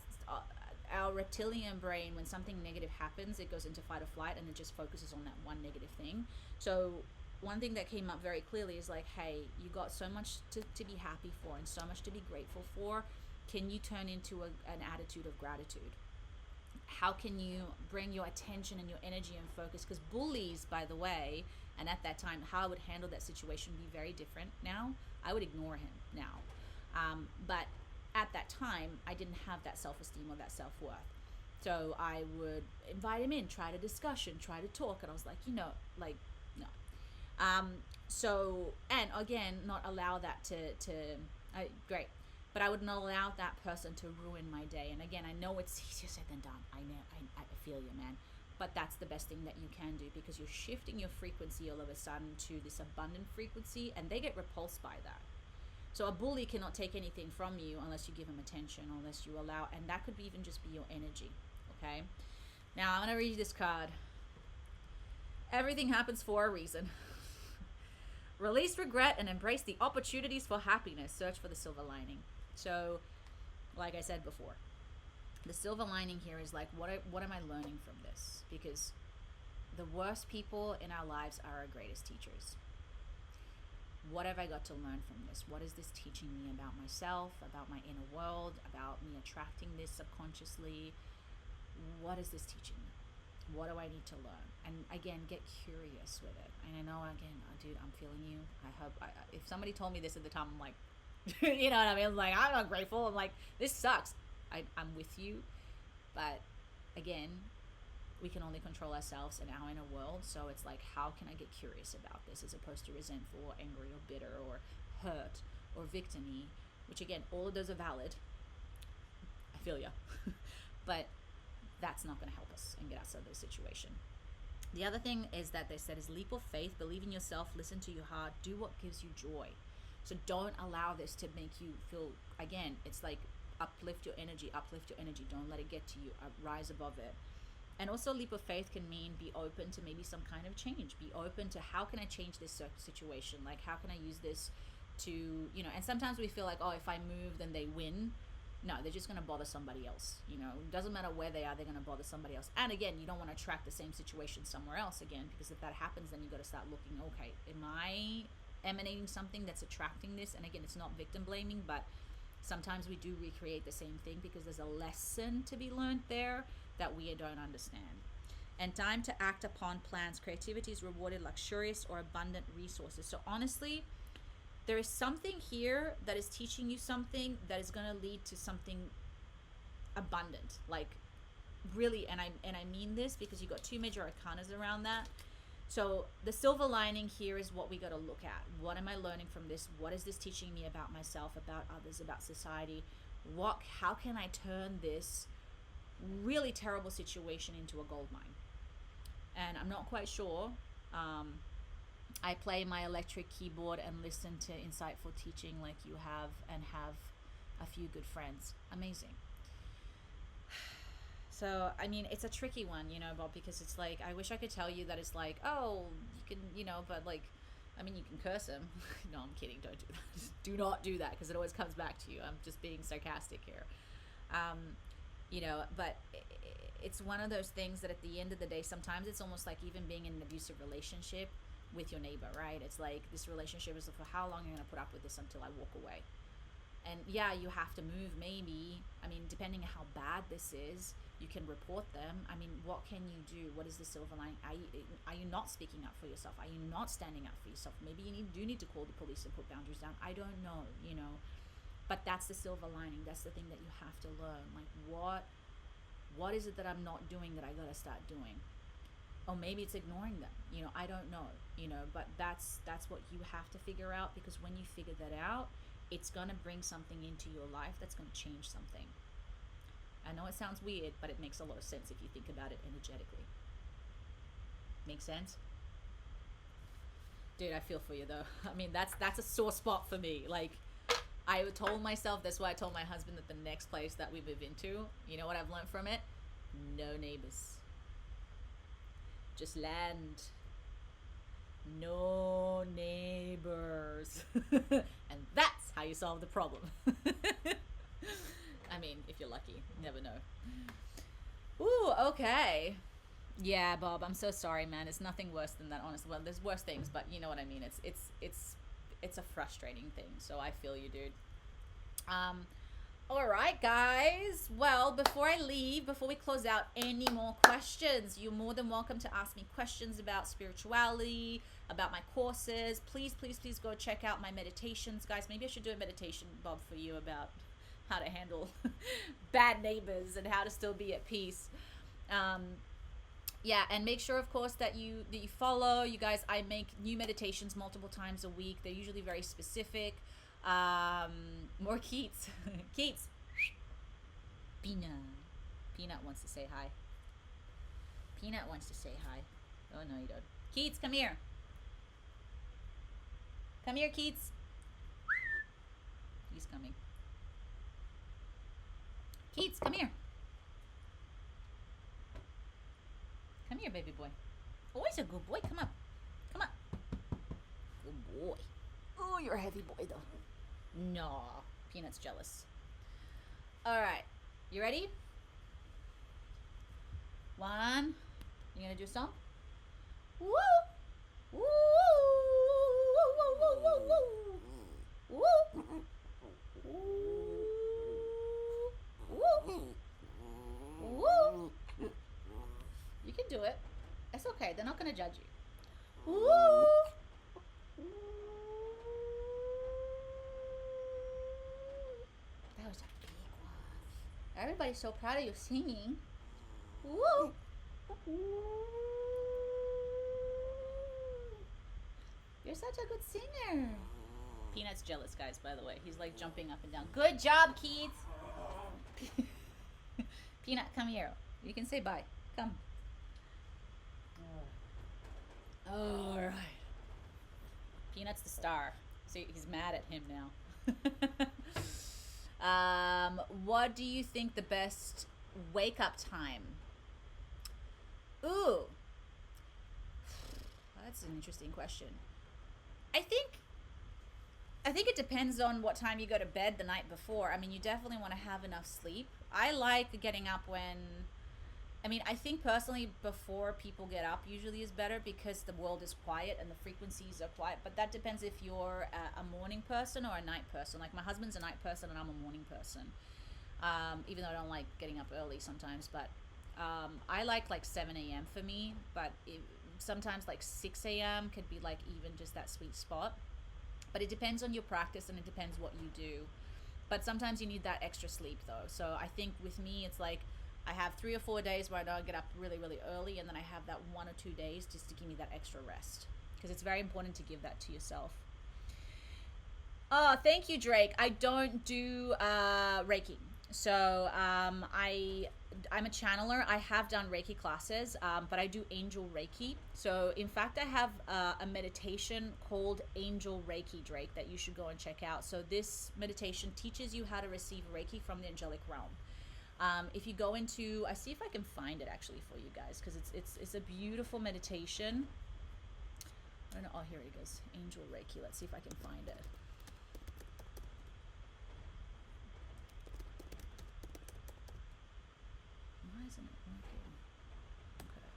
our reptilian brain, when something negative happens, it goes into fight or flight, and it just focuses on that one negative thing. So one thing that came up very clearly is like, hey, you got so much to be happy for and so much to be grateful for. Can you turn into an attitude of gratitude? How can you bring your attention and your energy and focus? Because bullies, by the way, and at that time, how I would handle that situation would be very different now. I would ignore him now. But at that time, I didn't have that self-esteem or that self-worth. So I would invite him in, try to discussion, try to talk. And I was like, like, no. So, and again, not allow that great. But I would not allow that person to ruin my day. And again, I know it's easier said than done. I know, I feel you, man. But that's the best thing that you can do, because you're shifting your frequency all of a sudden to this abundant frequency, and they get repulsed by that. So a bully cannot take anything from you unless you give him attention, unless you allow, and that could even just be your energy, okay? Now, I'm going to read this card. Everything happens for a reason. Release regret and embrace the opportunities for happiness. Search for the silver lining. So, like I said before, The silver lining here is like, what am I learning from this? Because the worst people in our lives are our greatest teachers. What have I got to learn from this? What is this teaching me about myself, about my inner world, about me attracting this subconsciously? What is this teaching me? What do I need to learn? And again, get curious with it. And I know, again, dude, I'm feeling you. I hope, if somebody told me this at the time, I'm like, you know what I mean? I'm like, I'm not grateful. I'm like, this sucks. I'm with you. But again, we can only control ourselves in our inner world. So it's like, how can I get curious about this as opposed to resentful or angry or bitter or hurt or victim-y, which again, all of those are valid. I feel ya. But that's not going to help us and get us out of the situation. The other thing is that they said is leap of faith, believe in yourself, listen to your heart, do what gives you joy. So don't allow this to make you feel, again, it's like uplift your energy, don't let it get to you, rise above it. And also leap of faith can mean be open to maybe some kind of change, be open to how can I change this situation, like how can I use this to, you know, and sometimes we feel like, oh, if I move then they win. No, they're just going to bother somebody else. You know, it doesn't matter where they are, they're going to bother somebody else. And again, you don't want to attract the same situation somewhere else again, because if that happens, then you got to start looking, okay, am I emanating something that's attracting this? And again, it's not victim blaming, but sometimes we do recreate the same thing because there's a lesson to be learned there that we don't understand. And time to act upon plans. Creativity is rewarded, luxurious or abundant resources. So honestly, there is something here that is teaching you something that is going to lead to something abundant, like really. And I mean this because you got two major arcanas around that. So the silver lining here is what we got to look at. What am I learning from this? What is this teaching me about myself, about others, about society? How can I turn this really terrible situation into a gold mine? And I'm not quite sure. I play my electric keyboard and listen to insightful teaching like you have, and have a few good friends. Amazing. So, I mean, it's a tricky one, you know, Bob, because it's like, I wish I could tell you that it's like, oh, you can, you know, but like, I mean, you can curse him. No, I'm kidding. Don't do that. Just do not do that, because it always comes back to you. I'm just being sarcastic here. You know, but it's one of those things that at the end of the day, sometimes it's almost like even being in an abusive relationship with your neighbor, right? It's like this relationship is for how long you're going to put up with this until I walk away. And yeah, you have to move maybe. I mean, depending on how bad this is, you can report them. I mean, what can you do? What is the silver lining? Are you not speaking up for yourself? Are you not standing up for yourself? Maybe you do need to call the police and put boundaries down. I don't know, you know. But that's the silver lining. That's the thing that you have to learn. Like, what is it that I'm not doing that I got to start doing? Or maybe it's ignoring them, you know, I don't know, you know, but that's what you have to figure out, because when you figure that out, it's going to bring something into your life that's going to change something. I know it sounds weird, but it makes a lot of sense if you think about it energetically. Make sense? Dude, I feel for you though. I mean, that's a sore spot for me. Like, I told myself, that's why I told my husband that the next place that we move into, you know what I've learned from it? No neighbors. Just land. No neighbors. And that's how you solve the problem. I mean, if you're lucky, you never know. Ooh, okay. Yeah, Bob, I'm so sorry, man. It's nothing worse than that, honestly. Well, there's worse things, but you know what I mean. It's a frustrating thing. So I feel you, dude. All right, guys. Well, before I leave, before we close out, any more questions? You're more than welcome to ask me questions about spirituality, about my courses. Please, please, please go check out my meditations, guys. Maybe I should do a meditation, Bob, for you about how to handle bad neighbors and how to still be at peace. Yeah, and make sure, of course, that you follow. You guys, I make new meditations multiple times a week. They're usually very specific. More Keats. Keats. Peanut wants to say hi. Peanut wants to say hi. Oh, no, you don't. Keats, come here. Come here, Keats. He's coming. Keats, come here. Come here, baby boy. Oh, he's a good boy. Come up. Come up. Good boy. Oh, you're a heavy boy, though. No. Peanut's jealous. All right. You ready? One. You gonna do a song? Woo! Woo! Woo! Woo! Woo! Woo! Woo! You can do it. It's okay. They're not gonna judge you. Woo! That was a big one. Everybody's so proud of you singing. Woo! You're such a good singer. Peanut's jealous, guys, by the way. He's like jumping up and down. Good job, Keith. Peanut, come here. You can say bye. Come. All right. Peanut's the star. See, he's mad at him now. What do you think the best wake up time? Ooh. That's an interesting question. I think it depends on what time you go to bed the night before. I mean, you definitely want to have enough sleep. I like getting up I think personally before people get up usually is better because the world is quiet and the frequencies are quiet. But that depends if you're a morning person or a night person. Like my husband's a night person and I'm a morning person. Even though I don't like getting up early sometimes. But I like 7 a.m. for me. But sometimes 6 a.m. could be even just that sweet spot. But it depends on your practice and it depends what you do. But sometimes you need that extra sleep though. So I think with me it's I have 3 or 4 days where I don't get up really, really early, and then I have that 1 or 2 days just to give me that extra rest. Because it's very important to give that to yourself. Oh, thank you, Drake. I don't do Reiki. So I'm a channeler. I have done Reiki classes, but I do Angel Reiki. So in fact, I have a meditation called Angel Reiki, Drake, that you should go and check out. So this meditation teaches you how to receive Reiki from the angelic realm. If you go into, I see if I can find it actually for you guys, because it's a beautiful meditation. I don't know. Oh, here it goes. Angel Reiki. Let's see if I can find it. Why isn't it working? Okay.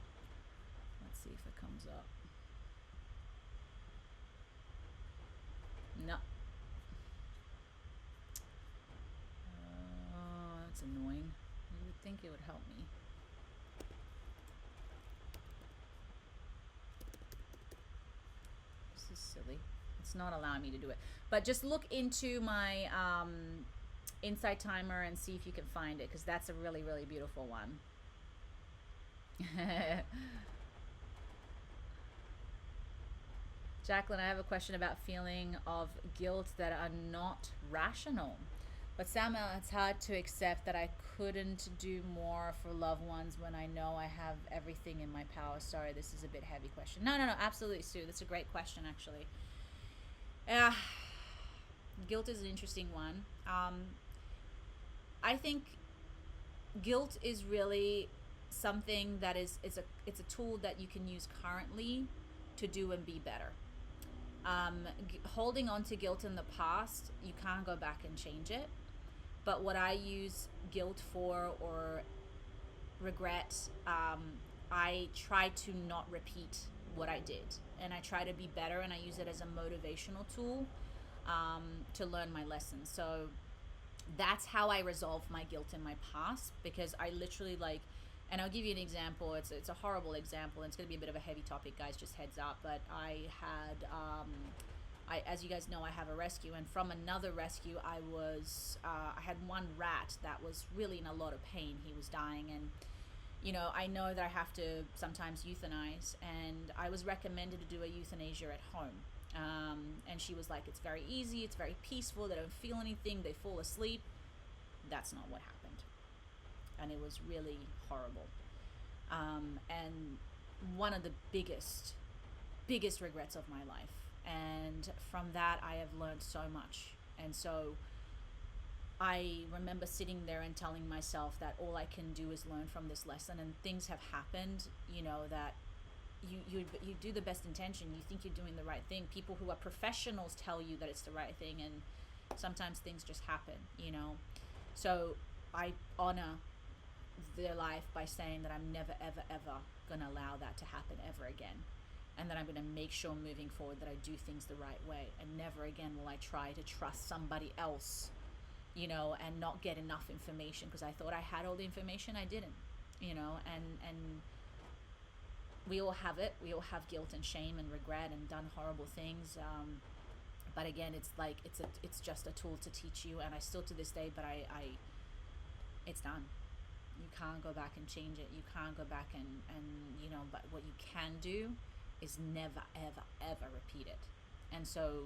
Let's see if it comes up. No. That's annoying. You would think it would help me. This is silly. It's not allowing me to do it. But just look into my Insight Timer and see if you can find it, because that's a really, really beautiful one. Jacqueline, I have a question about feeling of guilt that are not rational. But Samuel, it's hard to accept that I couldn't do more for loved ones when I know I have everything in my power. Sorry, this is a bit heavy question. No, absolutely, Sue. That's a great question, actually. Guilt is an interesting one. I think guilt is really something that it's a tool that you can use currently to do and be better. Holding on to guilt in the past, you can't go back and change it. But what I use guilt for or regret, I try to not repeat what I did. And I try to be better, and I use it as a motivational tool to learn my lessons. So that's how I resolve my guilt in my past, because I literally and I'll give you an example. It's a horrible example, and it's going to be a bit of a heavy topic, guys, just heads up. But I had... as you guys know, I have a rescue, and from another rescue, I had one rat that was really in a lot of pain. He was dying, and I know that I have to sometimes euthanize, and I was recommended to do a euthanasia at home. And she was like, it's very easy, it's very peaceful, they don't feel anything, they fall asleep. That's not what happened, and it was really horrible. And one of the biggest regrets of my life. And from that, I have learned so much. And so I remember sitting there and telling myself that all I can do is learn from this lesson, and things have happened, that you do the best intention. You think you're doing the right thing. People who are professionals tell you that it's the right thing, and sometimes things just happen, So I honor their life by saying that I'm never, ever, ever going to allow that to happen ever again. And that I'm going to make sure moving forward that I do things the right way. And never again will I try to trust somebody else, you know, and not get enough information because I thought I had all the information. I didn't, you know, and we all have it. We all have guilt and shame and regret and done horrible things. But again, it's like, it's just a tool to teach you. And I still to this day, but I it's done. You can't go back and change it. You can't go back and, you know, but what you can do is never, ever, ever repeat it. And so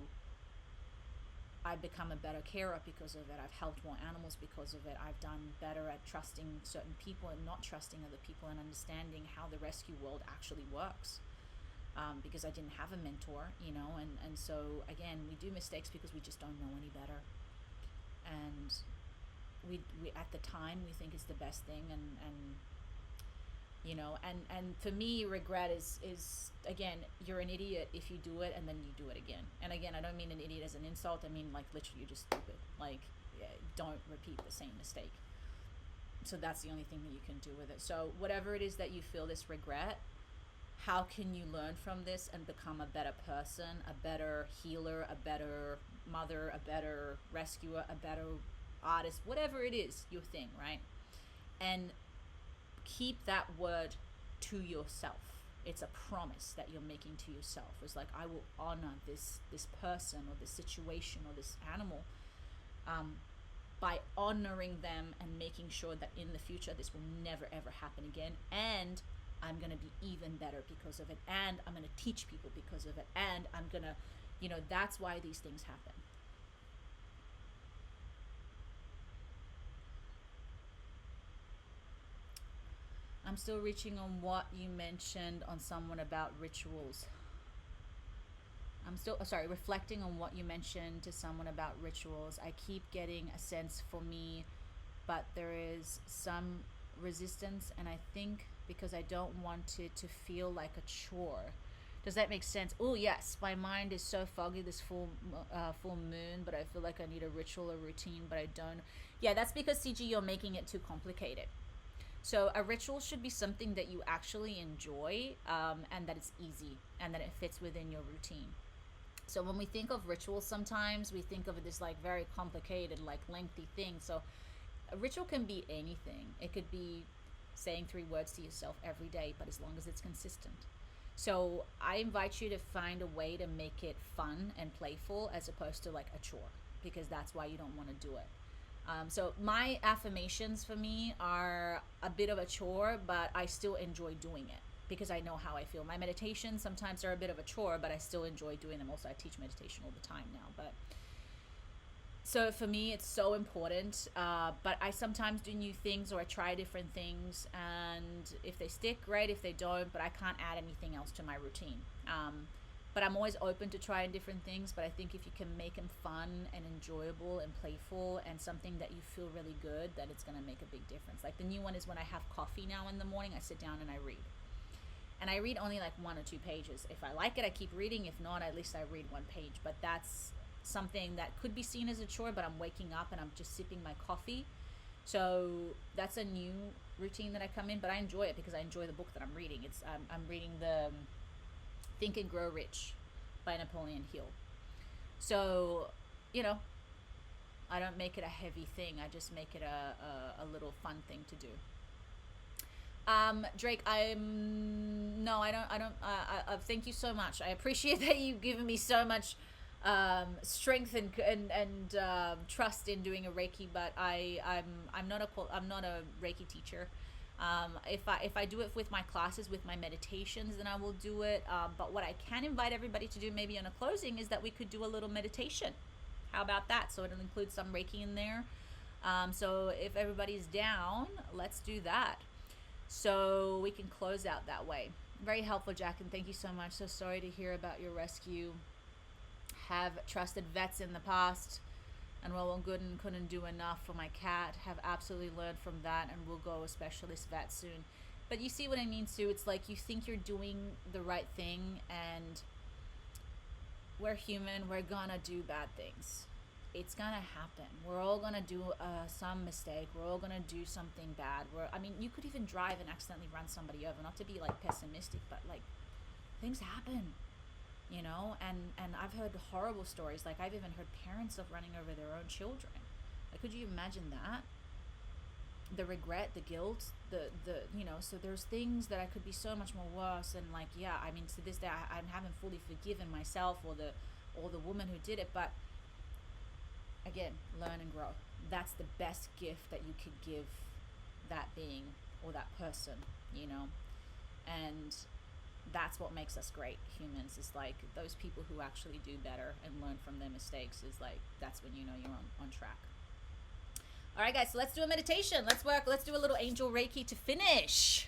I've become a better carer because of it. I've helped more animals because of it. I've done better at trusting certain people and not trusting other people and understanding how the rescue world actually works. Because I didn't have a mentor, you know, and so again, we do mistakes because we just don't know any better. And we at the time we think it's the best thing, and you know, and for me, regret is again, you're an idiot if you do it and then you do it again. And again, I don't mean an idiot as an insult. I mean, like, literally, you're just stupid. Like, don't repeat the same mistake. So that's the only thing that you can do with it. So whatever it is that you feel this regret, how can you learn from this and become a better person, a better healer, a better mother, a better rescuer, a better artist, whatever it is, your thing, right? And keep that word to yourself. It's a promise that you're making to yourself. It's like, I will honor this person or this situation or this animal by honoring them and making sure that in the future this will never ever happen again, and I'm going to be even better because of it, and I'm going to teach people because of it, and I'm going to, you know, that's why these things happen. I'm still reaching on what you mentioned on someone about rituals. I'm still, sorry, reflecting on what you mentioned to someone about rituals. I keep getting a sense for me, but there is some resistance, and I think because I don't want it to feel like a chore. Does that make sense? Oh yes, my mind is so foggy this full moon, but I feel like I need a ritual or routine, but I don't. Yeah, that's because, CG, you're making it too complicated. So a ritual should be something that you actually enjoy, and that it's easy and that it fits within your routine. So when we think of rituals, sometimes we think of this like very complicated, like lengthy thing. So a ritual can be anything. It could be saying 3 words to yourself every day, but as long as it's consistent. So I invite you to find a way to make it fun and playful as opposed to like a chore, because that's why you don't want to do it. So my affirmations for me are a bit of a chore, but I still enjoy doing it because I know how I feel. My meditations sometimes are a bit of a chore, but I still enjoy doing them. Also, I teach meditation all the time now. But so for me, it's so important. But I sometimes do new things, or I try different things, and if they stick, great. If they don't, but I can't add anything else to my routine. But I'm always open to trying different things. But I think if you can make them fun and enjoyable and playful and something that you feel really good, then it's going to make a big difference. Like the new one is when I have coffee now in the morning, I sit down and I read. And I read only like 1 or 2 pages. If I like it, I keep reading. If not, at least I read 1 page. But that's something that could be seen as a chore, but I'm waking up and I'm just sipping my coffee. So that's a new routine that I come in, but I enjoy it because I enjoy the book that I'm reading. I'm reading the Think and Grow Rich by Napoleon Hill. So, you know, I don't make it a heavy thing. I just make it a little fun thing to do. Drake, I don't, thank you so much. I appreciate that you've given me so much strength and trust in doing a Reiki, but I'm not a Reiki teacher. If I do it with my classes, with my meditations, then I will do it. But what I can invite everybody to do, maybe on a closing, is that we could do a little meditation. How about that? So it'll include some Reiki in there. So if everybody's down, let's do that. So we can close out that way. Very helpful, Jack, and thank you so much. So sorry to hear about your rescue. Have trusted vets in the past, and well good and couldn't do enough for my cat. Have absolutely learned from that, and will go a specialist vet soon. But you see what I mean, Sue? It's like you think you're doing the right thing, and we're human. We're gonna do bad things. it's gonna happen. We're all gonna do some mistake. We're all gonna do something bad. I mean, you could even drive and accidentally run somebody over. Not to be like pessimistic, but like things happen, you know. And I've heard horrible stories. Like I've even heard parents of running over their own children. Like, could you imagine that? The regret, the guilt, the you know. So there's things that I could be so much more worse. And like, yeah, I mean, to this day, I haven't fully forgiven myself or the woman who did it, but again, learn and grow. That's the best gift that you could give that being or that person, you know. And that's what makes us great humans, is like those people who actually do better and learn from their mistakes. Is like, that's when you know you're on track. All right, guys, so let's do a meditation. Let's do a little angel reiki to finish.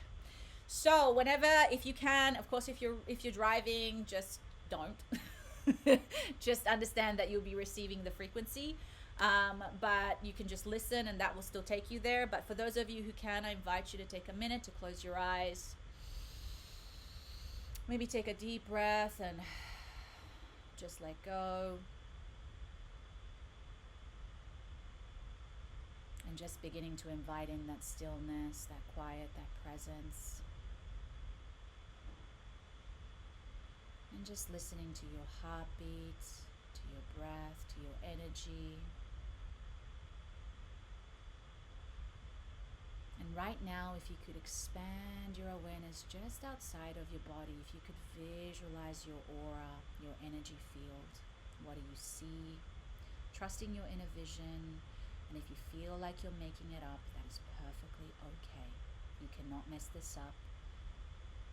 So whenever, if you can, of course, if you're driving, just don't. Just understand that you'll be receiving the frequency, but you can just listen and that will still take you there. But for those of you who can, I invite you to take a minute to close your eyes, maybe take a deep breath and just let go, and just beginning to invite in that stillness, that quiet, that presence. And just listening to your heartbeat, to your breath, to your energy. And right now, if you could expand your awareness just outside of your body, if you could visualize your aura, your energy field, what do you see? Trusting your inner vision. And if you feel like you're making it up, that is perfectly okay. You cannot mess this up.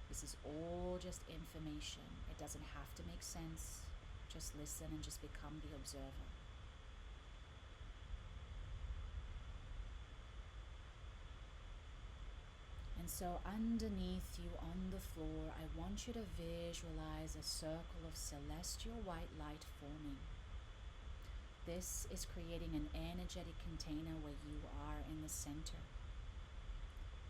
This is all just information. It doesn't have to make sense. Just listen and just become the observer. And so underneath you on the floor, I want you to visualize a circle of celestial white light forming. This is creating an energetic container where you are in the center.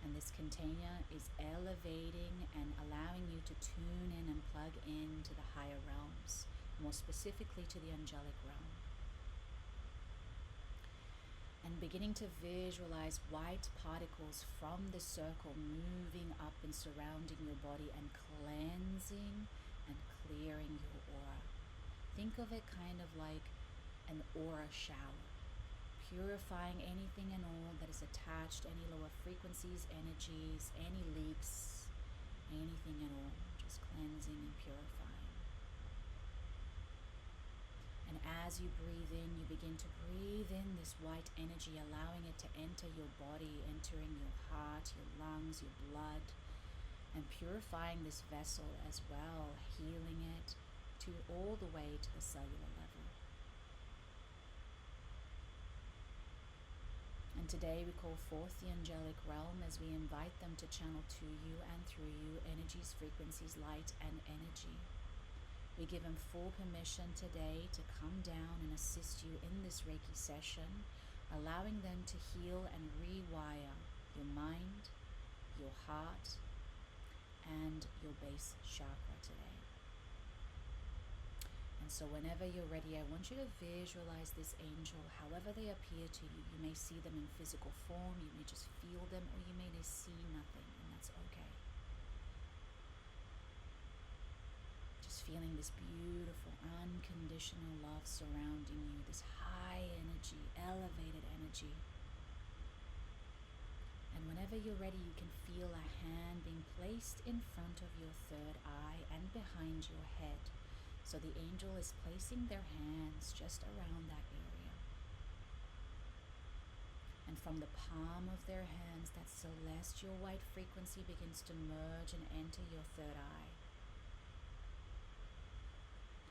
And this container is elevating and allowing you to tune in and plug into the higher realms, more specifically to the angelic realm. And beginning to visualize white particles from the circle moving up and surrounding your body and cleansing and clearing your aura. Think of it kind of like an aura shower. Purifying anything and all that is attached, any lower frequencies, energies, any leaks, anything at all, just cleansing and purifying. And as you breathe in, you begin to breathe in this white energy, allowing it to enter your body, entering your heart, your lungs, your blood, and purifying this vessel as well, healing it to all the way to the cellular level. And today we call forth the angelic realm as we invite them to channel to you and through you energies, frequencies, light, and energy. We give them full permission today to come down and assist you in this Reiki session, allowing them to heal and rewire your mind, your heart, and your base chakra today. And so whenever you're ready, I want you to visualize this angel, however they appear to you. You may see them in physical form, you may just feel them, or you may see nothing, and that's okay. Just feeling this beautiful, unconditional love surrounding you, this high energy, elevated energy. And whenever you're ready, you can feel a hand being placed in front of your third eye and behind your head. So the angel is placing their hands just around that area. And from the palm of their hands, that celestial white frequency begins to merge and enter your third eye.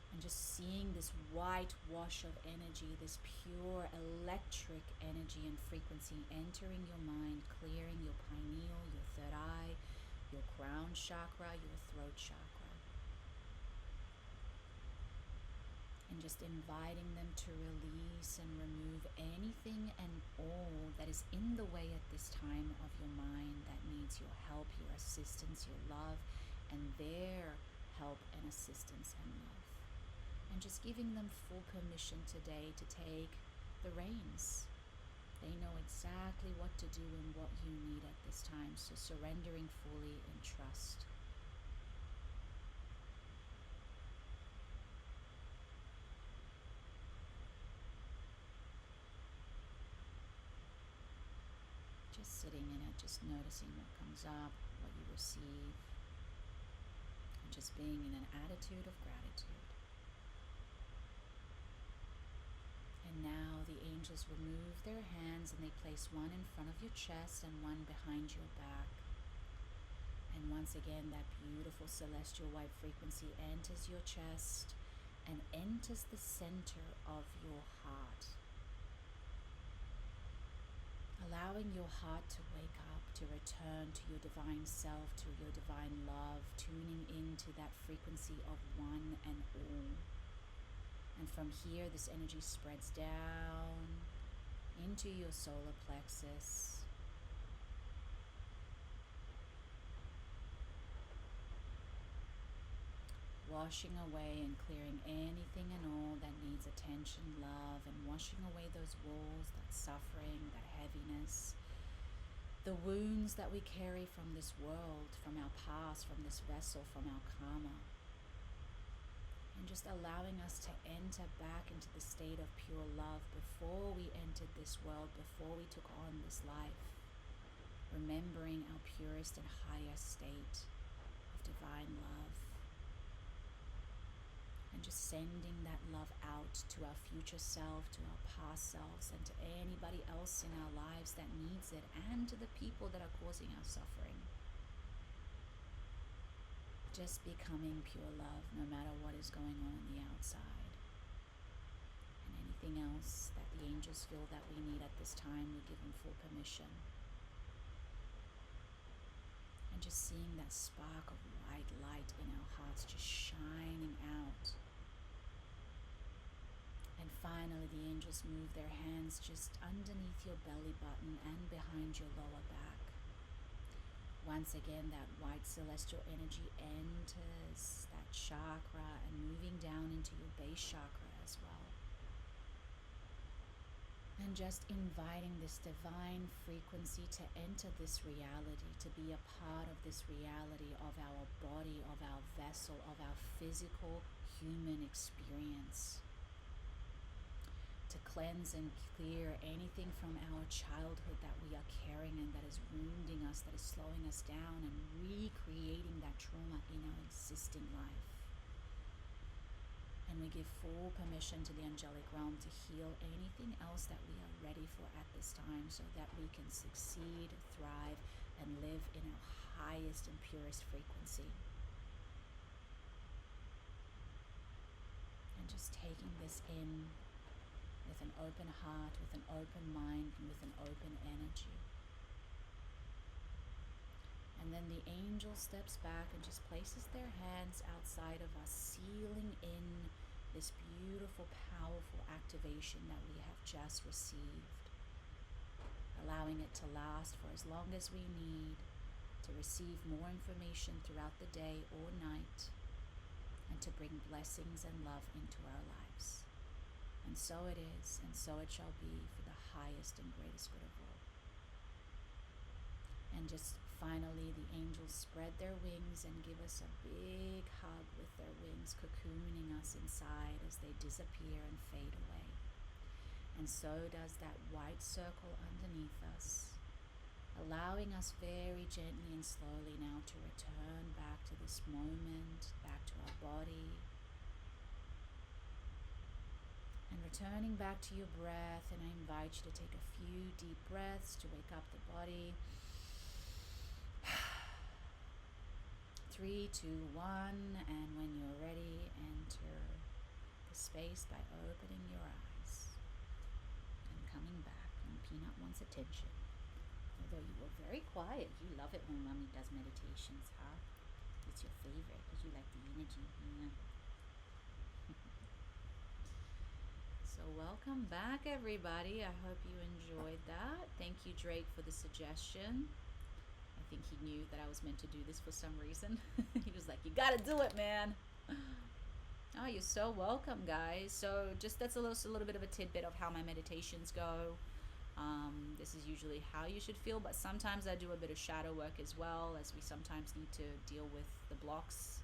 And just seeing this white wash of energy, this pure electric energy and frequency entering your mind, clearing your pineal, your third eye, your crown chakra, your throat chakra. And just inviting them to release and remove anything and all that is in the way at this time of your mind that needs your help, your assistance, your love, and their help and assistance and love. And just giving them full permission today to take the reins. They know exactly what to do and what you need at this time, so surrendering fully in trust. Just sitting in it, just noticing what comes up, what you receive, and just being in an attitude of gratitude. And now the angels remove their hands and they place one in front of your chest and one behind your back. And once again, that beautiful celestial white frequency enters your chest and enters the center of your heart. Allowing your heart to wake up, to return to your divine self, to your divine love, tuning into that frequency of one and all. And from here, this energy spreads down into your solar plexus. Washing away and clearing anything and all that needs attention, love, and washing away those walls, that suffering, that heaviness, the wounds that we carry from this world, from our past, from this vessel, from our karma. And just allowing us to enter back into the state of pure love before we entered this world, before we took on this life. Remembering our purest and highest state of divine love. And just sending that love out to our future self, to our past selves, and to anybody else in our lives that needs it, and to the people that are causing our suffering. Just becoming pure love, no matter what is going on the outside. And anything else that the angels feel that we need at this time, we give them full permission. And just seeing that spark of white light in our hearts just shining out. And finally, the angels move their hands just underneath your belly button and behind your lower back. Once again, that white celestial energy enters that chakra and moving down into your base chakra as well. And just inviting this divine frequency to enter this reality, to be a part of this reality of our body, of our vessel, of our physical human experience. To cleanse and clear anything from our childhood that we are carrying and that is wounding us, that is slowing us down, and recreating that trauma in our existing life. And we give full permission to the angelic realm to heal anything else that we are ready for at this time, so that we can succeed, thrive, and live in our highest and purest frequency. And just taking this in with an open heart, with an open mind, and with an open energy. And then the angel steps back and just places their hands outside of us, sealing in this beautiful, powerful activation that we have just received, allowing it to last for as long as we need to receive more information throughout the day or night, and to bring blessings and love into our lives. And so it is, and so it shall be, for the highest and greatest good of all. And just finally, the angels spread their wings and give us a big hug with their wings, cocooning us inside as they disappear and fade away. And so does that white circle underneath us, allowing us very gently and slowly now to return back to this moment, back to our body, and returning back to your breath. And I invite you to take a few deep breaths to wake up the body. 3, 2, 1, and when you're ready, enter the space by opening your eyes and coming back when Peanut wants attention. Although you were very quiet, you love it when Mommy does meditations, huh? It's your favorite because you like the energy. Yeah. So welcome back, everybody. I hope you enjoyed that. Thank you, Drake, for the suggestion. I think he knew that I was meant to do this for some reason. He was like, you gotta do it, man. Oh, you're so welcome, guys. So just that's a little bit of a tidbit of how my meditations go. This is usually how you should feel, but sometimes I do a bit of shadow work as well, as we sometimes need to deal with the blocks.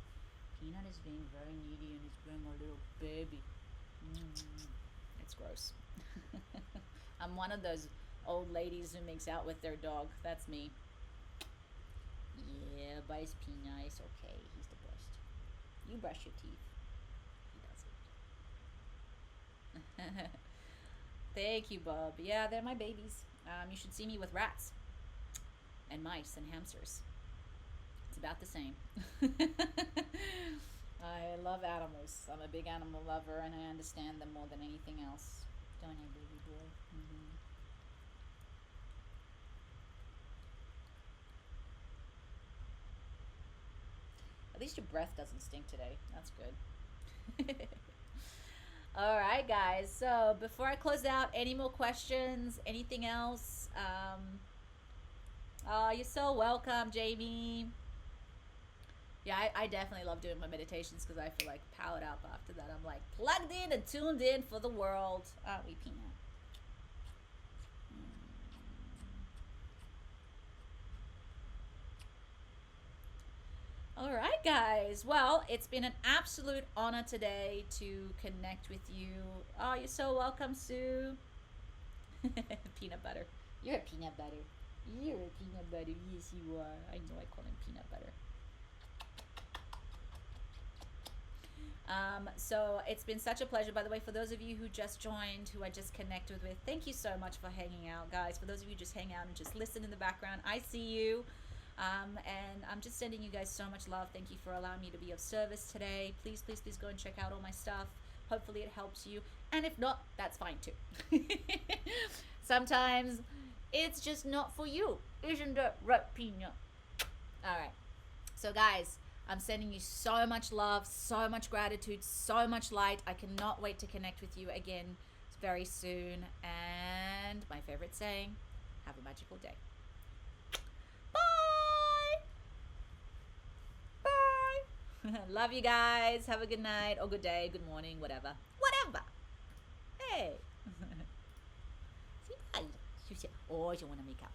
Peanut is being very needy and he's being a little baby. It's gross. I'm one of those old ladies who makes out with their dog. That's me. Yeah, but it's Peanut. It's okay. He's the best. You brush your teeth. He doesn't. Thank you, Bob. Yeah, they're my babies. You should see me with rats and mice and hamsters. It's about the same. I love animals. I'm a big animal lover and I understand them more than anything else. Don't I, baby boy? Mm-hmm. At least your breath doesn't stink today. That's good. All right, guys. So before I close out, any more questions? Anything else? Oh, you're so welcome, Jamie. Yeah, I definitely love doing my meditations because I feel like powered up after that. I'm like plugged in and tuned in for the world. Aren't we, Peanut? All right, guys. Well, it's been an absolute honor today to connect with you. Oh, you're so welcome, Sue. Peanut butter. You're a peanut butter. You're a peanut butter. Yes, you are. I know I call him peanut butter. So it's been such a pleasure. By the way, for those of you who just joined, who I just connected with, thank you so much for hanging out, guys. For those of you who just hang out and just listen in the background, I see you. And I'm just sending you guys so much love. Thank you for allowing me to be of service today. Please, please, please go and check out all my stuff. Hopefully it helps you. And if not, that's fine too. Sometimes it's just not for you. Isn't it right, Pina? All right. So, guys, I'm sending you so much love, so much gratitude, so much light. I cannot wait to connect with you again very soon. And my favorite saying, have a magical day. Love you guys. Have a good night or good day, good morning, whatever. Whatever. Hey. See, oh, you want to make out.